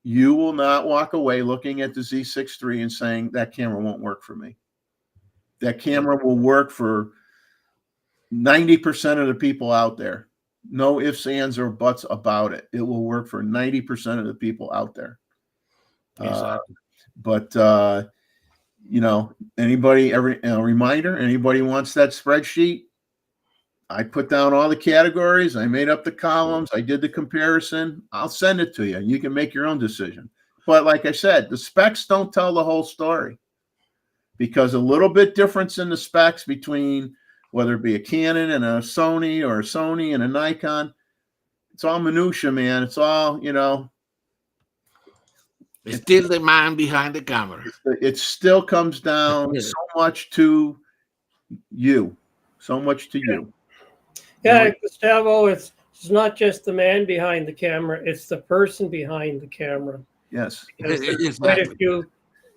Speaker 1: You will not walk away looking at the Z63 and saying that camera won't work for me. That camera will work for 90% of the people out there. No ifs, ands, or buts about it. It will work for 90% of the people out there.
Speaker 5: Exactly.
Speaker 1: But anybody, reminder, anybody wants that spreadsheet? I put down all the categories. I made up the columns. I did the comparison. I'll send it to you. You can make your own decision. But like I said, the specs don't tell the whole story, because a little bit difference in the specs between whether it be a Canon and a Sony, or a Sony and a Nikon, it's all minutia, man. It's all,
Speaker 5: It's still the man behind the camera.
Speaker 1: It still comes down so much to you. So much to you.
Speaker 3: Yeah, Gustavo, it's not just the man behind the camera, it's the person behind the camera.
Speaker 1: Yes.
Speaker 3: There's quite a few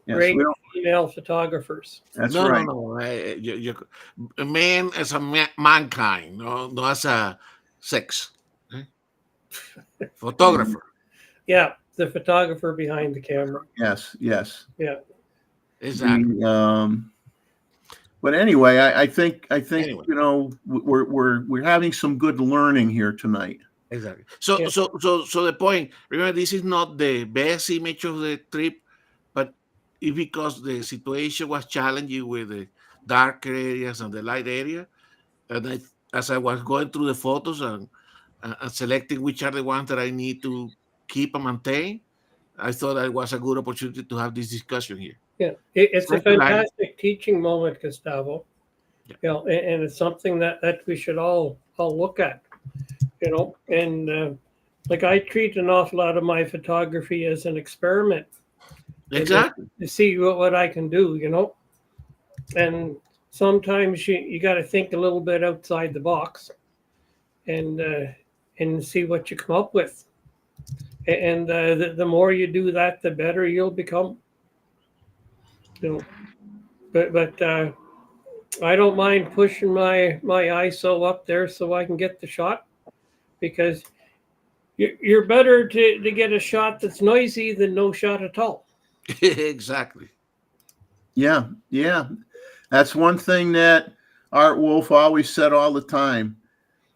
Speaker 3: great female photographers.
Speaker 1: That's right.
Speaker 5: No. A man as a mankind, no as a sex. Photographer.
Speaker 3: Yeah, the photographer behind the camera.
Speaker 1: Yes.
Speaker 3: Yeah.
Speaker 5: Exactly.
Speaker 1: But anyway, I think
Speaker 5: Anyway.
Speaker 1: we're having some good learning here tonight.
Speaker 5: Exactly. So the point, remember, this is not the best image of the trip, but it's because the situation was challenging with the darker areas and the light area. And as I was going through the photos and selecting which are the ones that I need to keep and maintain, I thought that it was a good opportunity to have this discussion here.
Speaker 3: Yeah, it's a fantastic teaching moment, Gustavo.
Speaker 5: Yeah.
Speaker 3: And it's something that we should all look at. And like, I treat an awful lot of my photography as an experiment.
Speaker 5: Exactly.
Speaker 3: To see what I can do, And sometimes you got to think a little bit outside the box, and see what you come up with. And the more you do that, the better you'll become. But I don't mind pushing my ISO up there so I can get the shot, because you're better to get a shot that's noisy than no shot at all.
Speaker 5: Exactly.
Speaker 1: Yeah. That's one thing that Art Wolf always said all the time.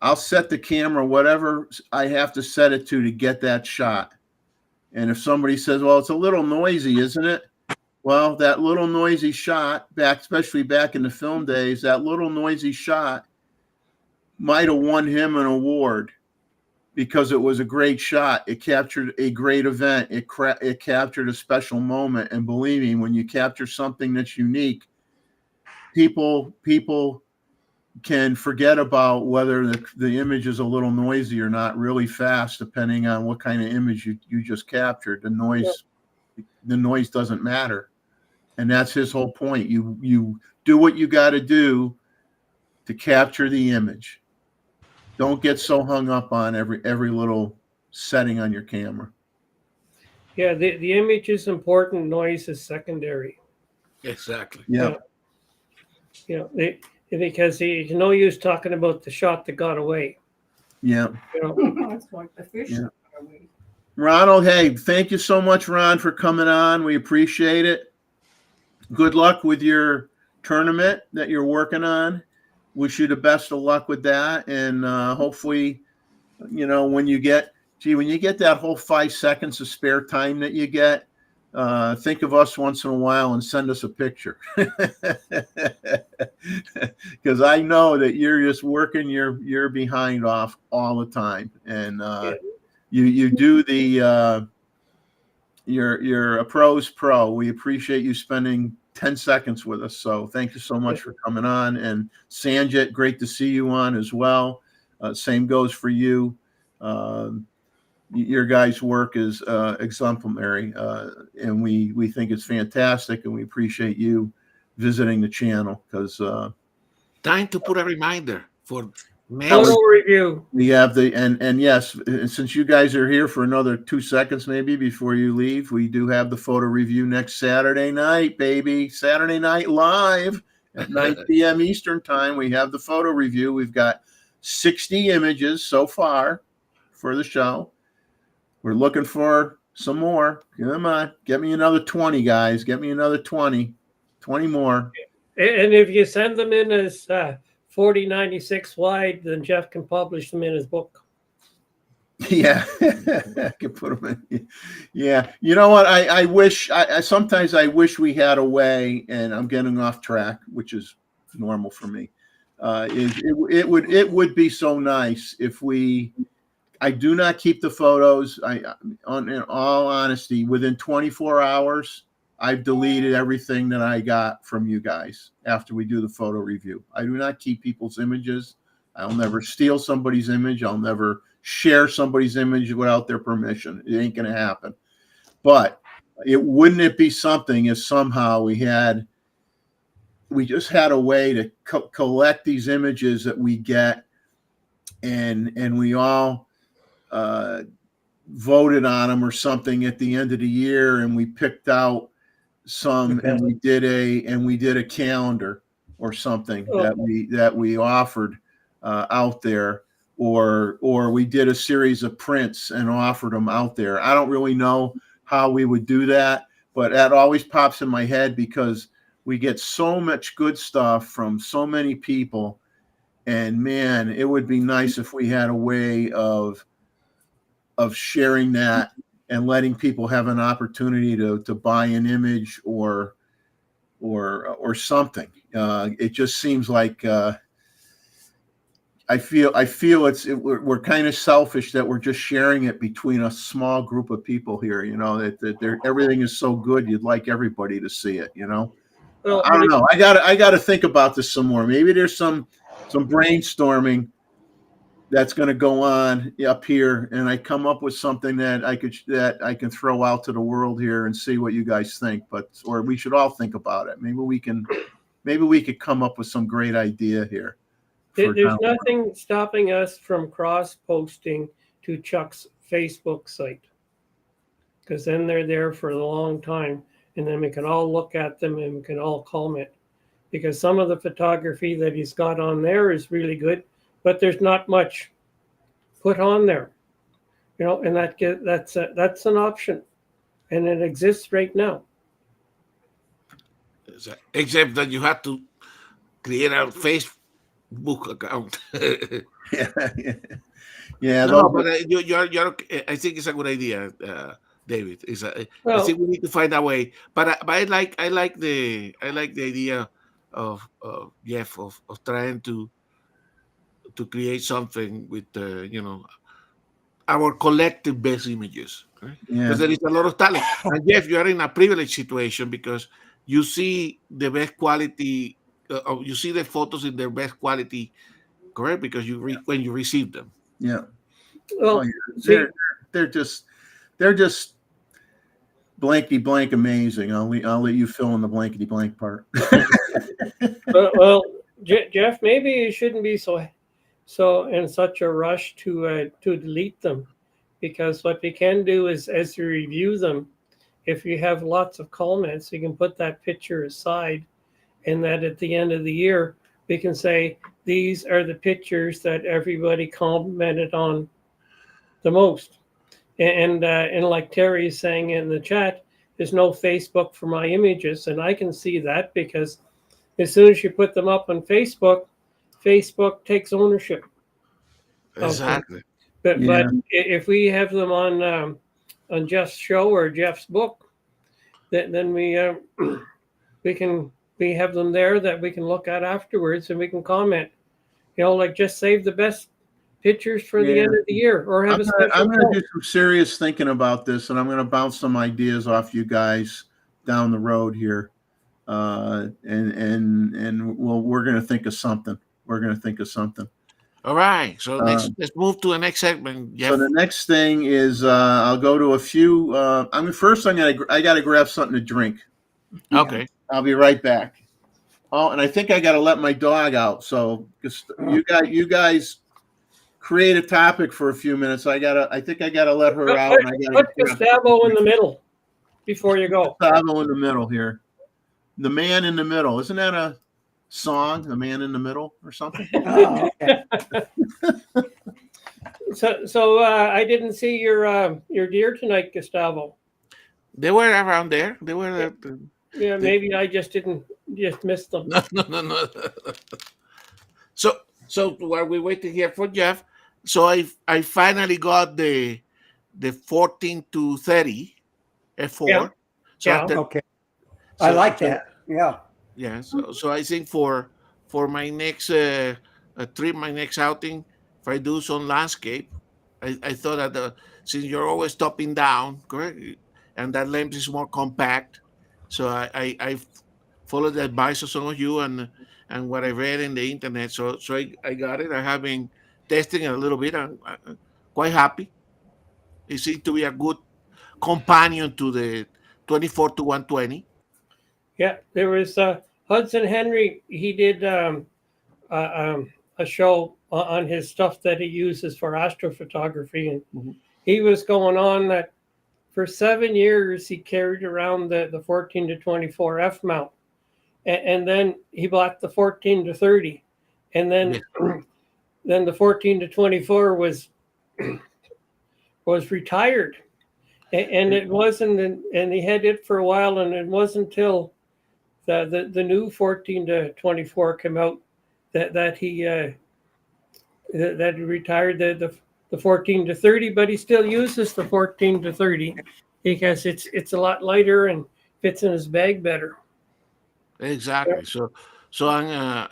Speaker 1: I'll set the camera whatever I have to set it to get that shot. And if somebody says, well, it's a little noisy, isn't it? Well, that little noisy shot, especially back in the film days, that little noisy shot might have won him an award. because it was a great shot. It captured a great event. It captured a special moment. And believe me, when you capture something that's unique, people can forget about whether the image is a little noisy or not really fast, depending on what kind of image you just captured. The noise doesn't matter. And that's his whole point. You do what you got to do to capture the image. Don't get so hung up on every little setting on your camera.
Speaker 3: Yeah, the image is important. Noise is secondary.
Speaker 5: Exactly.
Speaker 1: Yeah.
Speaker 3: Because it's no use talking about the shot that got away.
Speaker 1: Yeah.
Speaker 6: It's like the fish.
Speaker 1: Yeah. Ronald, hey, thank you so much, Ron, for coming on. We appreciate it. Good luck with your tournament that you're working on. Wish you the best of luck with that. And hopefully, when you get that whole 5 seconds of spare time that you get, think of us once in a while and send us a picture. Because I know that you're just working your behind off all the time. And you do you're a pro's pro. We appreciate you spending 10 seconds with us. So thank you so much for coming on. And Sanjit, great to see you on as well. Same goes for you. Your guys' work is exemplary, and we think it's fantastic, and we appreciate you visiting the channel because
Speaker 5: time to put a reminder for
Speaker 3: photo review.
Speaker 1: We have and yes, since you guys are here for another 2 seconds maybe before you leave, we do have the photo review next Saturday night, baby. Saturday night live at 9 p.m. Eastern time. We have the photo review. We've got 60 images so far for the show. We're looking for some more. Come on, get me another 20, guys. Get me another 20 more.
Speaker 3: And if you send them in as 4096 wide, then Jeff can publish them in his book.
Speaker 1: Yeah, I can put them in. Yeah, you know what? I wish. Sometimes I wish we had a way, and I'm getting off track, which is normal for me. It would be so nice if we. I do not keep the photos. In all honesty, within 24 hours, I've deleted everything that I got from you guys after we do the photo review. I do not keep people's images. I'll never steal somebody's image. I'll never share somebody's image without their permission. It ain't going to happen. But wouldn't it be something if somehow we just had a way to collect these images that we get, and we all voted on them or something at the end of the year, and we picked out some, and we did a calendar or something that we offered out there, or we did a series of prints and offered them out there. I don't really know how we would do that, but that always pops in my head because we get so much good stuff from so many people, and man, it would be nice if we had a way of sharing that and letting people have an opportunity to buy an image or something. It just seems like I feel we're kind of selfish that we're just sharing it between a small group of people here. That everything is so good, you'd like everybody to see it.
Speaker 3: Well,
Speaker 1: I don't know. I got to think about this some more. Maybe there's some brainstorming that's going to go on up here, and I come up with something that I can throw out to the world here and see what you guys think. Or we should all think about it. Maybe we could come up with some great idea here.
Speaker 3: There's nothing stopping us from cross-posting to Chuck's Facebook site, because then they're there for a long time, and then we can all look at them and we can all comment. Because some of the photography that he's got on there is really good, but there's not much put on there, and that's an option, and it exists right now.
Speaker 5: Except that you have to create a Facebook account.
Speaker 1: Yeah.
Speaker 5: No, but you're. I think it's a good idea, David. I think we need to find a way. But I like the idea of Jeff of trying to create something with our collective best images, right?
Speaker 1: Yeah.
Speaker 5: Because there is a lot of talent. And Jeff, you are in a privileged situation because you see the best quality, you see the photos in their best quality, correct? Because when you receive them.
Speaker 1: Yeah.
Speaker 3: Well,
Speaker 1: Oh, yeah.
Speaker 3: see,
Speaker 1: They're just blankety blank amazing. I'll let you fill in the blankety blank part.
Speaker 3: well, Jeff, maybe you shouldn't be so in such a rush to delete them, because what we can do is, as you review them, if you have lots of comments, you can put that picture aside, and that at the end of the year we can say these are the pictures that everybody commented on the most. And like Terry is saying in the chat, there's no Facebook for my images, and I can see that because as soon as you put them up on Facebook, Facebook takes ownership of them.
Speaker 5: Exactly.
Speaker 3: But
Speaker 1: Yeah.
Speaker 3: if we have them on Jeff's show or Jeff's book, then we have them there that we can look at afterwards, and we can comment. Like just save the best pictures for the
Speaker 1: Yeah.
Speaker 3: end of the year, or have a special
Speaker 1: I'm going to
Speaker 3: show.
Speaker 1: do some serious thinking about this, and I'm going to bounce some ideas off you guys down the road here, and we're going to think of something. We're going to think of something.
Speaker 5: All right. So let's move to the next segment, Jeff.
Speaker 1: So the next thing is I'll go to a few. First I got to grab something to drink.
Speaker 5: Okay.
Speaker 1: I'll be right back. Oh, and I think I got to let my dog out. So you guys create a topic for a few minutes. I think I gotta let her out. And I gotta
Speaker 3: Put Gustavo in the middle before you go.
Speaker 1: Gustavo in the middle here. The man in the middle. Isn't that a song? The man in the middle or something?
Speaker 4: Oh, okay.
Speaker 3: So I didn't see your deer tonight, Gustavo.
Speaker 5: They were around there. They were.
Speaker 3: Yeah, maybe I just missed them.
Speaker 5: No. So while we're waiting here for Jeff, so I finally got the 14 to 30 F4.
Speaker 3: Yeah.
Speaker 5: So
Speaker 3: Yeah.
Speaker 5: after,
Speaker 4: Okay. I like that. Yeah.
Speaker 5: yeah. So I think for my next trip, my next outing, if I do some landscape, I thought that since you're always stopping down, correct, and that lens is more compact, so I followed the advice of some of you and what I read in the internet. So I got it. I have been testing it a little bit. I'm quite happy. It seems to be a good companion to the 24 to 120.
Speaker 3: Yeah, there was Hudson Henry. He did a show on his stuff that he uses for astrophotography, and he was going on that for 7 years he carried around the 14 to 24 F mount, and then he bought the 14 to 30, and then then the 14 to 24 was retired, and it wasn't, and he had it for a while, and it wasn't until the new 14 to 24 came out that he retired the 14 to 30, but he still uses the 14 to 30 because it's a lot lighter and fits in his bag better.
Speaker 5: Exactly. So I'm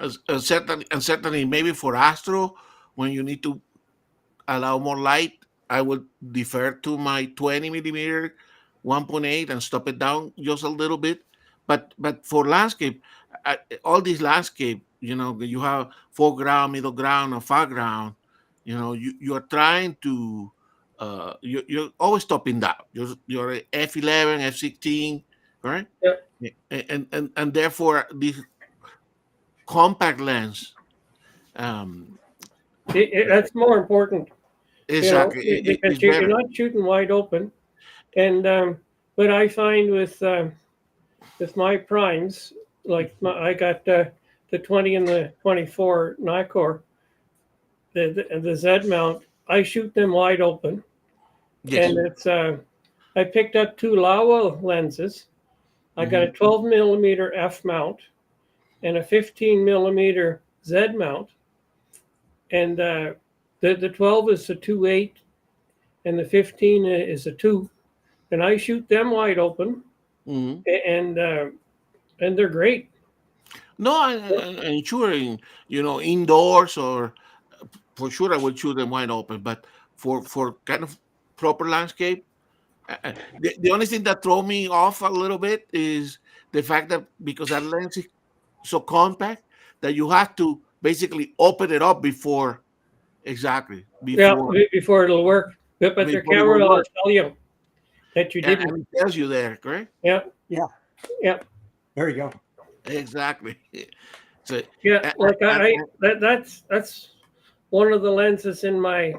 Speaker 5: certainly maybe for astro, when you need to allow more light, I would defer to my 20 millimeter 1.8 and stop it down just a little bit. But for landscape, all these landscape, you have foreground, middle ground, and foreground. You are trying to you're always stopping down. You're F11, F16, right?
Speaker 3: Yep.
Speaker 5: And therefore this compact lens.
Speaker 3: That's more important.
Speaker 5: Exactly.
Speaker 3: Because you're not shooting wide open, and but I find with my primes, like I got the 20 and the 24 Nikkor, the Z mount, I shoot them wide open.
Speaker 5: Yes.
Speaker 3: And it's I picked up two Laowa lenses. I got a 12 millimeter F mount and a 15 millimeter Z mount, and the 12 is a 2.8 and the 15 is a 2, and I shoot them wide open, and they're great.
Speaker 5: No, and sure, indoors or for sure I would shoot them wide open. But for kind of proper landscape. The only thing that throw me off a little bit is the fact that because that lens is so compact that you have to basically open it up before
Speaker 3: before it'll work. But their
Speaker 5: before it
Speaker 3: camera
Speaker 5: will
Speaker 3: will
Speaker 5: work.
Speaker 3: tell you that you
Speaker 5: And
Speaker 3: didn't.
Speaker 5: it tells you there, correct?
Speaker 3: Yeah.
Speaker 4: Yeah.
Speaker 3: Yeah.
Speaker 4: There you go.
Speaker 5: Exactly. So
Speaker 3: Yeah. Like that's one of the lenses in my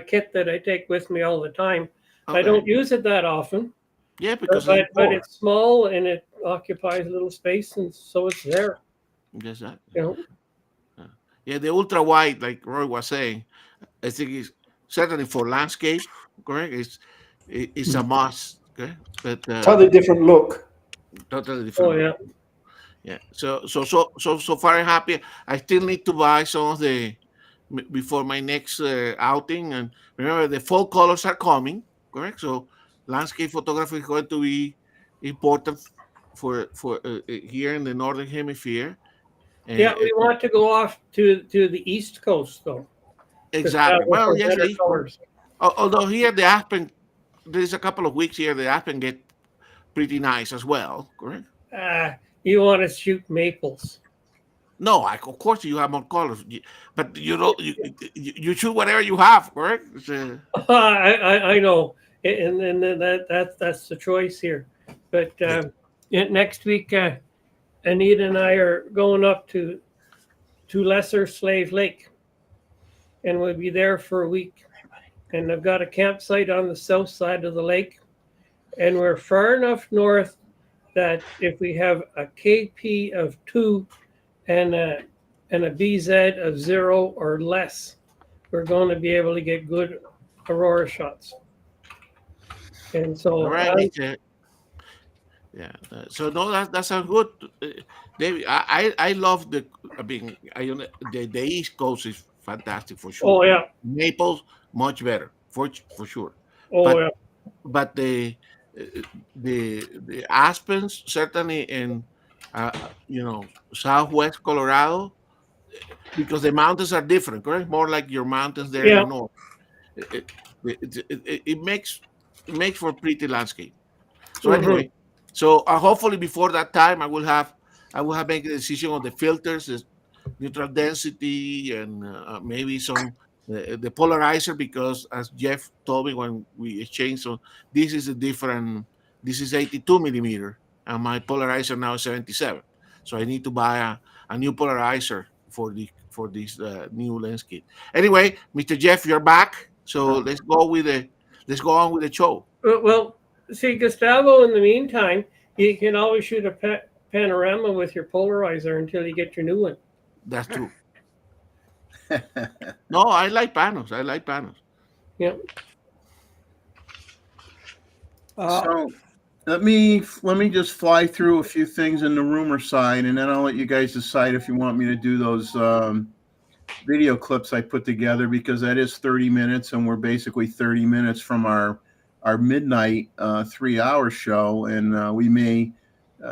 Speaker 3: kit that I take with me all the time. I
Speaker 5: okay.
Speaker 3: don't use it that often.
Speaker 5: Yeah, because
Speaker 3: but it's small and it occupies a little space, and so it's there.
Speaker 5: Exactly.
Speaker 3: You know.
Speaker 5: Yeah, the ultra wide, like Roy was saying, I think is certainly for landscape, correct? It's a must, okay? But
Speaker 2: Totally different look.
Speaker 5: totally different.
Speaker 3: Oh yeah.
Speaker 5: Yeah. So far I'm happy. I still need to buy some of the before my next outing, and remember the fall colors are coming, correct? So landscape photography is going to be important for here in the northern hemisphere.
Speaker 3: Yeah, we want to go off to the East Coast though.
Speaker 5: Exactly. Well, yes,
Speaker 3: better colors.
Speaker 5: although here the Aspen, there's a couple of weeks here the Aspen get pretty nice as well, correct?
Speaker 3: You want to shoot maples.
Speaker 5: No, of course you have more colors, but you know you shoot whatever you have, correct?
Speaker 3: I know, and that's the choice here. But next week, Anita and I are going up to Lesser Slave Lake, and we'll be there for a week. And I've got a campsite on the south side of the lake, and we're far enough north that if we have a KP of 2 and a BZ of 0 or less, we're going to be able to get good aurora shots. And so,
Speaker 5: right, yeah. So no, that sounds good, David. I love the. I mean, the East Coast is fantastic for sure.
Speaker 3: oh yeah,
Speaker 5: Naples much better for sure.
Speaker 3: oh
Speaker 5: But
Speaker 3: yeah.
Speaker 5: but the Aspens certainly in Southwest Colorado, because the mountains are different, correct? More like your mountains there in
Speaker 3: Yeah.
Speaker 5: the north. It makes for pretty landscape. So anyway, so hopefully before that time I will have made a decision on the filters, the neutral density, and maybe some the polarizer, because as Jeff told me when we exchanged, so this is a different. This is 82 millimeter, and my polarizer now is 77. So I need to buy a new polarizer for this new lens kit. Anyway, Mr. Jeff, you're back. So let's go on with the show.
Speaker 3: Well, see, Gustavo, in the meantime, you can always shoot a panorama with your polarizer until you get your new one.
Speaker 5: That's true. No, I like panels.
Speaker 3: Yeah.
Speaker 1: So let me just fly through a few things in the rumor side, and then I'll let you guys decide if you want me to do those video clips I put together, because that is 30 minutes, and we're basically 30 minutes from our midnight 3-hour show, and we may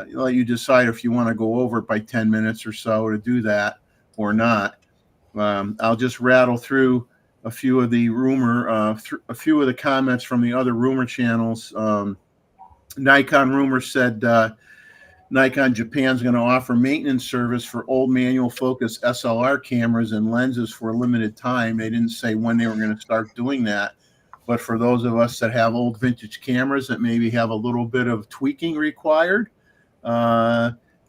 Speaker 1: let you decide if you want to go over it by 10 minutes or so to do that or not. I'll just rattle through a few of the a few of the comments from the other rumor channels. Nikon Rumor said Nikon Japan's going to offer maintenance service for old manual focus SLR cameras and lenses for a limited time. They didn't say when they were going to start doing that, but for those of us that have old vintage cameras that maybe have a little bit of tweaking required,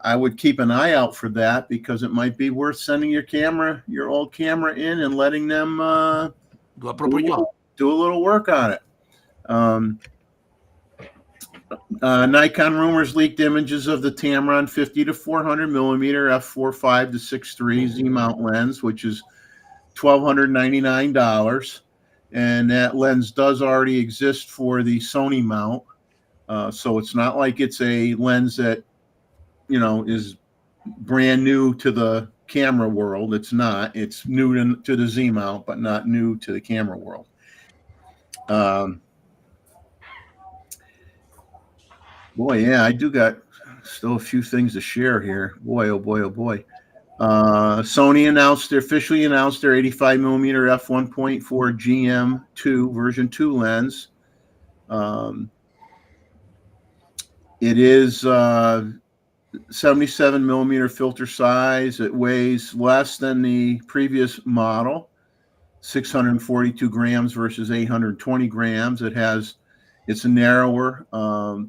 Speaker 1: I would keep an eye out for that, because it might be worth sending your old camera in and letting them
Speaker 5: do a proper job,
Speaker 1: do a little work on it. Nikon Rumors leaked images of the Tamron 50 to 400 millimeter f4.5 to 6.3 Z mount lens, which is $1,299, and that lens does already exist for the Sony mount, so it's not like it's a lens that is brand new to the camera world. It's not. It's new to the Z mount, but not new to the camera world. Boy, yeah, I do got still a few things to share here. Boy, oh boy, oh boy. Sony officially announced their 85 millimeter f1.4 GM2 version 2 lens. It is 77 millimeter filter size. It weighs less than the previous model, 642 grams versus 820 grams. It's narrower,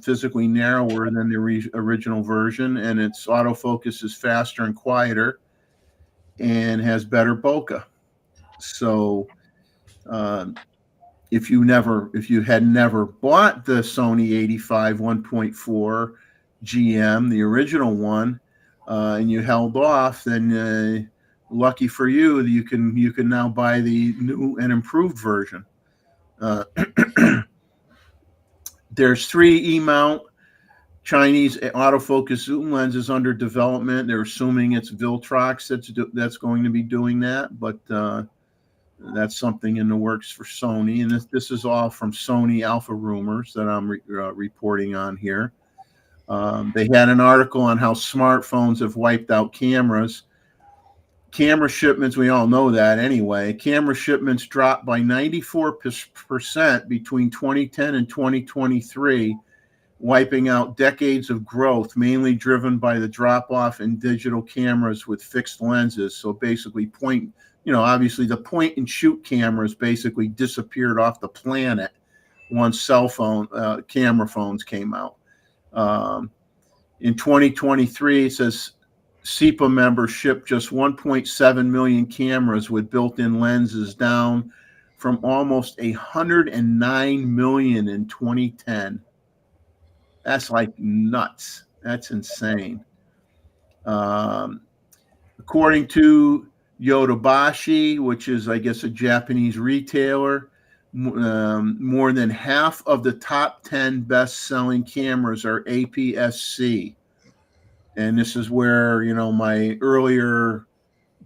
Speaker 1: physically narrower than the original version, and its autofocus is faster and quieter and has better bokeh. So if you had never bought the Sony 85 1.4 GM, the original one, and you held off, then lucky for you, you can now buy the new and improved version. There's 3 E-mount Chinese autofocus zoom lenses under development. They're assuming it's Viltrox that's going to be doing that, but that's something in the works for Sony. And this is all from Sony Alpha Rumors that I'm reporting on here. They had an article on how smartphones have wiped out cameras. Camera shipments, we all know that anyway. Camera shipments dropped by 94% between 2010 and 2023, wiping out decades of growth, mainly driven by the drop-off in digital cameras with fixed lenses. So basically obviously the point and shoot cameras basically disappeared off the planet once cell phone camera phones came out. In 2023, it says SEPA members shipped just 1.7 million cameras with built-in lenses, down from almost 109 million in 2010. That's like nuts. That's insane. According to Yodobashi, which is, I guess, a Japanese retailer, more than half of the top 10 best-selling cameras are APS-C. And this is where, my earlier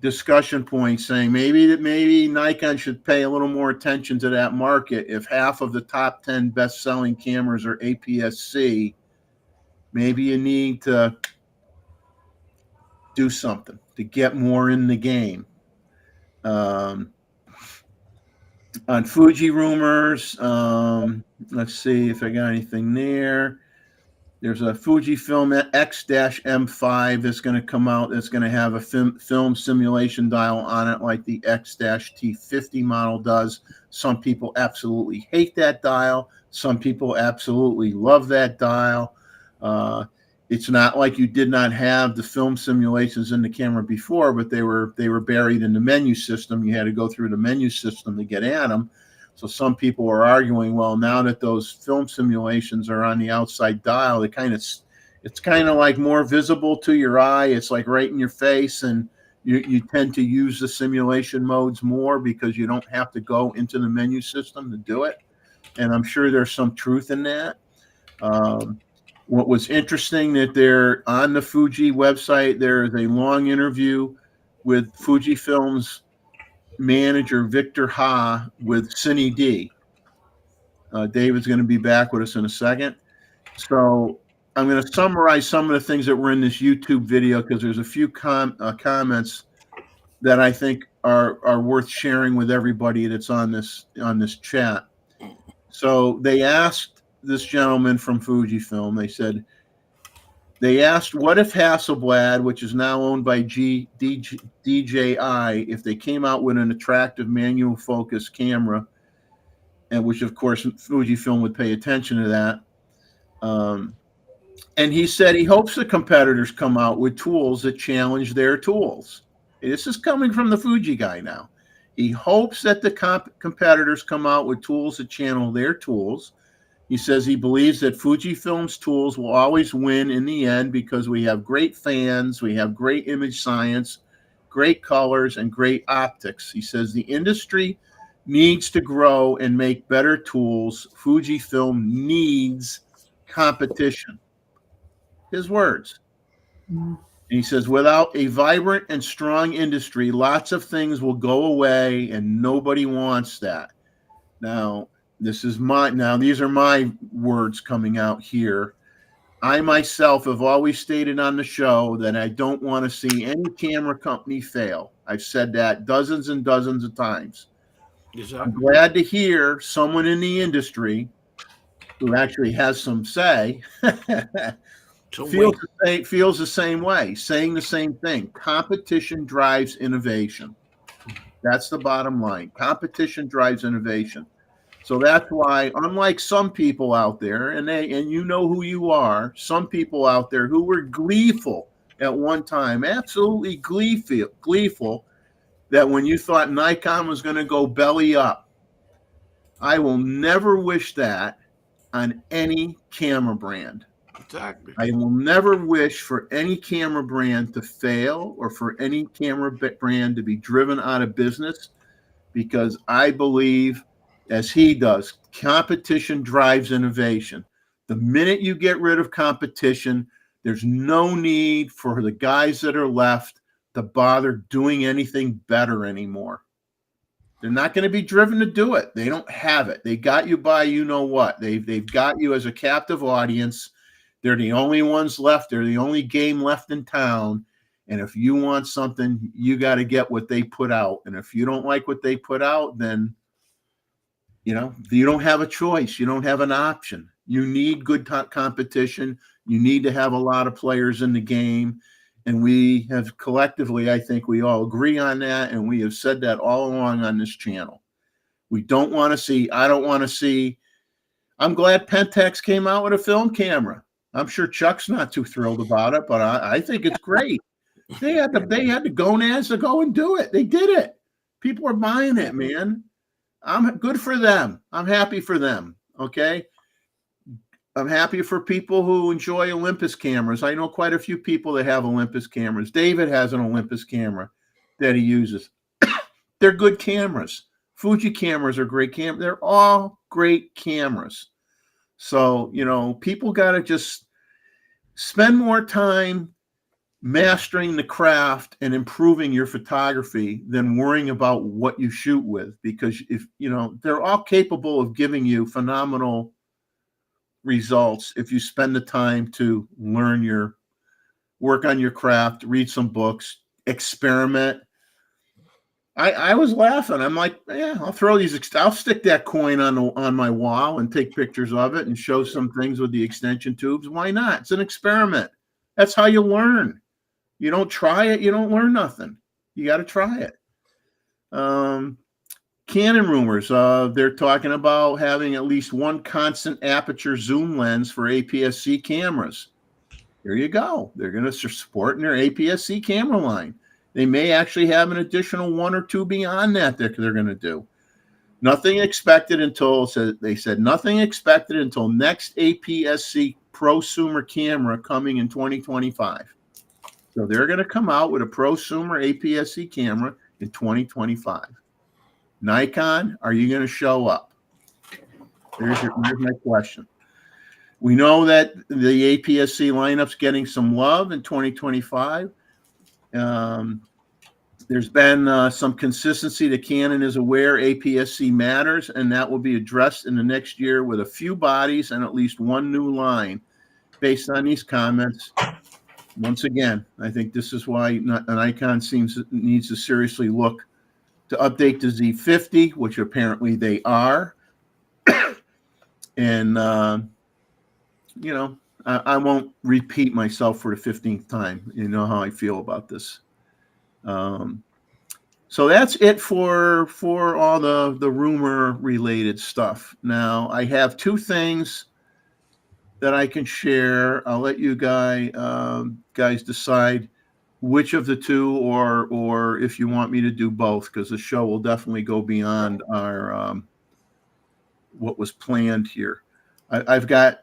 Speaker 1: discussion point saying maybe Nikon should pay a little more attention to that market. If half of the top 10 best-selling cameras are APS-C, maybe you need to do something to get more in the game. On Fuji Rumors, let's see if I got anything there. There's a Fujifilm X-M5 that's going to come out. That's going to have a film simulation dial on it like the X-T50 model does. Some people absolutely hate that dial. Some people absolutely love that dial. It's not like you did not have the film simulations in the camera before, but they were buried in the menu system. You had to go through the menu system to get at them. So some people are arguing, well, now that those film simulations are on the outside dial, it's kind of like more visible to your eye. It's like right in your face, and you tend to use the simulation modes more because you don't have to go into the menu system to do it. And I'm sure there's some truth in that. What was interesting that they're on the Fuji website, there is a long interview with Fujifilm's manager Victor Ha with Cine D. David's going to be back with us in a second. So I'm going to summarize some of the things that were in this YouTube video because there's a few comments that I think are worth sharing with everybody that's on this chat. So they asked this gentleman from Fujifilm, they asked, what if Hasselblad, which is now owned by DJI, if they came out with an attractive manual focus camera, and which of course Fujifilm would pay attention to that. And he said he hopes the competitors come out with tools that challenge their tools. This is coming from the Fuji guy now. He hopes that the competitors come out with tools that channel their tools. He says he believes that Fujifilm's tools will always win in the end because we have great fans, we have great image science, great colors, and great optics. He says the industry needs to grow and make better tools. Fujifilm needs competition. His words. And he says, without a vibrant and strong industry, lots of things will go away, and nobody wants that. Now, these are my words coming out here. I myself have always stated on the show that I don't want to see any camera company fail. I've said that dozens and dozens of times.
Speaker 5: Exactly.
Speaker 1: I'm glad to hear someone in the industry who actually has some say feels the same way, saying the same thing. Competition drives innovation. That's the bottom line. Competition drives innovation. So that's why, unlike some people out there, and you know who you are, some people out there who were gleeful at one time, absolutely gleeful that when you thought Nikon was going to go belly up, I will never wish that on any camera brand.
Speaker 5: Exactly.
Speaker 1: I will never wish for any camera brand to fail or for any camera brand to be driven out of business, because I believe, as he does, competition drives innovation. The minute you get rid of competition, there's no need for the guys that are left to bother doing anything better anymore. They're not going to be driven to do it. They don't have it. They got you by you know what. They've got you as a captive audience. They're the only ones left. They're the only game left in town. And if you want something, you got to get what they put out. And if you don't like what they put out, then, you don't have a choice. You don't have an option. You need good competition. You need to have a lot of players in the game. And we have collectively, I think we all agree on that. And we have said that all along on this channel. We don't want to see, I don't want to see, I'm glad Pentax came out with a film camera. I'm sure Chuck's not too thrilled about it, but I think it's great. They had the gonads to go and do it. They did it. People are buying it, man. I'm good for them. I'm happy for them. Okay. I'm happy for people who enjoy Olympus cameras. I know quite a few people that have Olympus cameras. David has an Olympus camera that he uses. They're good cameras. Fuji cameras are great cameras. They're all great cameras. So, people got to just spend more time mastering the craft and improving your photography than worrying about what you shoot with, because if they're all capable of giving you phenomenal results if you spend the time to work on your craft, read some books, experiment. I was laughing. I'm like, yeah, I'll stick that coin on my wall and take pictures of it and show some things with the extension tubes. Why not? It's an experiment. That's how you learn. You don't try it, you don't learn nothing. You got to try it. Canon rumors. They're talking about having at least one constant aperture zoom lens for APS-C cameras. There you go. They're going to support in their APS-C camera line. They may actually have an additional one or two beyond that they're going to do. Nothing expected until nothing expected until next APS-C prosumer camera coming in 2025. So they're going to come out with a prosumer APS-C camera in 2025. Nikon, are you going to show up? Here's my question. We know that the APS-C lineup's getting some love in 2025. There's been some consistency that Canon is aware APS-C matters, and that will be addressed in the next year with a few bodies and at least one new line. Based on these comments, once again, I think this is why Nikon needs to seriously look to update the Z50, which apparently they are. And, I won't repeat myself for the 15th time. You know how I feel about this. So that's it for all the rumor related stuff. Now I have two things that I can share. I'll let you guys decide which of the two, or if you want me to do both, because the show will definitely go beyond our what was planned here. I've got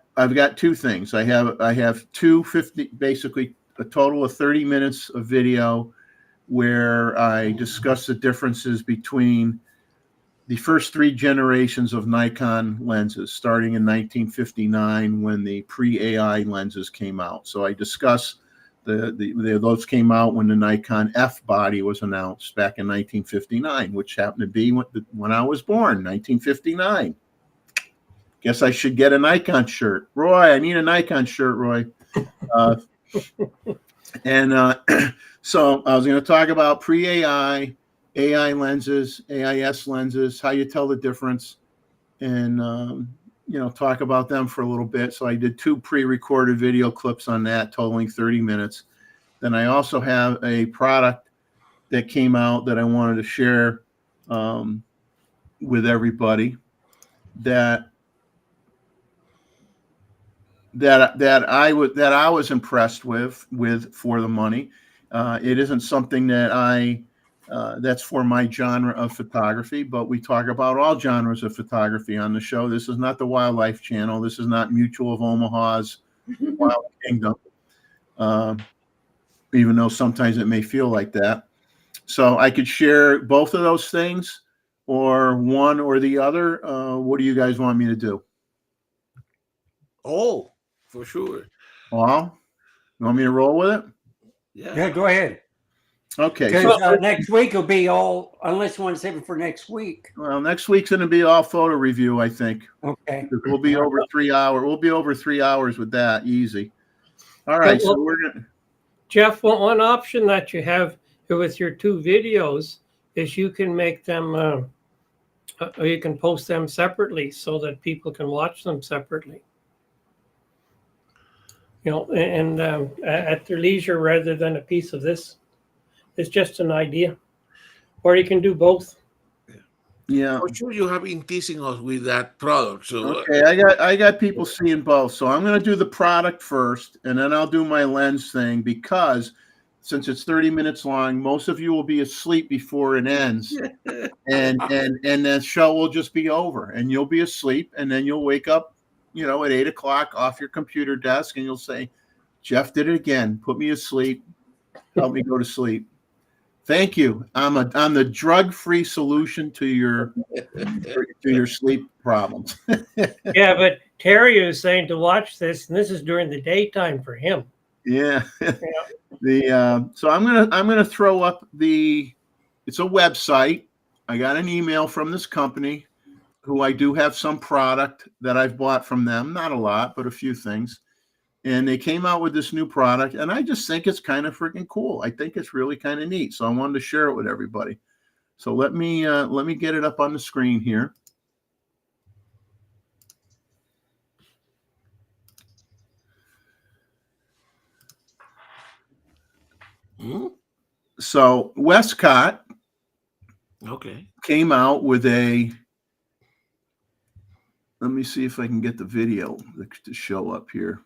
Speaker 1: two things. I have 250, basically a total of 30 minutes of video where I discuss the differences between the first three generations of Nikon lenses, starting in 1959 when the pre-AI lenses came out. So I discuss those came out when the Nikon F body was announced back in 1959, which happened to be when I was born, 1959. Guess I should get a Nikon shirt. Roy, I need a Nikon shirt, Roy. So I was going to talk about pre-AI, AI lenses, AIS lenses, how you tell the difference, and talk about them for a little bit. So I did 2 pre-recorded video clips on that, totaling 30 minutes. Then I also have a product that came out that I wanted to share with everybody that I was impressed with for the money. It isn't something that that's for my genre of photography, but we talk about all genres of photography on the show. This is not the Wildlife Channel. This is not Mutual of Omaha's Wild Kingdom, even though sometimes it may feel like that. So I could share both of those things, or one or the other. What do you guys want me to do?
Speaker 5: Oh, for sure.
Speaker 1: Well, you want me to roll with it?
Speaker 4: Yeah, go ahead.
Speaker 1: Okay.
Speaker 4: Because next week will be all, unless you want to save it for next week.
Speaker 1: Well, next week's going to be all photo review, I think.
Speaker 4: Okay.
Speaker 1: We'll be over 3 hours. We'll be over 3 hours with that, easy. All right. So we're going to.
Speaker 3: Jeff, one option that you have with your 2 videos is you can make them, or you can post them separately so that people can watch them separately. And at their leisure rather than a piece of this. It's just an idea. Or you can do both.
Speaker 1: Yeah.
Speaker 5: For sure, you have been teasing us with that product. So
Speaker 1: okay, I got people seeing both. So I'm going to do the product first, and then I'll do my lens thing, because since it's 30 minutes long, most of you will be asleep before it ends, and the show will just be over, and you'll be asleep, and then you'll wake up, at 8 o'clock off your computer desk, and you'll say, "Jeff did it again. Put me asleep. Help me go to sleep." Thank you. I'm the drug-free solution to your sleep problems.
Speaker 3: Yeah, but Terry is saying to watch this, and this is during the daytime for him.
Speaker 1: Yeah. So I'm gonna throw up it's a website. I got an email from this company who I do have some product that I've bought from them, not a lot, but a few things. And they came out with this new product, and I just think it's kind of freaking cool. I think it's really kind of neat. So I wanted to share it with everybody. So let me get it up on the screen here. So Westcott came out with let me see if I can get the video to show up here.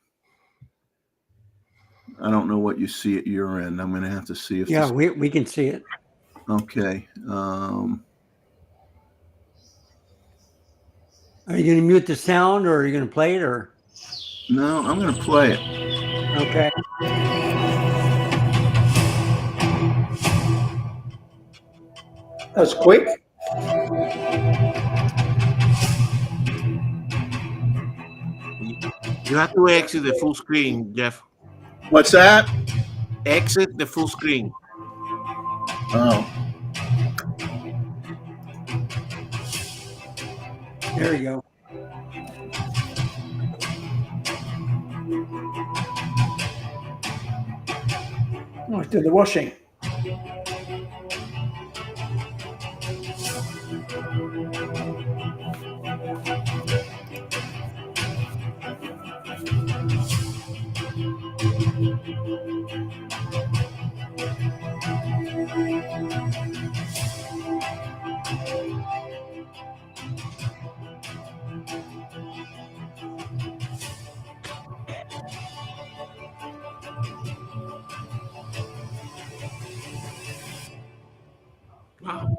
Speaker 1: I don't know what you see at your end. I'm going to have to see if.
Speaker 4: Yeah, we can see it.
Speaker 1: Okay.
Speaker 4: Are you going to mute the sound, or are you going to play it, or?
Speaker 1: No, I'm going to play it.
Speaker 4: Okay.
Speaker 2: That was quick.
Speaker 5: you have to exit the full screen, Jeff.
Speaker 1: What's that?
Speaker 5: Exit the full screen.
Speaker 1: Oh.
Speaker 4: There you go.
Speaker 2: Oh, I did the washing.
Speaker 5: Wow.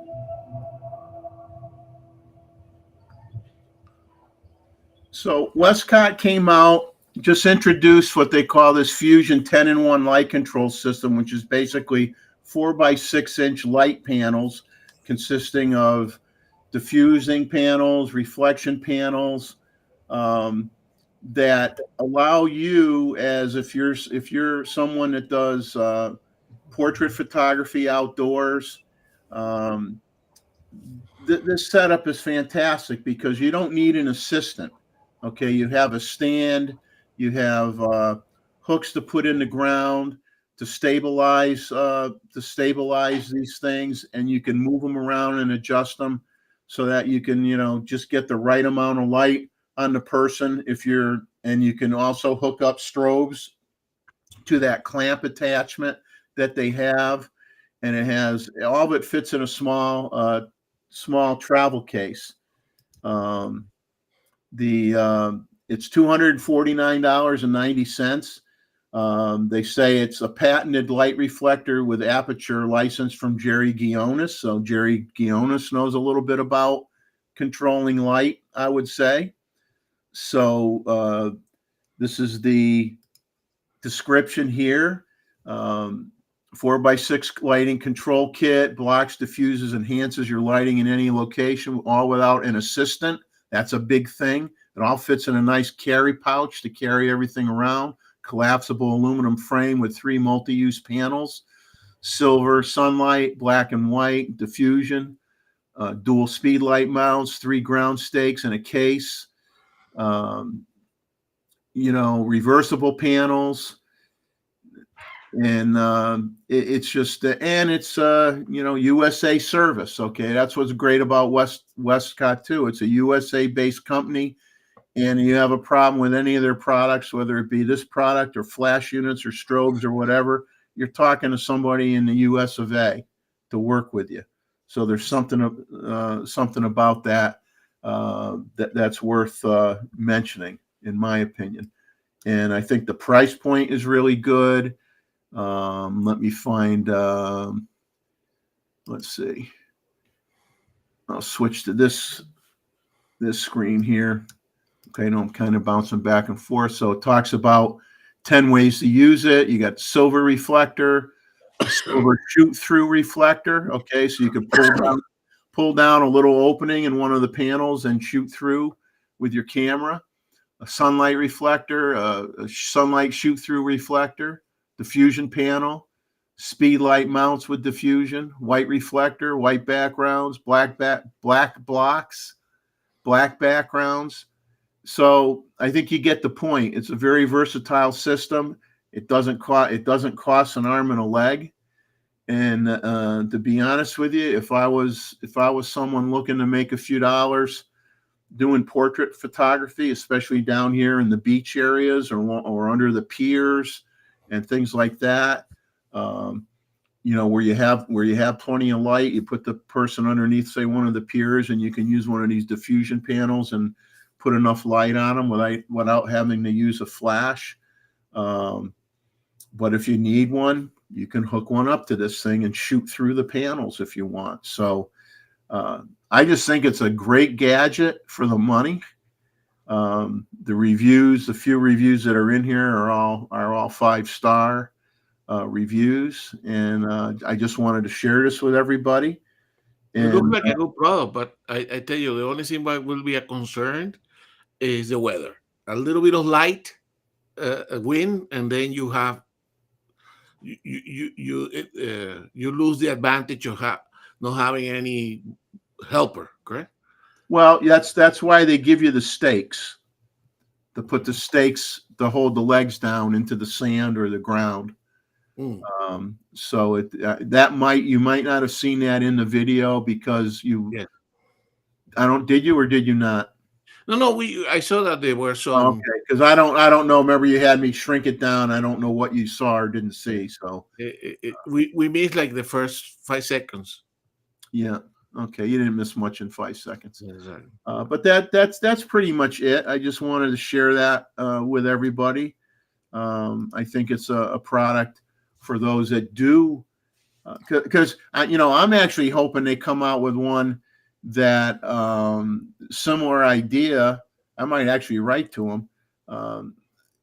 Speaker 1: So Westcott came out, just introduced what they call this Fusion 10-in-1 light control system, which is basically 4 by 6 inch light panels consisting of diffusing panels, reflection panels, that allow you, as if you're someone that does portrait photography outdoors. This setup is fantastic because you don't need an assistant. Okay, you have a stand, you have hooks to put in the ground to stabilize these things, and you can move them around and adjust them so that you can, just get the right amount of light on the person. And you can also hook up strobes to that clamp attachment that they have, and it has all of it fits in a small travel case. It's $249.90. They say it's a patented light reflector with aperture license from Jerry Guionis. So Jerry Guionis knows a little bit about controlling light, I would say. So this is the description here. 4x6 lighting control kit, blocks, diffuses, enhances your lighting in any location, all without an assistant. That's a big thing. It all fits in a nice carry pouch to carry everything around. Collapsible aluminum frame with 3 multi-use panels, silver, sunlight, black and white, diffusion, dual speed light mounts, 3 ground stakes and a case, reversible panels. And it's just, and it's USA service. Okay, that's what's great about Westcott too. It's a USA based company, and you have a problem with any of their products, whether it be this product or flash units or strobes or whatever, you're talking to somebody in the US of A to work with you. So there's something about that that's worth mentioning, in my opinion. And I think the price point is really good. Let me find, let's see. I'll switch to this screen here. Okay, no, I'm kind of bouncing back and forth. So it talks about 10 ways to use it. You got silver reflector, a silver shoot-through reflector. Okay, so you can pull down a little opening in one of the panels and shoot through with your camera. A sunlight reflector, a sunlight shoot-through reflector, diffusion panel, speed light mounts with diffusion, white reflector, white backgrounds, black blocks, black backgrounds. So I think you get the point. It's a very versatile system. It doesn't cost an arm and a leg. And to be honest with you, if I was someone looking to make a few dollars doing portrait photography, especially down here in the beach areas or under the piers and things like that, where you have plenty of light, you put the person underneath, say, one of the piers, and you can use one of these diffusion panels and put enough light on them without having to use a flash. But if you need one, you can hook one up to this thing and shoot through the panels if you want. So I just think it's a great gadget for the money. The few reviews that are in here are all 5-star reviews, and I just wanted to share this with everybody.
Speaker 5: And, it looks like a good product, but I tell you, the only thing that will be a concern is the weather. A little bit of light, wind, and then you have you lose the advantage of not having any helper, correct?
Speaker 1: Well, that's why they give you the stakes, to put the stakes to hold the legs down into the sand or the ground. So you might not have seen that in the video because did you or did you not?
Speaker 5: No, I saw that there were some.
Speaker 1: Okay, because I don't know. Remember, you had me shrink it down. I don't know what you saw or didn't see. So
Speaker 5: we missed like the first 5 seconds.
Speaker 1: Yeah. Okay, you didn't miss much in 5 seconds.
Speaker 5: Exactly.
Speaker 1: But that's pretty much it. I just wanted to share that with everybody. I think it's a product for those that do, because I'm actually hoping they come out with one that similar idea. I might actually write to them.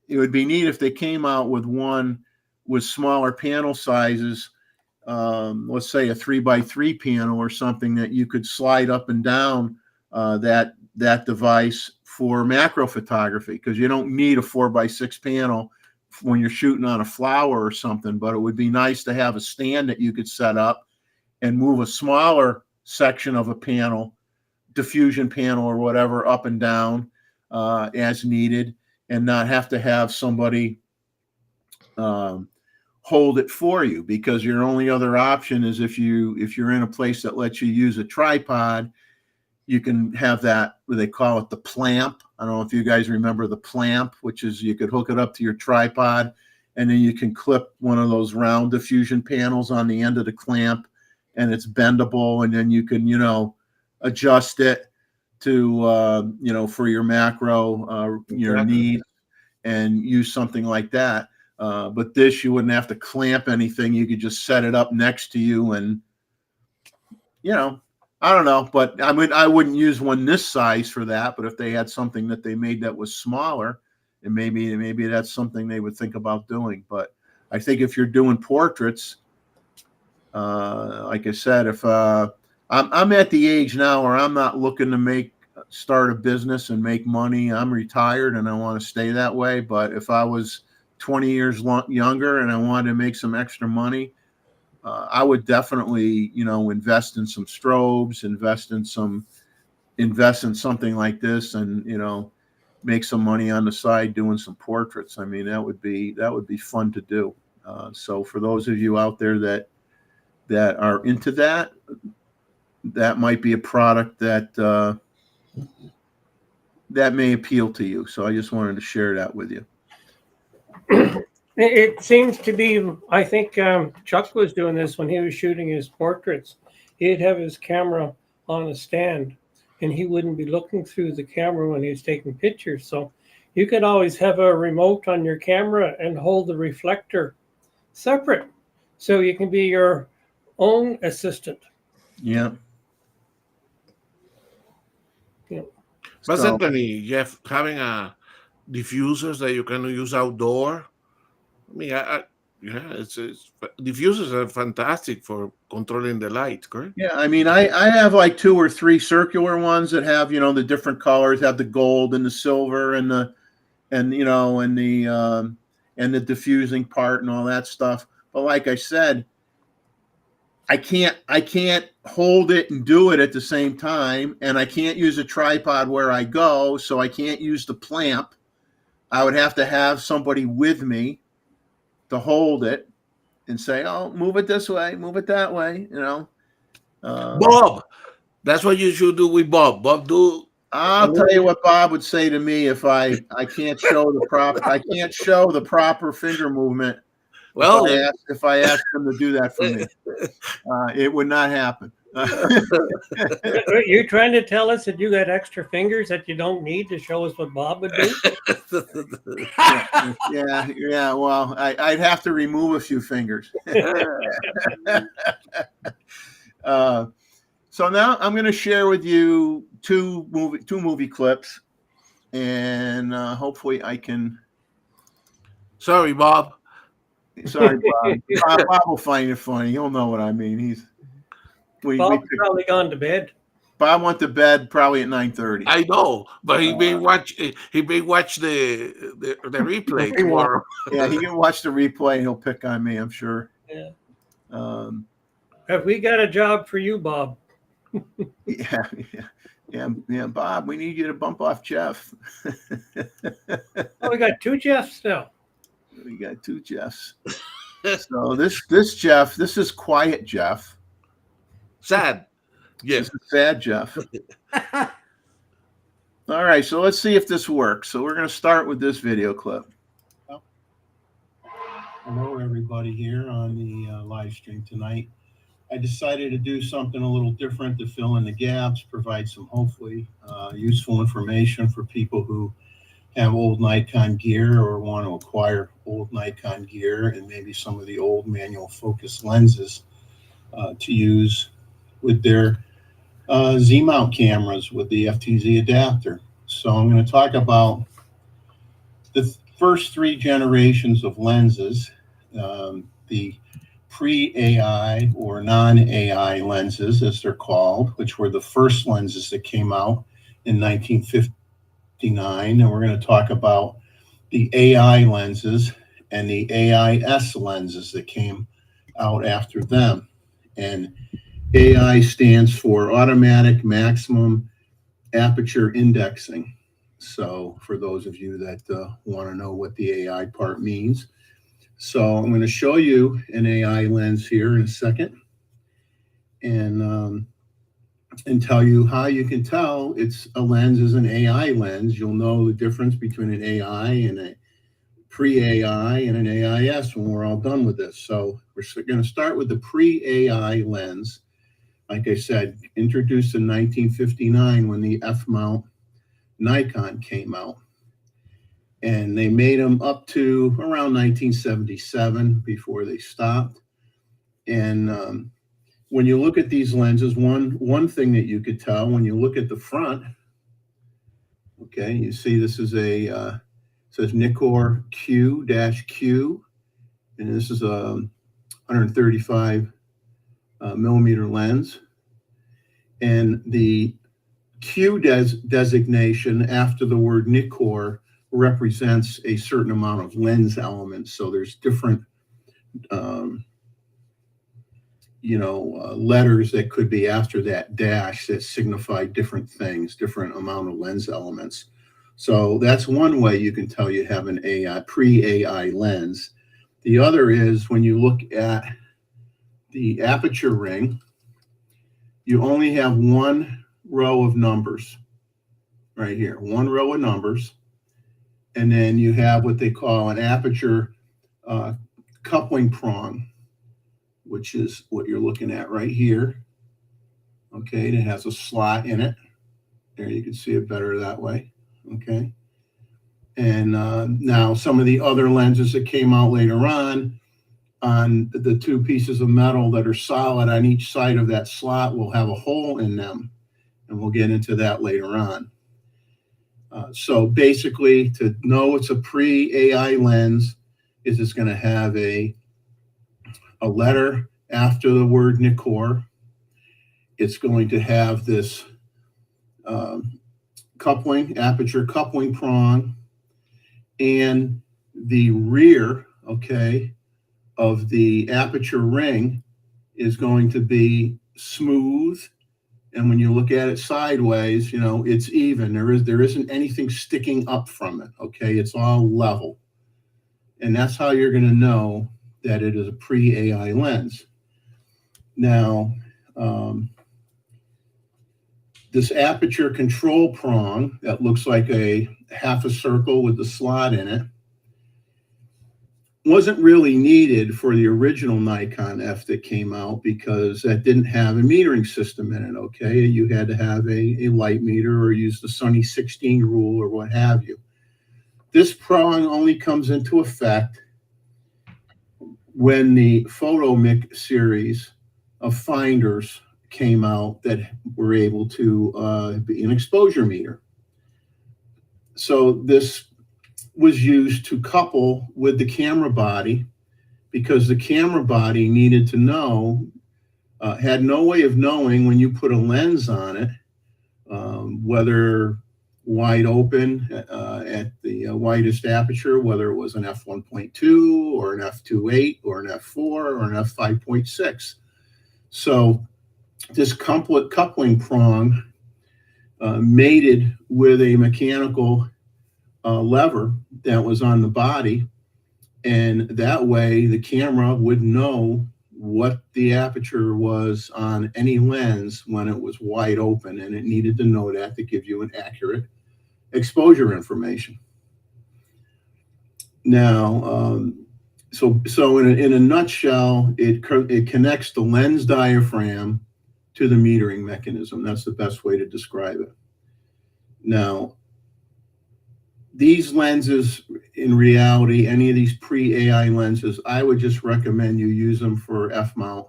Speaker 1: It would be neat if they came out with one with smaller panel sizes. Let's say a 3x3 panel or something that you could slide up and down that device for macro photography, because you don't need a 4x6 panel when you're shooting on a flower or something. But it would be nice to have a stand that you could set up and move a smaller section of a panel, diffusion panel or whatever, up and down. as needed, and not have to have somebody hold it for you, because your only other option is if you're in a place that lets you use a tripod, you can have that, they call it the plamp. I don't know if you guys remember the plamp, which is you could hook it up to your tripod, and then you can clip one of those round diffusion panels on the end of the clamp, and it's bendable, and then you can, adjust it to, for your macro, your needs, and use something like that. But this, you wouldn't have to clamp anything. You could just set it up next to you, and, I don't know, but I mean, I wouldn't use one this size for that, but if they had something that they made that was smaller, and maybe that's something they would think about doing. But I think if you're doing portraits, like I said, if I'm at the age now where I'm not looking to start a business and make money. I'm retired and I want to stay that way. But if I was 20 years younger and I wanted to make some extra money, I would definitely, invest in some strobes, invest in something like this, and make some money on the side doing some portraits. I mean, that would be fun to do. So for those of you out there that are into that, that might be a product that may appeal to you. So I just wanted to share that with you.
Speaker 3: It seems to be, I think Chuck was doing this when he was shooting his portraits. He'd have his camera on a stand, and he wouldn't be looking through the camera when he was taking pictures. So you could always have a remote on your camera and hold the reflector separate, so you can be your own assistant.
Speaker 1: Yeah.
Speaker 5: Wasn't any, Jeff, having a diffusers that you can use outdoor? I mean, it's diffusers are fantastic for controlling the light, correct?
Speaker 1: Yeah, I mean, I have like 2 or 3 circular ones that have, the different colors, have the gold and the silver and the diffusing part and all that stuff. But like I said, I can't hold it and do it at the same time, and I can't use a tripod where I go, so I can't use the plamp. I would have to have somebody with me to hold it and say, "Oh, move it this way, move it that way,"
Speaker 5: Bob, that's what you should do with Bob. Bob,
Speaker 1: I'll tell you what Bob would say to me if I can't show the proper finger movement.
Speaker 5: Well,
Speaker 1: if I asked him to do that for me, it would not happen.
Speaker 3: You're trying to tell us that you got extra fingers that you don't need to show us what Bob would do?
Speaker 1: Yeah. Well, I'd have to remove a few fingers. So now I'm going to share with you two movie clips, and hopefully I can.
Speaker 5: Sorry, Bob.
Speaker 1: Sorry, Bob. Bob will find it funny. He'll know what I mean.
Speaker 3: Bob's probably gone to bed.
Speaker 1: Bob went to bed probably at 9:30.
Speaker 5: I know, but he may watch the replay tomorrow.
Speaker 1: Yeah, he can watch the replay and he'll pick on me, I'm sure.
Speaker 3: Yeah. Have we got a job for you, Bob?
Speaker 1: Yeah, Bob, we need you to bump off Jeff.
Speaker 3: Oh, we got 2 Jeffs now.
Speaker 1: We got 2 Jeffs. So this Jeff, this is quiet Jeff.
Speaker 5: Sad.
Speaker 1: This
Speaker 5: Yes.
Speaker 1: is sad Jeff. All right, so let's see if this works. So we're going to start with this video clip. Hello, everybody here on the live stream tonight. I decided to do something a little different to fill in the gaps, provide some hopefully useful information for people who have old Nikon gear or want to acquire old Nikon gear and maybe some of the old manual focus lenses to use with their Z-mount cameras with the FTZ adapter. So I'm going to talk about the first 3 generations of lenses, the pre-AI or non-AI lenses, as they're called, which were the first lenses that came out in 1959. And we're going to talk about the AI lenses and the AIS lenses that came out after them. And AI stands for automatic maximum aperture indexing. So for those of you that want to know what the AI part means. So I'm going to show you an AI lens here in a second, and tell you how you can tell it's a lens is an AI lens. You'll know the difference between an AI and a pre-AI and an AIS when we're all done with this. So we're going to start with the pre-AI lens. Like I said, introduced in 1959 when the F-mount Nikon came out. And they made them up to around 1977 before they stopped. And when you look at these lenses, one thing that you could tell when you look at the front, okay, you see this is a says Nikkor Q-Q, and this is a 135 millimeter lens. And the Q designation after the word Nikkor represents a certain amount of lens elements. So there's different, letters that could be after that dash that signify different things, different amount of lens elements. So that's one way you can tell you have an AI, pre-AI lens. The other is when you look at the aperture ring, you only have one row of numbers right here, one row of numbers. And then you have what they call an aperture coupling prong, which is what you're looking at right here. Okay, it has a slot in it. There, you can see it better that way. Okay. And now some of the other lenses that came out later on the two pieces of metal that are solid on each side of that slot will have a hole in them. And we'll get into that later on. So basically, to know it's a pre-AI lens is it's going to have a letter after the word Nikkor. It's going to have this aperture coupling prong, and the rear, okay, of the aperture ring is going to be smooth. And when you look at it sideways, it's even. There isn't anything sticking up from it, okay? It's all level. And that's how you're going to know that it is a pre-AI lens. Now, this aperture control prong that looks like a half a circle with the slot in it wasn't really needed for the original Nikon F that came out because that didn't have a metering system in it, okay? You had to have a light meter or use the Sunny 16 rule or what have you. This prong only comes into effect when the Photomic series of finders came out that were able to be an exposure meter. So this was used to couple with the camera body because the camera body needed to know, had no way of knowing when you put a lens on it, whether wide open at the widest aperture, whether it was an f1.2 or an f2.8 or an f4 or an f5.6. So this coupling prong mated with a mechanical lever that was on the body, and that way the camera would know what the aperture was on any lens when it was wide open, and it needed to know that to give you an accurate exposure information. Now, so in a nutshell, it connects the lens diaphragm to the metering mechanism. That's the best way to describe it. Now, these lenses, in reality, any of these pre-AI lenses, I would just recommend you use them for F-mount,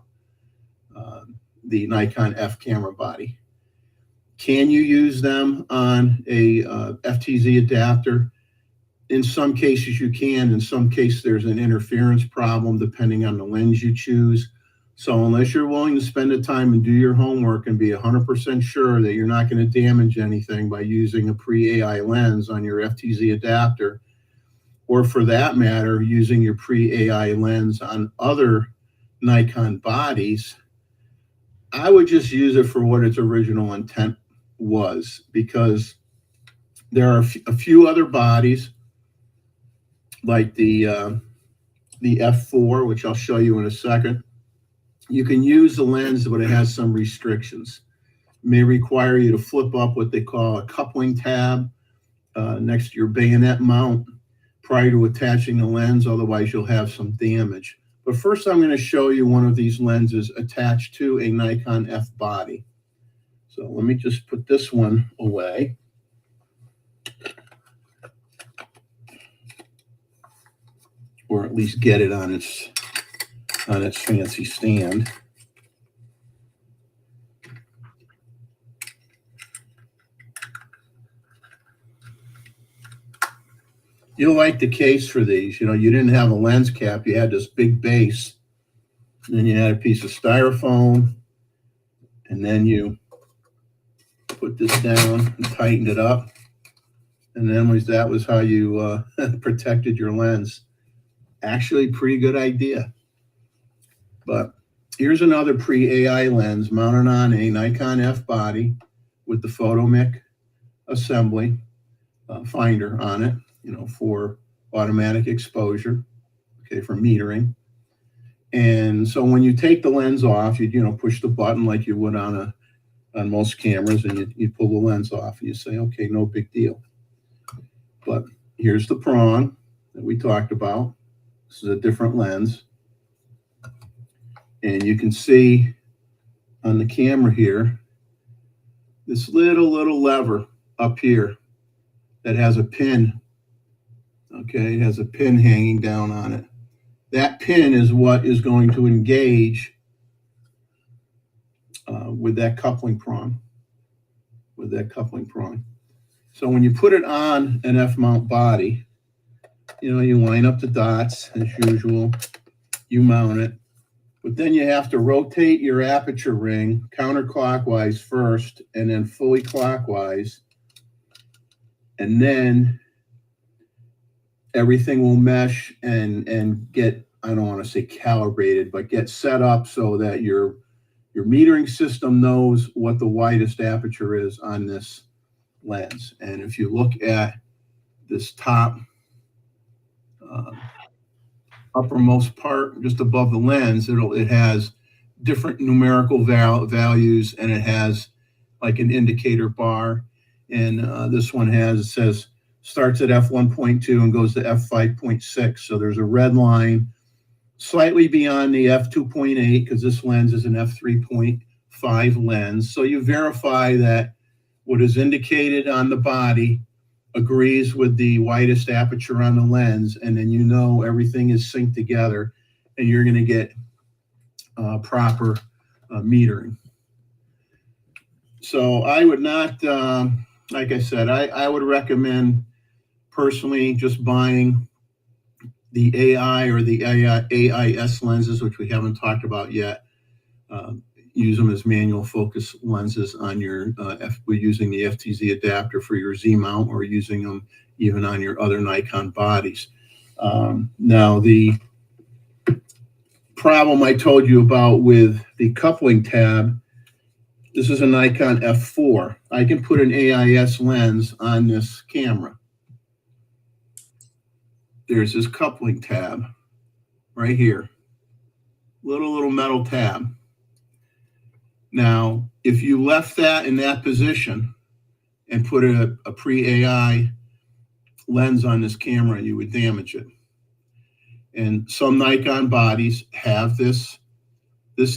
Speaker 1: the Nikon F camera body. Can you use them on a FTZ adapter? In some cases you can. In some cases there's an interference problem depending on the lens you choose. So unless you're willing to spend the time and do your homework and be 100% sure that you're not going to damage anything by using a pre-AI lens on your FTZ adapter, or for that matter, using your pre-AI lens on other Nikon bodies, I would just use it for what its original intent was, because There are a few other bodies, like the F4, which I'll show you in a second. You can use the lens, but it has some restrictions. It may require you to flip up what they call a coupling tab next to your bayonet mount prior to attaching the lens, otherwise you'll have some damage. But first I'm going to show you one of these lenses attached to a Nikon F body. So let me just put this one away. Or at least get it on its fancy stand. You'll like the case for these. You know, you didn't have a lens cap. You had this big base. And then you had a piece of styrofoam. And then you put this down and tightened it up. And then that was how you protected your lens. Actually, pretty good idea. But here's another pre-AI lens mounted on a Nikon F body with the Photomic assembly finder on it, you know, for automatic exposure, okay, for metering. And so when you take the lens off, you know, push the button like you would on most cameras, and you pull the lens off, and you say, okay, no big deal. But here's the prong that we talked about. This is a different lens. And you can see on the camera here, this little lever up here that has a pin. Okay, it has a pin hanging down on it. That pin is what is going to engage with that coupling prong. So when you put it on an F-mount body, you know, you line up the dots as usual, you mount it, but then you have to rotate your aperture ring counterclockwise first and then fully clockwise, and then everything will mesh and get, I don't want to say calibrated, but get set up so that your metering system knows what the widest aperture is on this lens. And if you look at this top uppermost part just above the lens, it has different numerical values, and it has like an indicator bar. And this one says starts at f1.2 and goes to f5.6. So there's a red line slightly beyond the f2.8 because this lens is an f3.5 lens. So you verify that what is indicated on the body agrees with the widest aperture on the lens, and then you know everything is synced together, and you're going to get proper metering. So I would not, like I said, I would recommend personally just buying the AI or the AIS lenses, which we haven't talked about yet. Use them as manual focus lenses on your, using the FTZ adapter for your Z mount, or using them even on your other Nikon bodies. Now, the problem I told you about with the coupling tab, this is a Nikon F4. I can put an AIS lens on this camera. There's this coupling tab right here, little metal tab. Now, if you left that in that position and put a pre-AI lens on this camera, you would damage it. And some Nikon bodies have this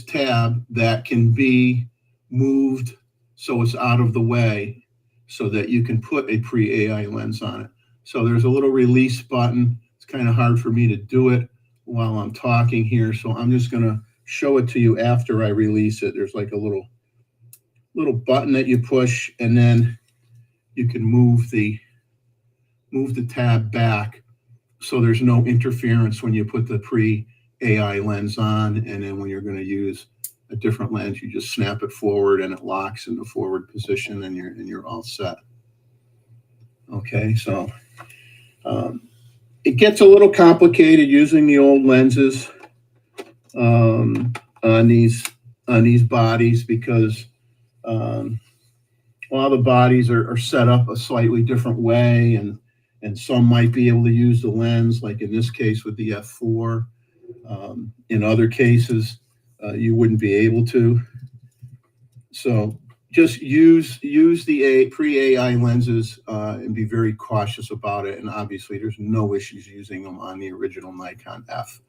Speaker 1: tab that can be moved so it's out of the way so that you can put a pre-AI lens on it. So there's a little release button. It's kind of hard for me to do it while I'm talking here, so I'm just going to show it to you after I release it. There's like a little button that you push, and then you can move the tab back so there's no interference when you put the pre-AI lens on, and then when you're going to use a different lens, you just snap it forward and it locks in the forward position, and you're all set. Okay, so it gets a little complicated using the old lenses on these bodies, because all the bodies are set up a slightly different way, and some might be able to use the lens, like in this case with the f4. In other cases, you wouldn't be able to. So just use the pre-AI lenses and be very cautious about it. And obviously, there's no issues using them on the original Nikon F.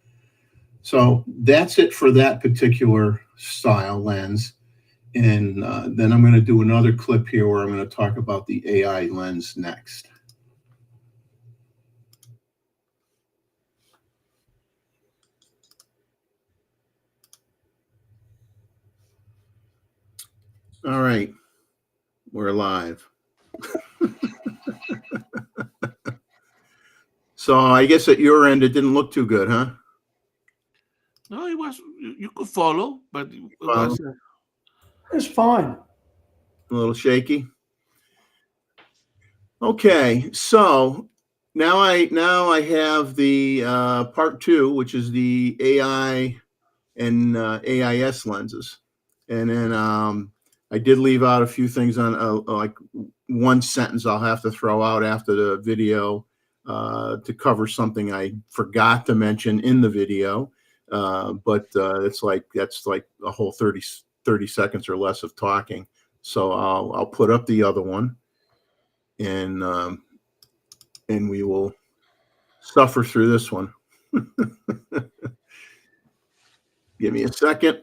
Speaker 1: So that's it for that particular style lens. And then I'm going to do another clip here where I'm going to talk about the AI lens next. All right, we're live. So I guess at your end, it didn't look too good, huh?
Speaker 5: No, it was, you could follow, but it was,
Speaker 2: It's fine.
Speaker 1: A little shaky. Okay, so now I have the part 2, which is the AI and AIS lenses, and then I did leave out a few things on like one sentence I'll have to throw out after the video to cover something I forgot to mention in the video, but that's like a whole 30 seconds or less of talking. So I'll put up the other one, and we will suffer through this one. Give me a second.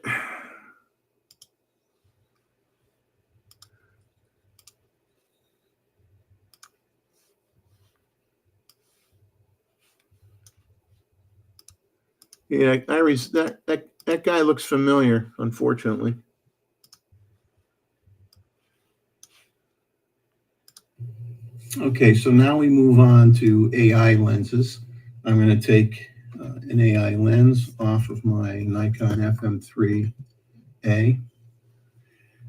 Speaker 1: Yeah, Iris, that guy looks familiar, unfortunately. Okay, so now we move on to AI lenses. I'm going to take an AI lens off of my Nikon FM3A.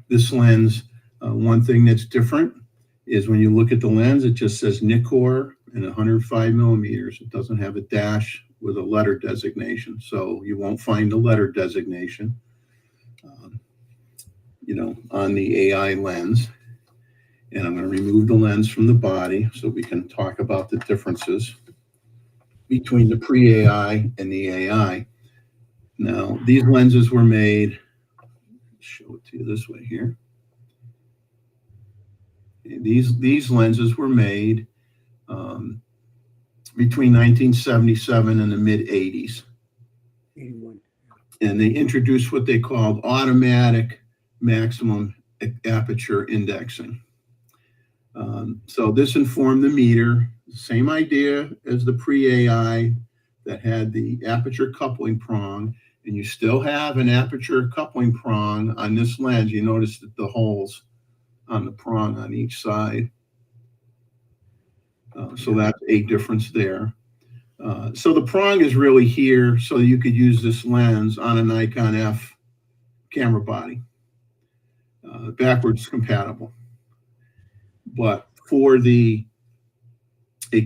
Speaker 1: This lens, one thing that's different is when you look at the lens, it just says Nikkor and 105 millimeters. It doesn't have a dash with a letter designation, so you won't find the letter designation, on the AI lens. And I'm going to remove the lens from the body so we can talk about the differences between the pre-AI and the AI. Now, these lenses were made, show it to you this way here. These lenses were made between 1977 and the mid-80s.
Speaker 4: 81.
Speaker 1: And they introduced what they called automatic maximum aperture indexing. So this informed the meter, same idea as the pre-AI that had the aperture coupling prong, and you still have an aperture coupling prong on this lens. You notice that the holes on the prong on each side. So that's a difference there. So the prong is really here so you could use this lens on a Nikon F camera body, backwards compatible. But for a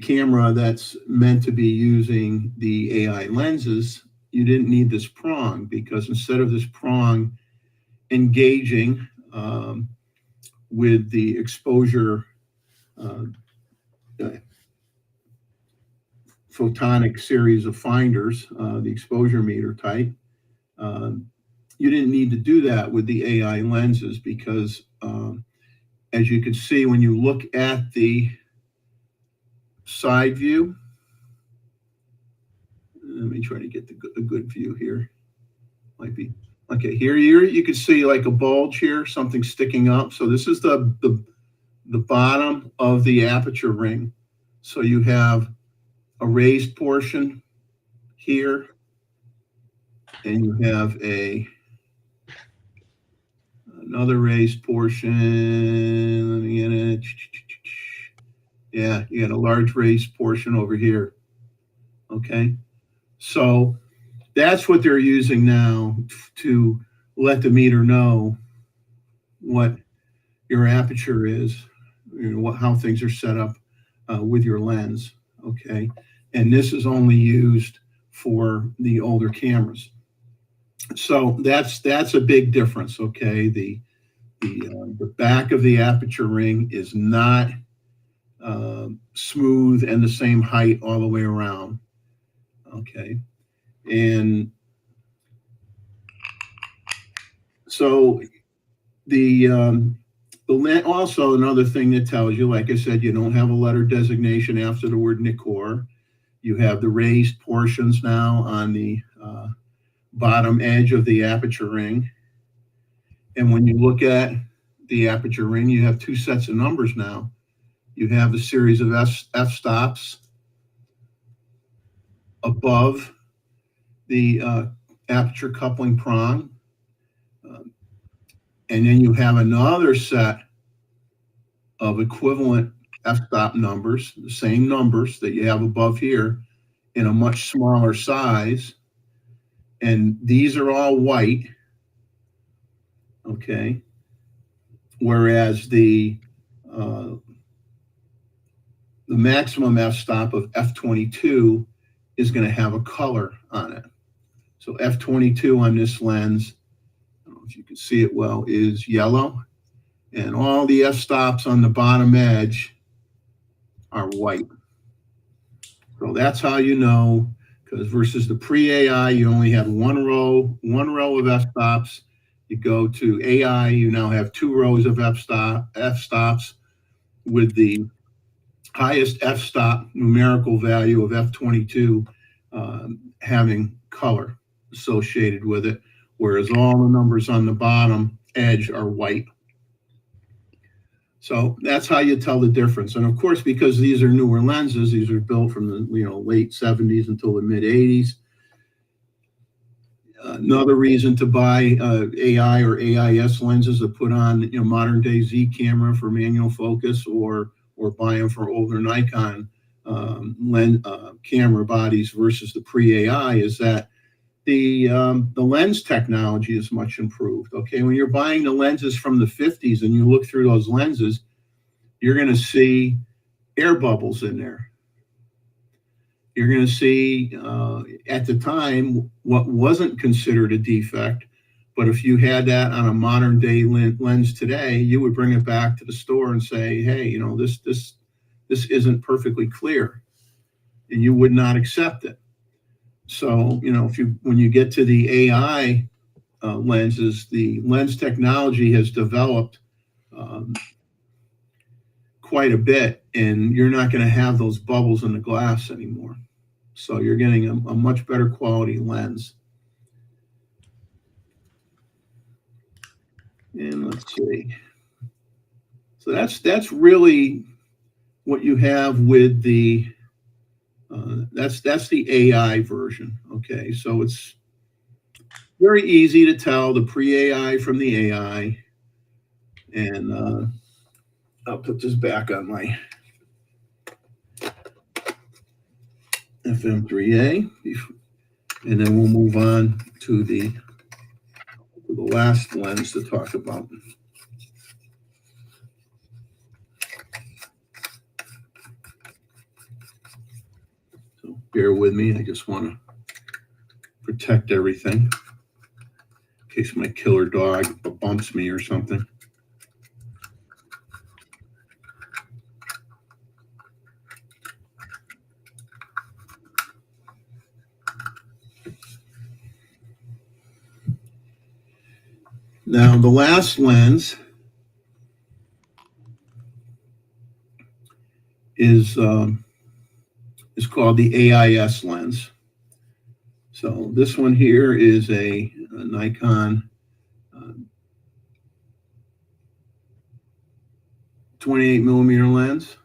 Speaker 1: camera that's meant to be using the AI lenses, you didn't need this prong, because instead of this prong engaging with the exposure photonic series of finders, the exposure meter type, you didn't need to do that with the AI lenses, because as you can see, when you look at the side view, let me try to get a good view here. Might be okay. Here you can see like a bulge here, something sticking up. So this is the bottom of the aperture ring. So you have a raised portion here, and you have another raised portion. Let me get it. Yeah, you got a large raised portion over here. Okay, so that's what they're using now to let the meter know what your aperture is, how things are set up with your lens. Okay, and this is only used for the older cameras. So that's a big difference. Okay, the the back of the aperture ring is not smooth and the same height all the way around. Okay, and so the also another thing that tells you, like I said, you don't have a letter designation after the word Nikkor. You have the raised portions now on the bottom edge of the aperture ring. And when you look at the aperture ring, you have two sets of numbers now. You have a series of f-stops above the aperture coupling prong. And then you have another set of equivalent f-stop numbers, the same numbers that you have above here, in a much smaller size. And these are all white, okay? Whereas the maximum f-stop of f22 is going to have a color on it. So f22 on this lens, I don't know if you can see it well, is yellow. And all the f-stops on the bottom edge are white. So that's how you know, because versus the pre-AI, you only had one row of f-stops. You go to AI, you now have 2 rows of f-stops with the highest f-stop numerical value of f22 having color associated with it, whereas all the numbers on the bottom edge are white. So that's how you tell the difference. And of course, because these are newer lenses, these are built from the late 70s until the mid 80s. Another reason to buy AI or AIS lenses to put on modern day Z camera for manual focus, or buy them for older Nikon camera bodies versus the pre-AI, is that the lens technology is much improved. Okay, when you're buying the lenses from the 50s and you look through those lenses, you're going to see air bubbles in there. You're going to see, at the time, what wasn't considered a defect, but if you had that on a modern day lens today, you would bring it back to the store and say, hey, this isn't perfectly clear, and you would not accept it. So, when you get to the AI lenses, the lens technology has developed quite a bit, and you're not going to have those bubbles in the glass anymore. So you're getting a much better quality lens. And let's see. So that's really what you have with the that's the AI version. Okay, so it's very easy to tell the pre-AI from the AI. And I'll put this back on my FM3A, and then we'll move on to the last lens to talk about. So bear with me. I just want to protect everything in case my killer dog bumps me or something. Now, the last lens is called the AIS lens. So this one here is a Nikon 28 millimeter lens.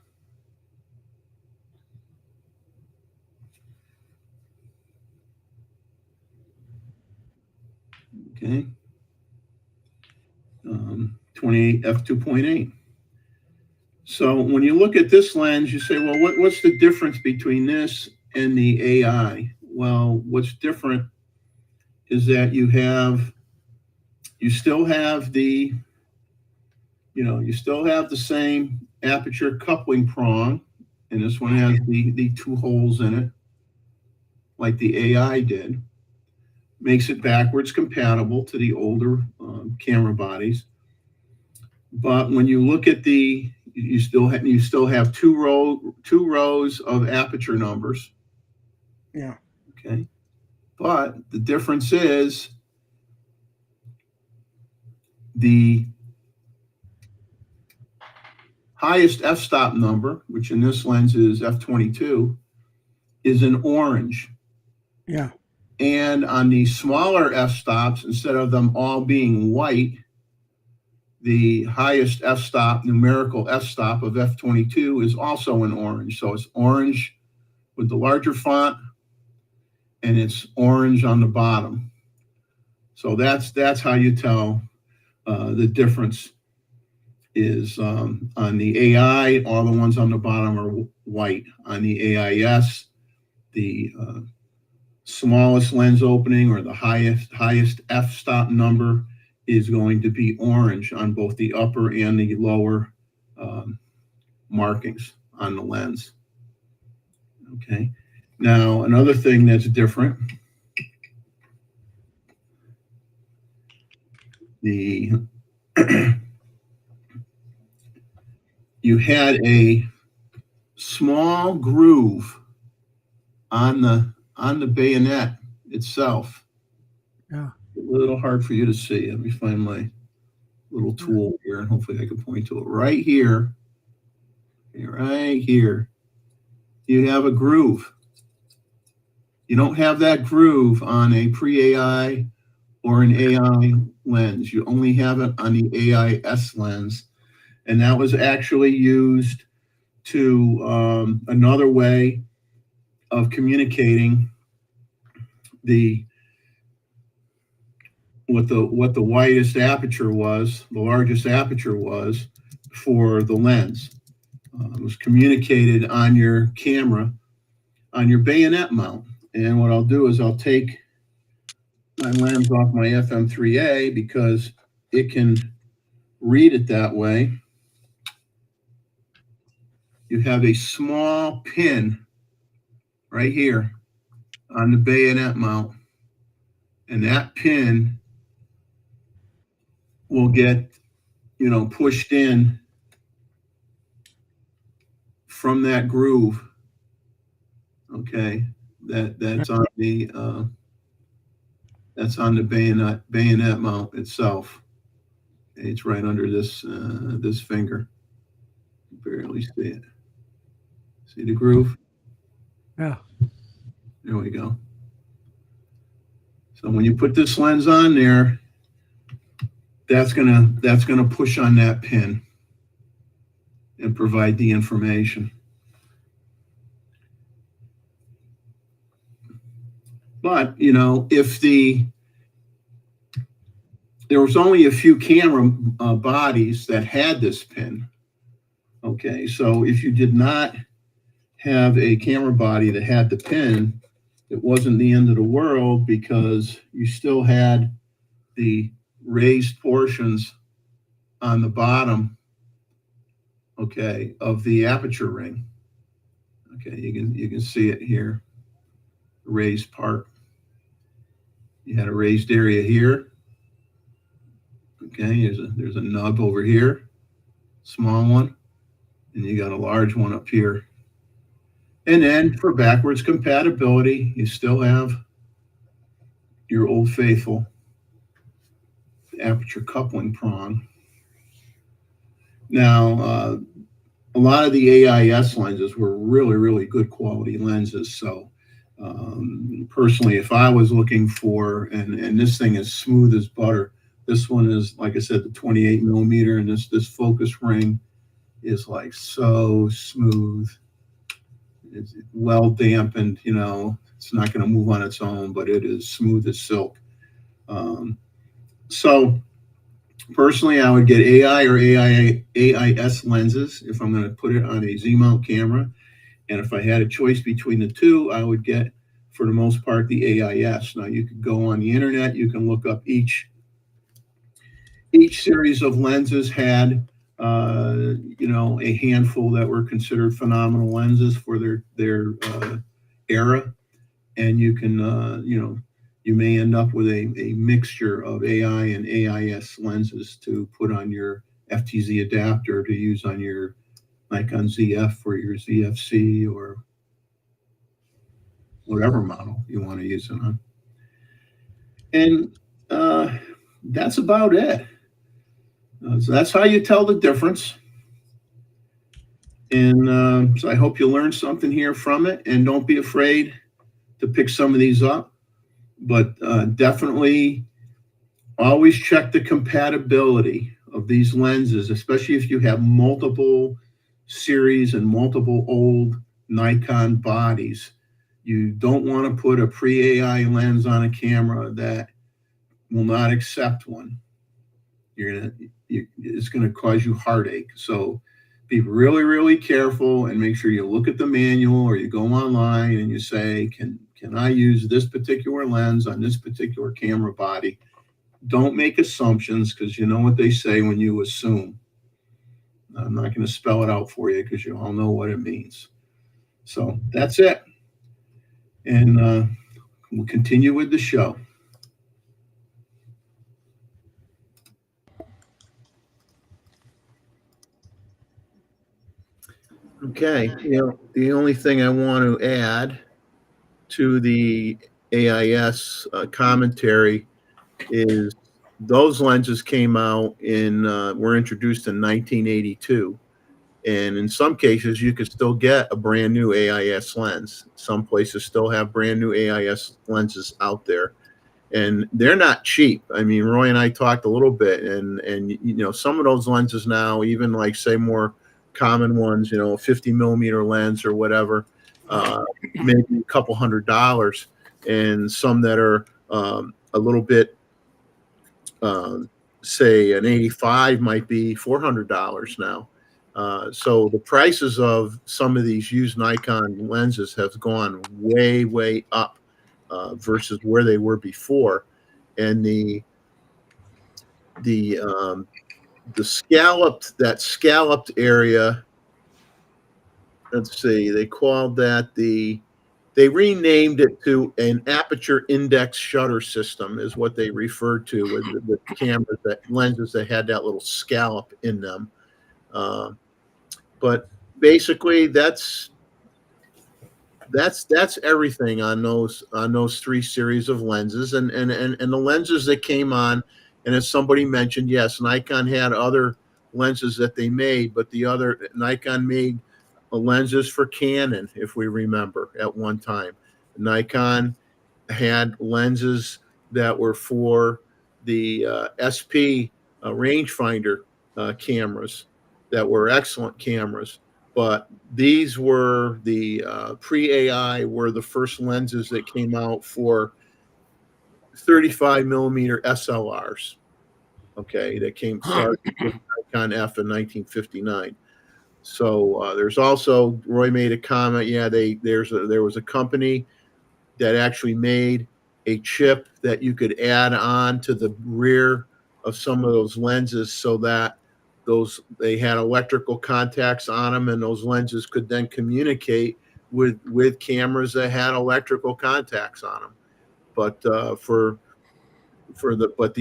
Speaker 1: Okay. 28 f2.8. So when you look at this lens, you say, well, what's the difference between this and the AI? Well, what's different is that you still have the same aperture coupling prong, and this one has the 2 holes in it, like the AI did. Makes it backwards compatible to the older camera bodies. But when you look at you still have two rows of aperture numbers.
Speaker 4: Yeah.
Speaker 1: Okay. But the difference is the highest f-stop number, which in this lens is f22, is in orange.
Speaker 4: Yeah.
Speaker 1: And on the smaller f-stops, instead of them all being white, the highest f-stop, numerical f-stop of f22 is also in orange. So it's orange with the larger font, and it's orange on the bottom. So that's how you tell the difference is on the AI, all the ones on the bottom are white. On the AIS, the smallest lens opening or the highest f-stop number is going to be orange on both the upper and the lower markings on the lens. Okay. Now, another thing that's different, you had a small groove on the bayonet itself.
Speaker 4: Yeah.
Speaker 1: A little hard for you to see. Let me find my little tool here, and hopefully I can point to it. Right here, you have a groove. You don't have that groove on a pre-AI or an AI lens. You only have it on the AIS lens. And that was actually used to another way of communicating what the widest aperture was, the largest aperture was for the lens. It was communicated on your camera, on your bayonet mount. And what I'll do is I'll take my lens off my FM3A because it can read it that way. You have a small pin right here on the bayonet mount, and that pin will get, pushed in from that groove. Okay, that's on the bayonet mount itself. Okay, it's right under this finger. You barely see it. See the groove?
Speaker 4: Yeah.
Speaker 1: There we go. So when you put this lens on there, that's gonna push on that pin and provide the information. But if there was only a few camera bodies that had this pin. Okay, so if you did not have a camera body that had the pin, it wasn't the end of the world because you still had the raised portions on the bottom, okay, of the aperture ring. Okay, you can see it here, raised part. You had a raised area here. Okay, there's a nub over here, small one, and you got a large one up here. And then for backwards compatibility, you still have your old faithful aperture coupling prong. Now, a lot of the AIS lenses were really, really good quality lenses. So personally, if I was looking for, and this thing is smooth as butter. This one is, like I said, the 28 millimeter, and this focus ring is like so smooth. It's well dampened, it's not going to move on its own, but it is smooth as silk. So personally, I would get AI or AIS lenses if I'm going to put it on a Z-mount camera. And if I had a choice between the two, I would get, for the most part, the AIS. Now, you could go on the internet, you can look up each series of lenses had a handful that were considered phenomenal lenses for their era, and you can you may end up with a mixture of AI and AIS lenses to put on your FTZ adapter to use on your Nikon ZF or your ZFC or whatever model you want to use it on. And that's about it. So that's how you tell the difference. And so I hope you learned something here from it, and don't be afraid to pick some of these up, but definitely always check the compatibility of these lenses, especially if you have multiple series and multiple old Nikon bodies. You don't want to put a pre-AI lens on a camera that will not accept one. It's going to cause you heartache. So be really, really careful and make sure you look at the manual, or you go online and you say, can I use this particular lens on this particular camera body? Don't make assumptions, because you know what they say when you assume. I'm not going to spell it out for you because you all know what it means. So that's it. And we'll continue with the show. Okay, the only thing I want to add to the AIS commentary is those lenses came out were introduced in 1982. And in some cases, you could still get a brand new AIS lens. Some places still have brand new AIS lenses out there. And they're not cheap. I mean, Roy and I talked a little bit, and some of those lenses now, even like say more common ones, 50 millimeter lens or whatever, maybe a couple $100, and some that are a little bit, say an 85 might be $400 now. So the prices of some of these used Nikon lenses have gone way, way up versus where they were before. And the scalloped area, let's see, they called that they renamed it to an aperture index shutter system, is what they referred to with cameras, lenses that had that little scallop in them. But basically that's everything on those three series of lenses, and the lenses that came on. And as somebody mentioned, yes, Nikon had other lenses that they made, but Nikon made lenses for Canon, if we remember, at one time. Nikon had lenses that were for the SP rangefinder cameras that were excellent cameras. But these were the pre-AI were the first lenses that came out for 35 millimeter SLRs. Okay, that started with Nikon F in 1959. So there's also, Roy made a comment. Yeah, there was a company that actually made a chip that you could add on to the rear of some of those lenses, so that they had electrical contacts on them, and those lenses could then communicate with cameras that had electrical contacts on them. But but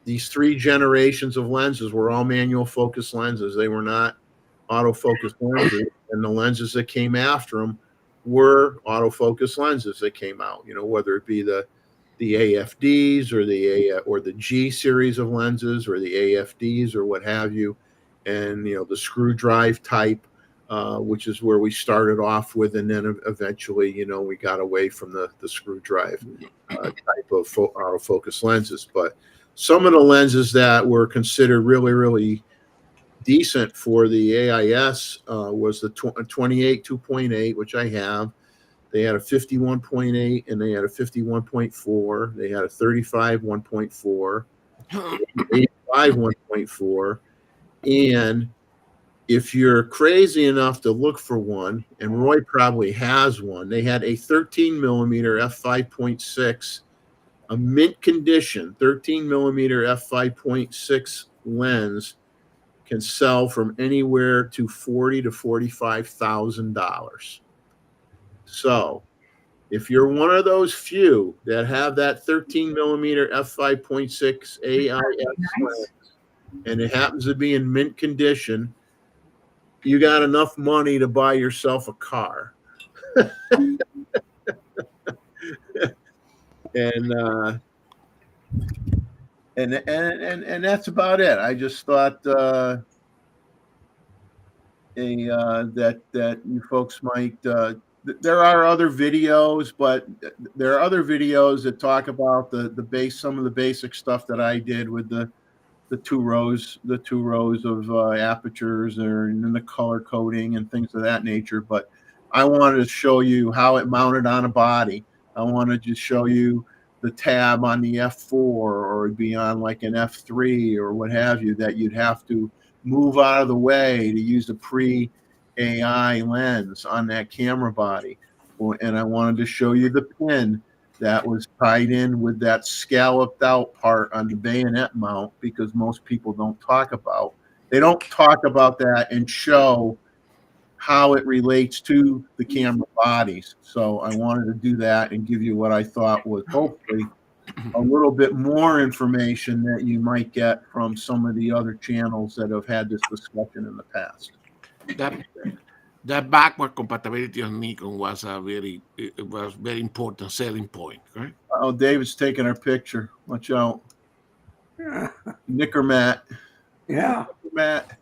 Speaker 1: these three generations of lenses were all manual focus lenses. They were not autofocus lenses, and the lenses that came after them were autofocus lenses that came out. Whether it be the AFDs or the G series of lenses, or the AFDs or what have you, and the screw drive type, which is where we started off with, and then eventually we got away from the screw drive type of autofocus lenses. But some of the lenses that were considered really, really decent for the AIS was the 28 2.8, which I have. They had a 51.8 and they had a 51.4. They had a 35 1.4, 85 1.4. And if you're crazy enough to look for one, and Roy probably has one, they had a 13 millimeter f5.6, a mint condition 13 millimeter f5.6 lens, can sell from anywhere to $40,000 to $45,000. So if you're one of those few that have that 13 millimeter f5.6 AIS lens, and it happens to be in mint condition, you got enough money to buy yourself a car. and that's about it. I just thought that you folks might. There are other videos, but there are other videos that talk about some of the basic stuff that I did with the two rows of apertures and then the color coding and things of that nature. But I wanted to show you how it mounted on a body. I wanted to show you the tab on the F4 or it'd be on like an F3 or what have you, that you'd have to move out of the way to use a pre-AI lens on that camera body. And I wanted to show you the pin that was tied in with that scalloped out part on the bayonet mount, because most people don't talk about. They don't talk about that and show how it relates to the camera bodies. So I wanted to do that and give you what I thought was hopefully a little bit more information that you might get from some of the other channels that have had this discussion in the past.
Speaker 5: That backward compatibility on Nikon was very important selling point, right?
Speaker 1: Oh, David's taking our picture. Watch out. Knicker Matt.
Speaker 4: Yeah.
Speaker 1: Matt.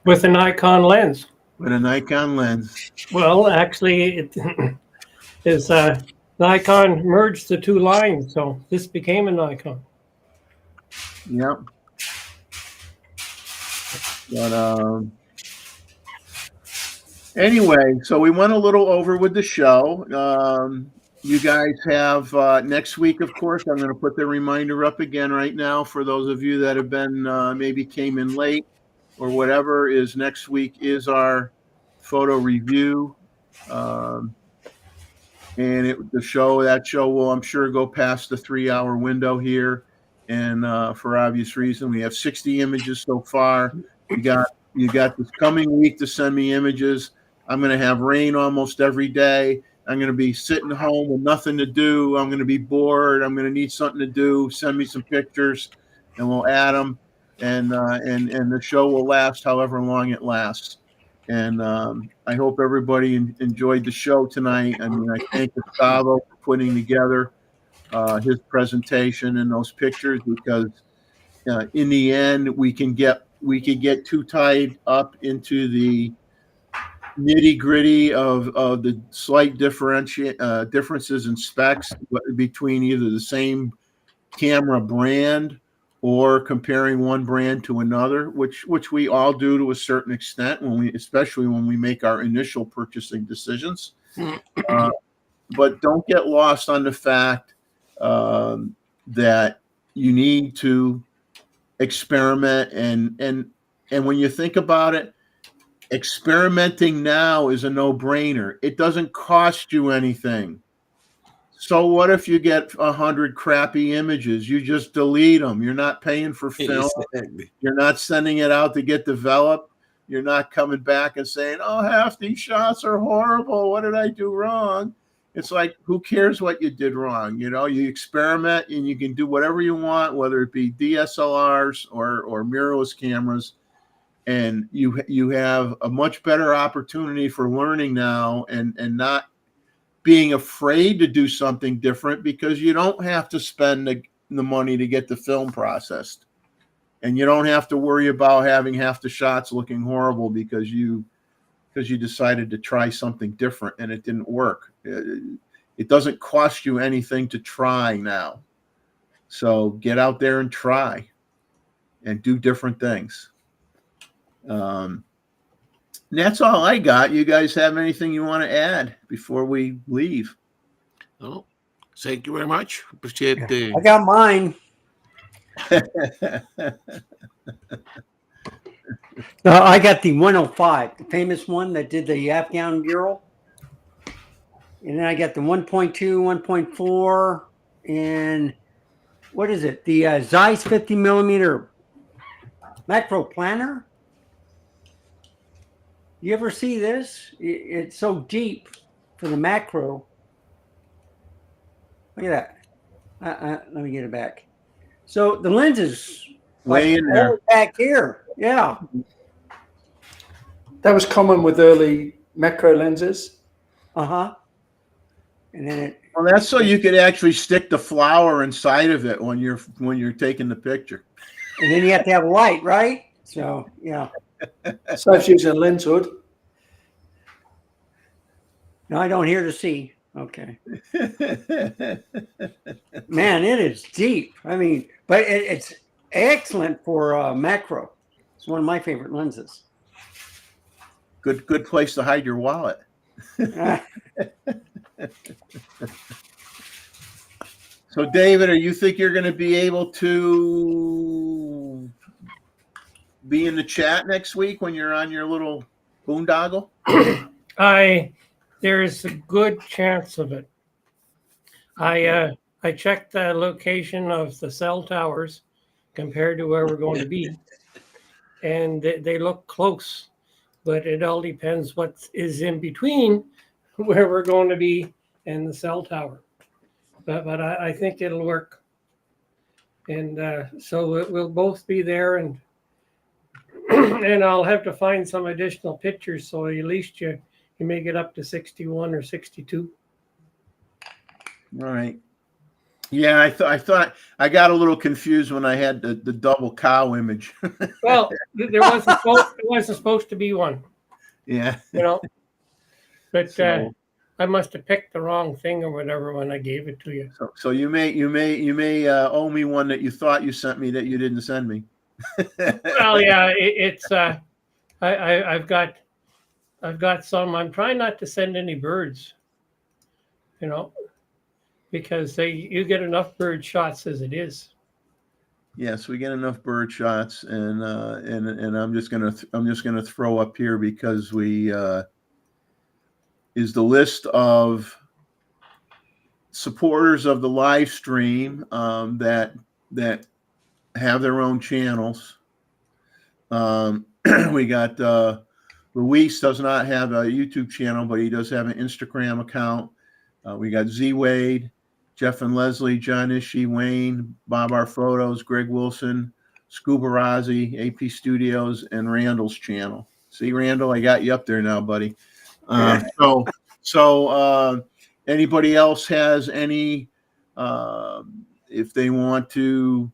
Speaker 3: With a Nikon lens.
Speaker 1: With a Nikon lens.
Speaker 3: Well, actually, it is Nikon merged the two lines, so this became a Nikon.
Speaker 1: Yep. But anyway, so we went a little over with the show. You guys have next week, of course, I'm going to put the reminder up again right now for those of you that have been maybe came in late or whatever. Is next week is our photo review. And that show will, I'm sure, go past the 3-hour window here. And for obvious reason, we have 60 images so far. You got this coming week to send me images. I'm going to have rain almost every day. I'm going to be sitting home with nothing to do. I'm going to be bored. I'm going to need something to do. Send me some pictures, and we'll add them. And the show will last however long it lasts. And I hope everybody enjoyed the show tonight. I mean, I thank Gustavo for putting together his presentation and those pictures, because in the end we could get too tied up into the nitty gritty of the slight differences in specs between either the same camera brand or comparing one brand to another, which we all do to a certain extent especially when we make our initial purchasing decisions. But don't get lost on the fact that you need to experiment, and when you think about it, experimenting now is a no-brainer. It doesn't cost you anything. So what if you get 100 crappy images? You just delete them. You're not paying for film.
Speaker 5: Exactly.
Speaker 1: You're not sending it out to get developed. You're not coming back and saying, oh, half these shots are horrible. What did I do wrong? It's like, who cares what you did wrong? You know, you experiment and you can do whatever you want, whether it be DSLRs or mirrorless cameras. And you have a much better opportunity for learning now and not being afraid to do something different, because you don't have to spend the money to get the film processed. And you don't have to worry about having half the shots looking horrible because you decided to try something different and it didn't work. It doesn't cost you anything to try now. So get out there and try and do different things. That's all I got. You guys have anything you want to add before we leave?
Speaker 5: No, thank you very much. Appreciate
Speaker 4: I got mine. I got the 105, the famous one that did the Afghan mural. And then I got the 1.2, 1.4, and what is it? The Zeiss 50 millimeter macro planner. You ever see this? It's so deep for the macro. Look at that. Let me get it back. So the lens is
Speaker 1: Way in there.
Speaker 4: all back here. Yeah.
Speaker 2: That was common with early macro lenses.
Speaker 4: Uh-huh. And then
Speaker 1: Well, that's so you could actually stick the flower inside of it when you're taking the picture.
Speaker 4: and then you have to have light, right? So yeah.
Speaker 2: Saves using a lens hood.
Speaker 4: No, I don't hear to see. Okay. Man, it is deep. I mean, but it's excellent for macro. It's one of my favorite lenses.
Speaker 1: Good place to hide your wallet. So, David, are you think you're going to be able to be in the chat next week when you're on your little boondoggle?
Speaker 3: There's a good chance of it. I checked the location of the cell towers compared to where we're going to be, and they look close, but it all depends what is in between where we're going to be and the cell tower. But I think it'll work, and so we'll both be there, and and I'll have to find some additional pictures, so at least you may get up to 61 or 62.
Speaker 1: All right. Yeah, I thought I got a little confused when I had the double cow image.
Speaker 3: Well, there wasn't supposed to be one,
Speaker 1: Yeah.
Speaker 3: But
Speaker 1: So-
Speaker 3: I must have picked the wrong thing or whatever when I gave it to you.
Speaker 1: So you may owe me one that you thought you sent me that you didn't send me.
Speaker 3: Well, yeah, it's I've got some. I'm trying not to send any birds, because you get enough bird shots as it is.
Speaker 1: Yes, we get enough bird shots, and I'm just gonna throw up here because we is the list of supporters of the live stream that have their own channels. We got Luis does not have a YouTube channel, but he does have an Instagram account. We got Z Wade, Jeff and Leslie, John Ishii, Wayne, Bob R Photos, Greg Wilson, Scuba Rozzi, AP Studios, and Randall's channel. See, Randall, I got you up there now, buddy. So anybody else has any, if they want to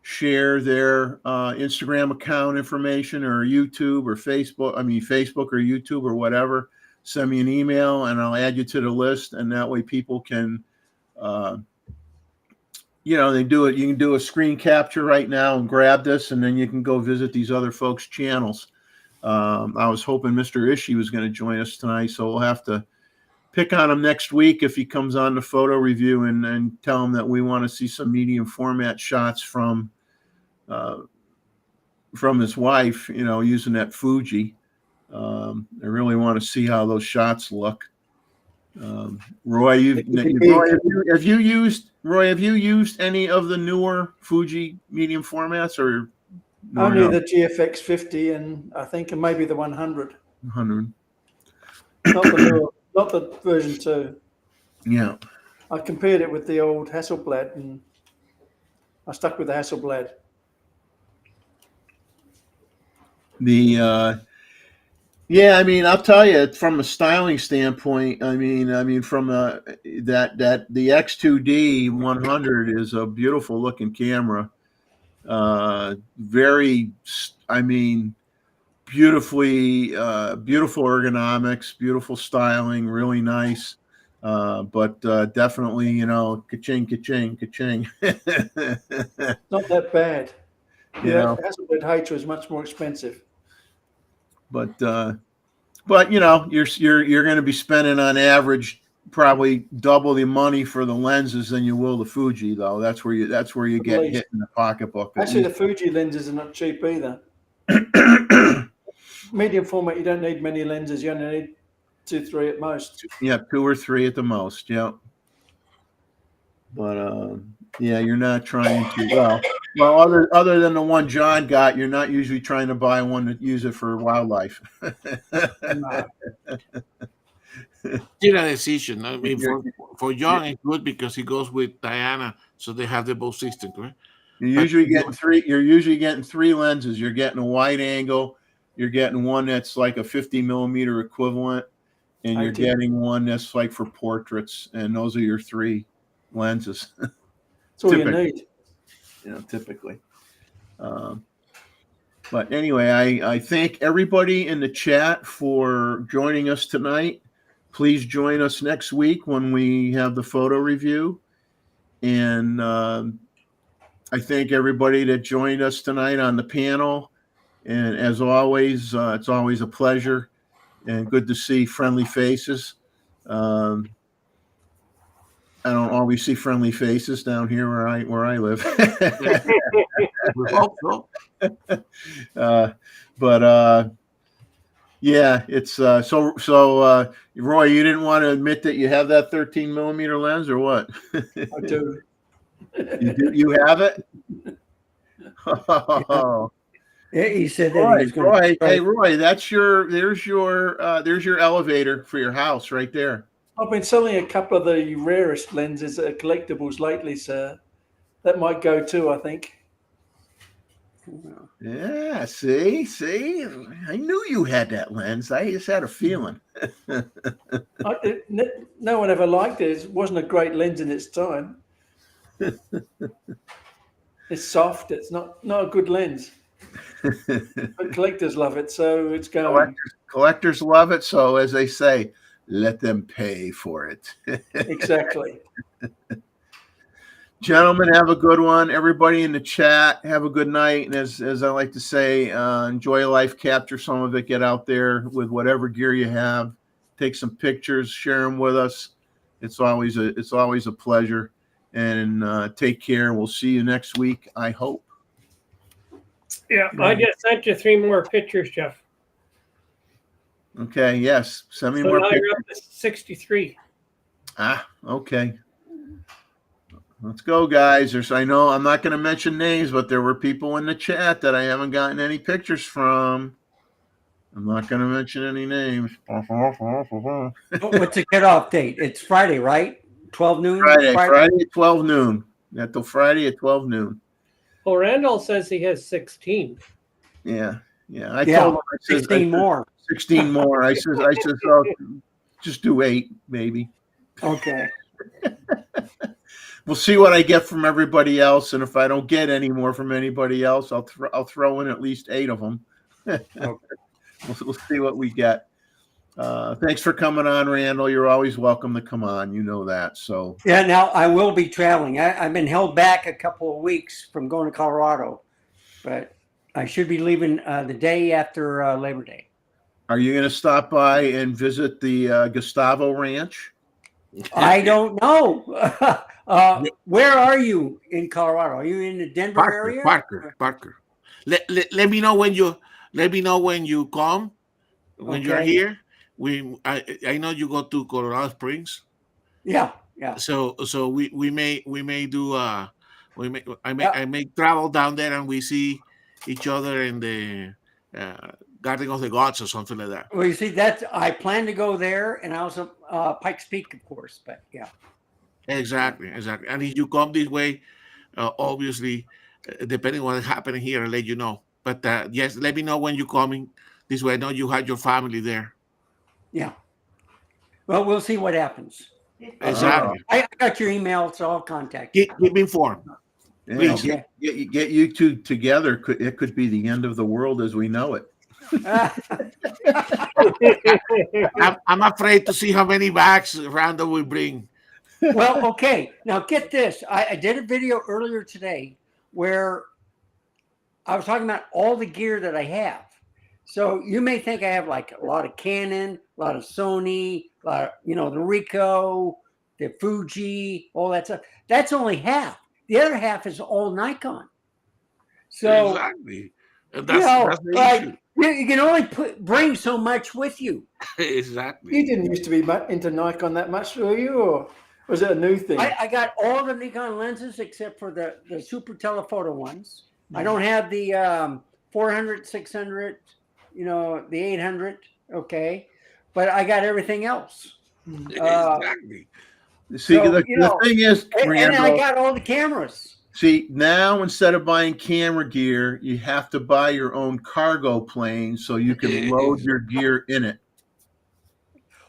Speaker 1: share their Instagram account information or YouTube or Facebook or YouTube or whatever, send me an email and I'll add you to the list. And that way people can, they do it. You can do a screen capture right now and grab this, and then you can go visit these other folks' channels. I was hoping Mr. Ishii was going to join us tonight, so we'll have to pick on him next week if he comes on the photo review and tell him that we want to see some medium format shots from his wife, using that Fuji. I really want to see how those shots look. Roy, have you used any of the newer Fuji medium formats or
Speaker 2: only the GFX 50 and I think and maybe the 100.
Speaker 1: 100.
Speaker 2: Not the version 2.
Speaker 1: Yeah.
Speaker 2: I compared it with the old Hasselblad and I stuck with the Hasselblad.
Speaker 1: I'll tell you from a styling standpoint, from the X2D 100 is a beautiful looking camera. Very, beautifully, beautiful ergonomics, beautiful styling, really nice. But definitely, ka-ching, ka-ching, ka-ching.
Speaker 2: Not that bad. Hasselblad H was much more expensive.
Speaker 1: But you're going to be spending on average probably double the money for the lenses than you will the Fuji, though. That's where you get hit in the pocketbook.
Speaker 2: Actually, the Fuji lenses are not cheap either. Medium format, you don't need many lenses. You only need 2, 3 at most.
Speaker 1: Yeah, 2 or 3 at the most. Yeah. But you're not trying to. Well, other than the one John got, you're not usually trying to buy one to use it for wildlife.
Speaker 2: No.
Speaker 5: Did a decision. I mean, for John, it's good because he goes with Diana, so they have the both system, correct?
Speaker 1: You're usually getting three. You're usually getting three lenses. You're getting a wide angle. You're getting one that's like a 50 millimeter equivalent, and you're getting one that's like for portraits. And those are your three lenses.
Speaker 2: That's all you need.
Speaker 1: Typically. But anyway, I thank everybody in the chat for joining us tonight. Please join us next week when we have the photo review. And I thank everybody that joined us tonight on the panel. And as always, it's always a pleasure and good to see friendly faces. I don't always see friendly faces down here where I live.
Speaker 5: We hope so.
Speaker 1: Yeah, it's so Roy, you didn't want to admit that you have that 13 millimeter lens or what?
Speaker 2: I do.
Speaker 1: You have it? Oh.
Speaker 4: Yeah, he said that he was going
Speaker 1: Roy, hey Roy, there's your elevator for your house right there.
Speaker 2: I've been selling a couple of the rarest lenses that are collectibles lately, so that might go too, I think.
Speaker 1: Yeah, see, I knew you had that lens. I just had a feeling.
Speaker 2: No one ever liked it. It wasn't a great lens in its time. It's soft. It's not a good lens. But collectors love it, so it's going.
Speaker 1: Collectors love it, so as they say, let them pay for it.
Speaker 2: Exactly.
Speaker 1: Gentlemen, have a good one. Everybody in the chat, have a good night. And as I like to say, enjoy life, capture some of it, get out there with whatever gear you have, take some pictures, share them with us. It's always a pleasure. And take care. We'll see you next week, I hope.
Speaker 3: Yeah, I just sent you 3 more pictures, Jeff.
Speaker 1: Okay, yes. Send me
Speaker 3: So
Speaker 1: more
Speaker 3: now
Speaker 1: pictures.
Speaker 3: you're up to 63.
Speaker 1: Okay. Let's go, guys. I know I'm not going to mention names, but there were people in the chat that I haven't gotten any pictures from. I'm not going to mention any names.
Speaker 4: What's the cutoff date? It's Friday, right? 12 noon?
Speaker 1: Friday at 12 noon. Until Friday at 12 noon.
Speaker 3: Well, Randall says he has 16.
Speaker 1: Yeah. I told him
Speaker 4: 16 more.
Speaker 1: 16 more. I said, oh, just do 8, maybe.
Speaker 4: Okay.
Speaker 1: We'll see what I get from everybody else, and if I don't get any more from anybody else, I'll throw in at least 8 of them.
Speaker 4: Okay.
Speaker 1: We'll see what we get. Thanks for coming on, Randall. You're always welcome to come on. You know that. So
Speaker 4: Yeah, now I will be traveling. I've been held back a couple of weeks from going to Colorado, but I should be leaving the day after Labor Day.
Speaker 1: are you going to stop by and visit the Gustavo Ranch?
Speaker 4: I don't know. Where are you in Colorado? Are you in the Denver area?
Speaker 5: Parker. Let me know when you come. When you're here, I know you go to Colorado Springs.
Speaker 4: Yeah.
Speaker 5: So we may do I may travel down there and we see each other in the Garden of the Gods or something like that.
Speaker 4: Well, you see, I plan to go there, and I also Pikes Peak, of course. But yeah.
Speaker 5: Exactly. And if you come this way, obviously, depending on what's happening here, I'll let you know. But yes, let me know when you're coming this way. I know you had your family there.
Speaker 4: Yeah. Well, we'll see what happens.
Speaker 5: Exactly.
Speaker 4: I got your email, so I'll contact you.
Speaker 5: Keep me informed.
Speaker 1: Yeah,
Speaker 5: Please.
Speaker 1: Get you two together. It could be the end of the world as we know it.
Speaker 5: I'm afraid to see how many bags Randall will bring.
Speaker 4: Well, okay. Now get this. I did a video earlier today where I was talking about all the gear that I have. So you may think I have like a lot of Canon, a lot of Sony, a lot of, the Ricoh, the Fuji, all that stuff. That's only half. The other half is all Nikon. So
Speaker 5: exactly. That's the issue.
Speaker 4: You can only bring so much with you.
Speaker 5: Exactly.
Speaker 2: You didn't used to be into Nikon that much, were you? Or was it a new thing?
Speaker 4: I got all the Nikon lenses except for the super telephoto ones. I don't have the 400, 600, the 800. Okay. But I got everything else.
Speaker 5: Exactly.
Speaker 1: See, the thing is,
Speaker 4: and I got all the cameras.
Speaker 1: See, now instead of buying camera gear, you have to buy your own cargo plane so you can load your gear in it.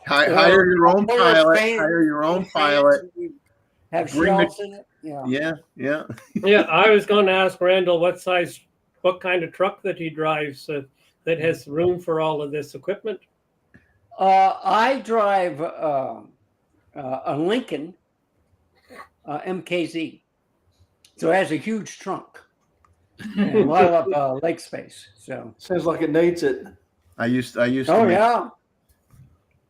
Speaker 1: Hire your own pilot. Hire your own pilot.
Speaker 4: Have
Speaker 1: Bring the-
Speaker 4: shelves in it. Yeah.
Speaker 1: Yeah.
Speaker 3: Yeah, I was going to ask Randall what kind of truck that he drives that has room for all of this equipment.
Speaker 4: I drive a Lincoln MKZ, so it has a huge trunk and a lot of leg space. So
Speaker 2: Sounds like it needs it.
Speaker 1: I used to.
Speaker 4: oh yeah,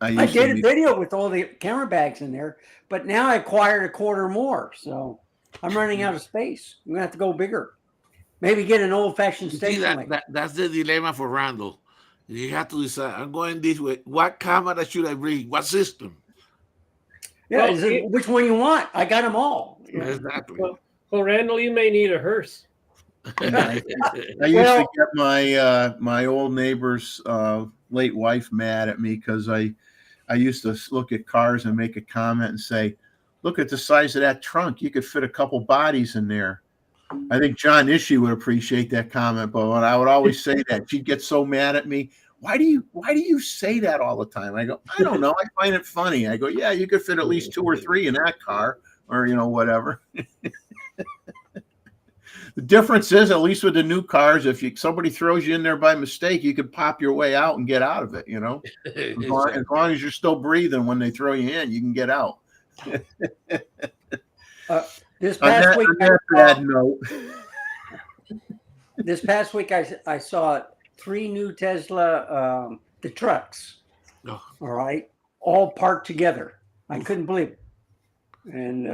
Speaker 4: I did a
Speaker 1: be-
Speaker 4: video with all the camera bags in there, but now I acquired a quarter more, so I'm running out of space. I'm gonna have to go bigger. Maybe get an old-fashioned
Speaker 5: See,
Speaker 4: station wagon.
Speaker 5: that's the dilemma for Randall. You have to decide, I'm going this way. What camera should I bring? What system?
Speaker 4: Yeah,
Speaker 3: Well,
Speaker 4: which one you want? I got them all. Yeah.
Speaker 5: Exactly.
Speaker 3: Well, Randall, you may need a hearse.
Speaker 1: I used to get my old neighbor's late wife mad at me because I used to look at cars and make a comment and say, "Look at the size of that trunk. You could fit a couple bodies in there." I think John Ishii would appreciate that comment, but when I would always say that, she'd get so mad at me. Why do you say that all the time? I go, I don't know. I find it funny. I go, yeah, you could fit at least 2 or 3 in that car, or whatever. The difference is, at least with the new cars, if somebody throws you in there by mistake, you could pop your way out and get out of it. As long as you're still breathing when they throw you in, you can get out.
Speaker 4: This past week, this past week, I saw 3 new Tesla the trucks.
Speaker 5: Oh.
Speaker 4: All right, all parked together. I couldn't believe it. And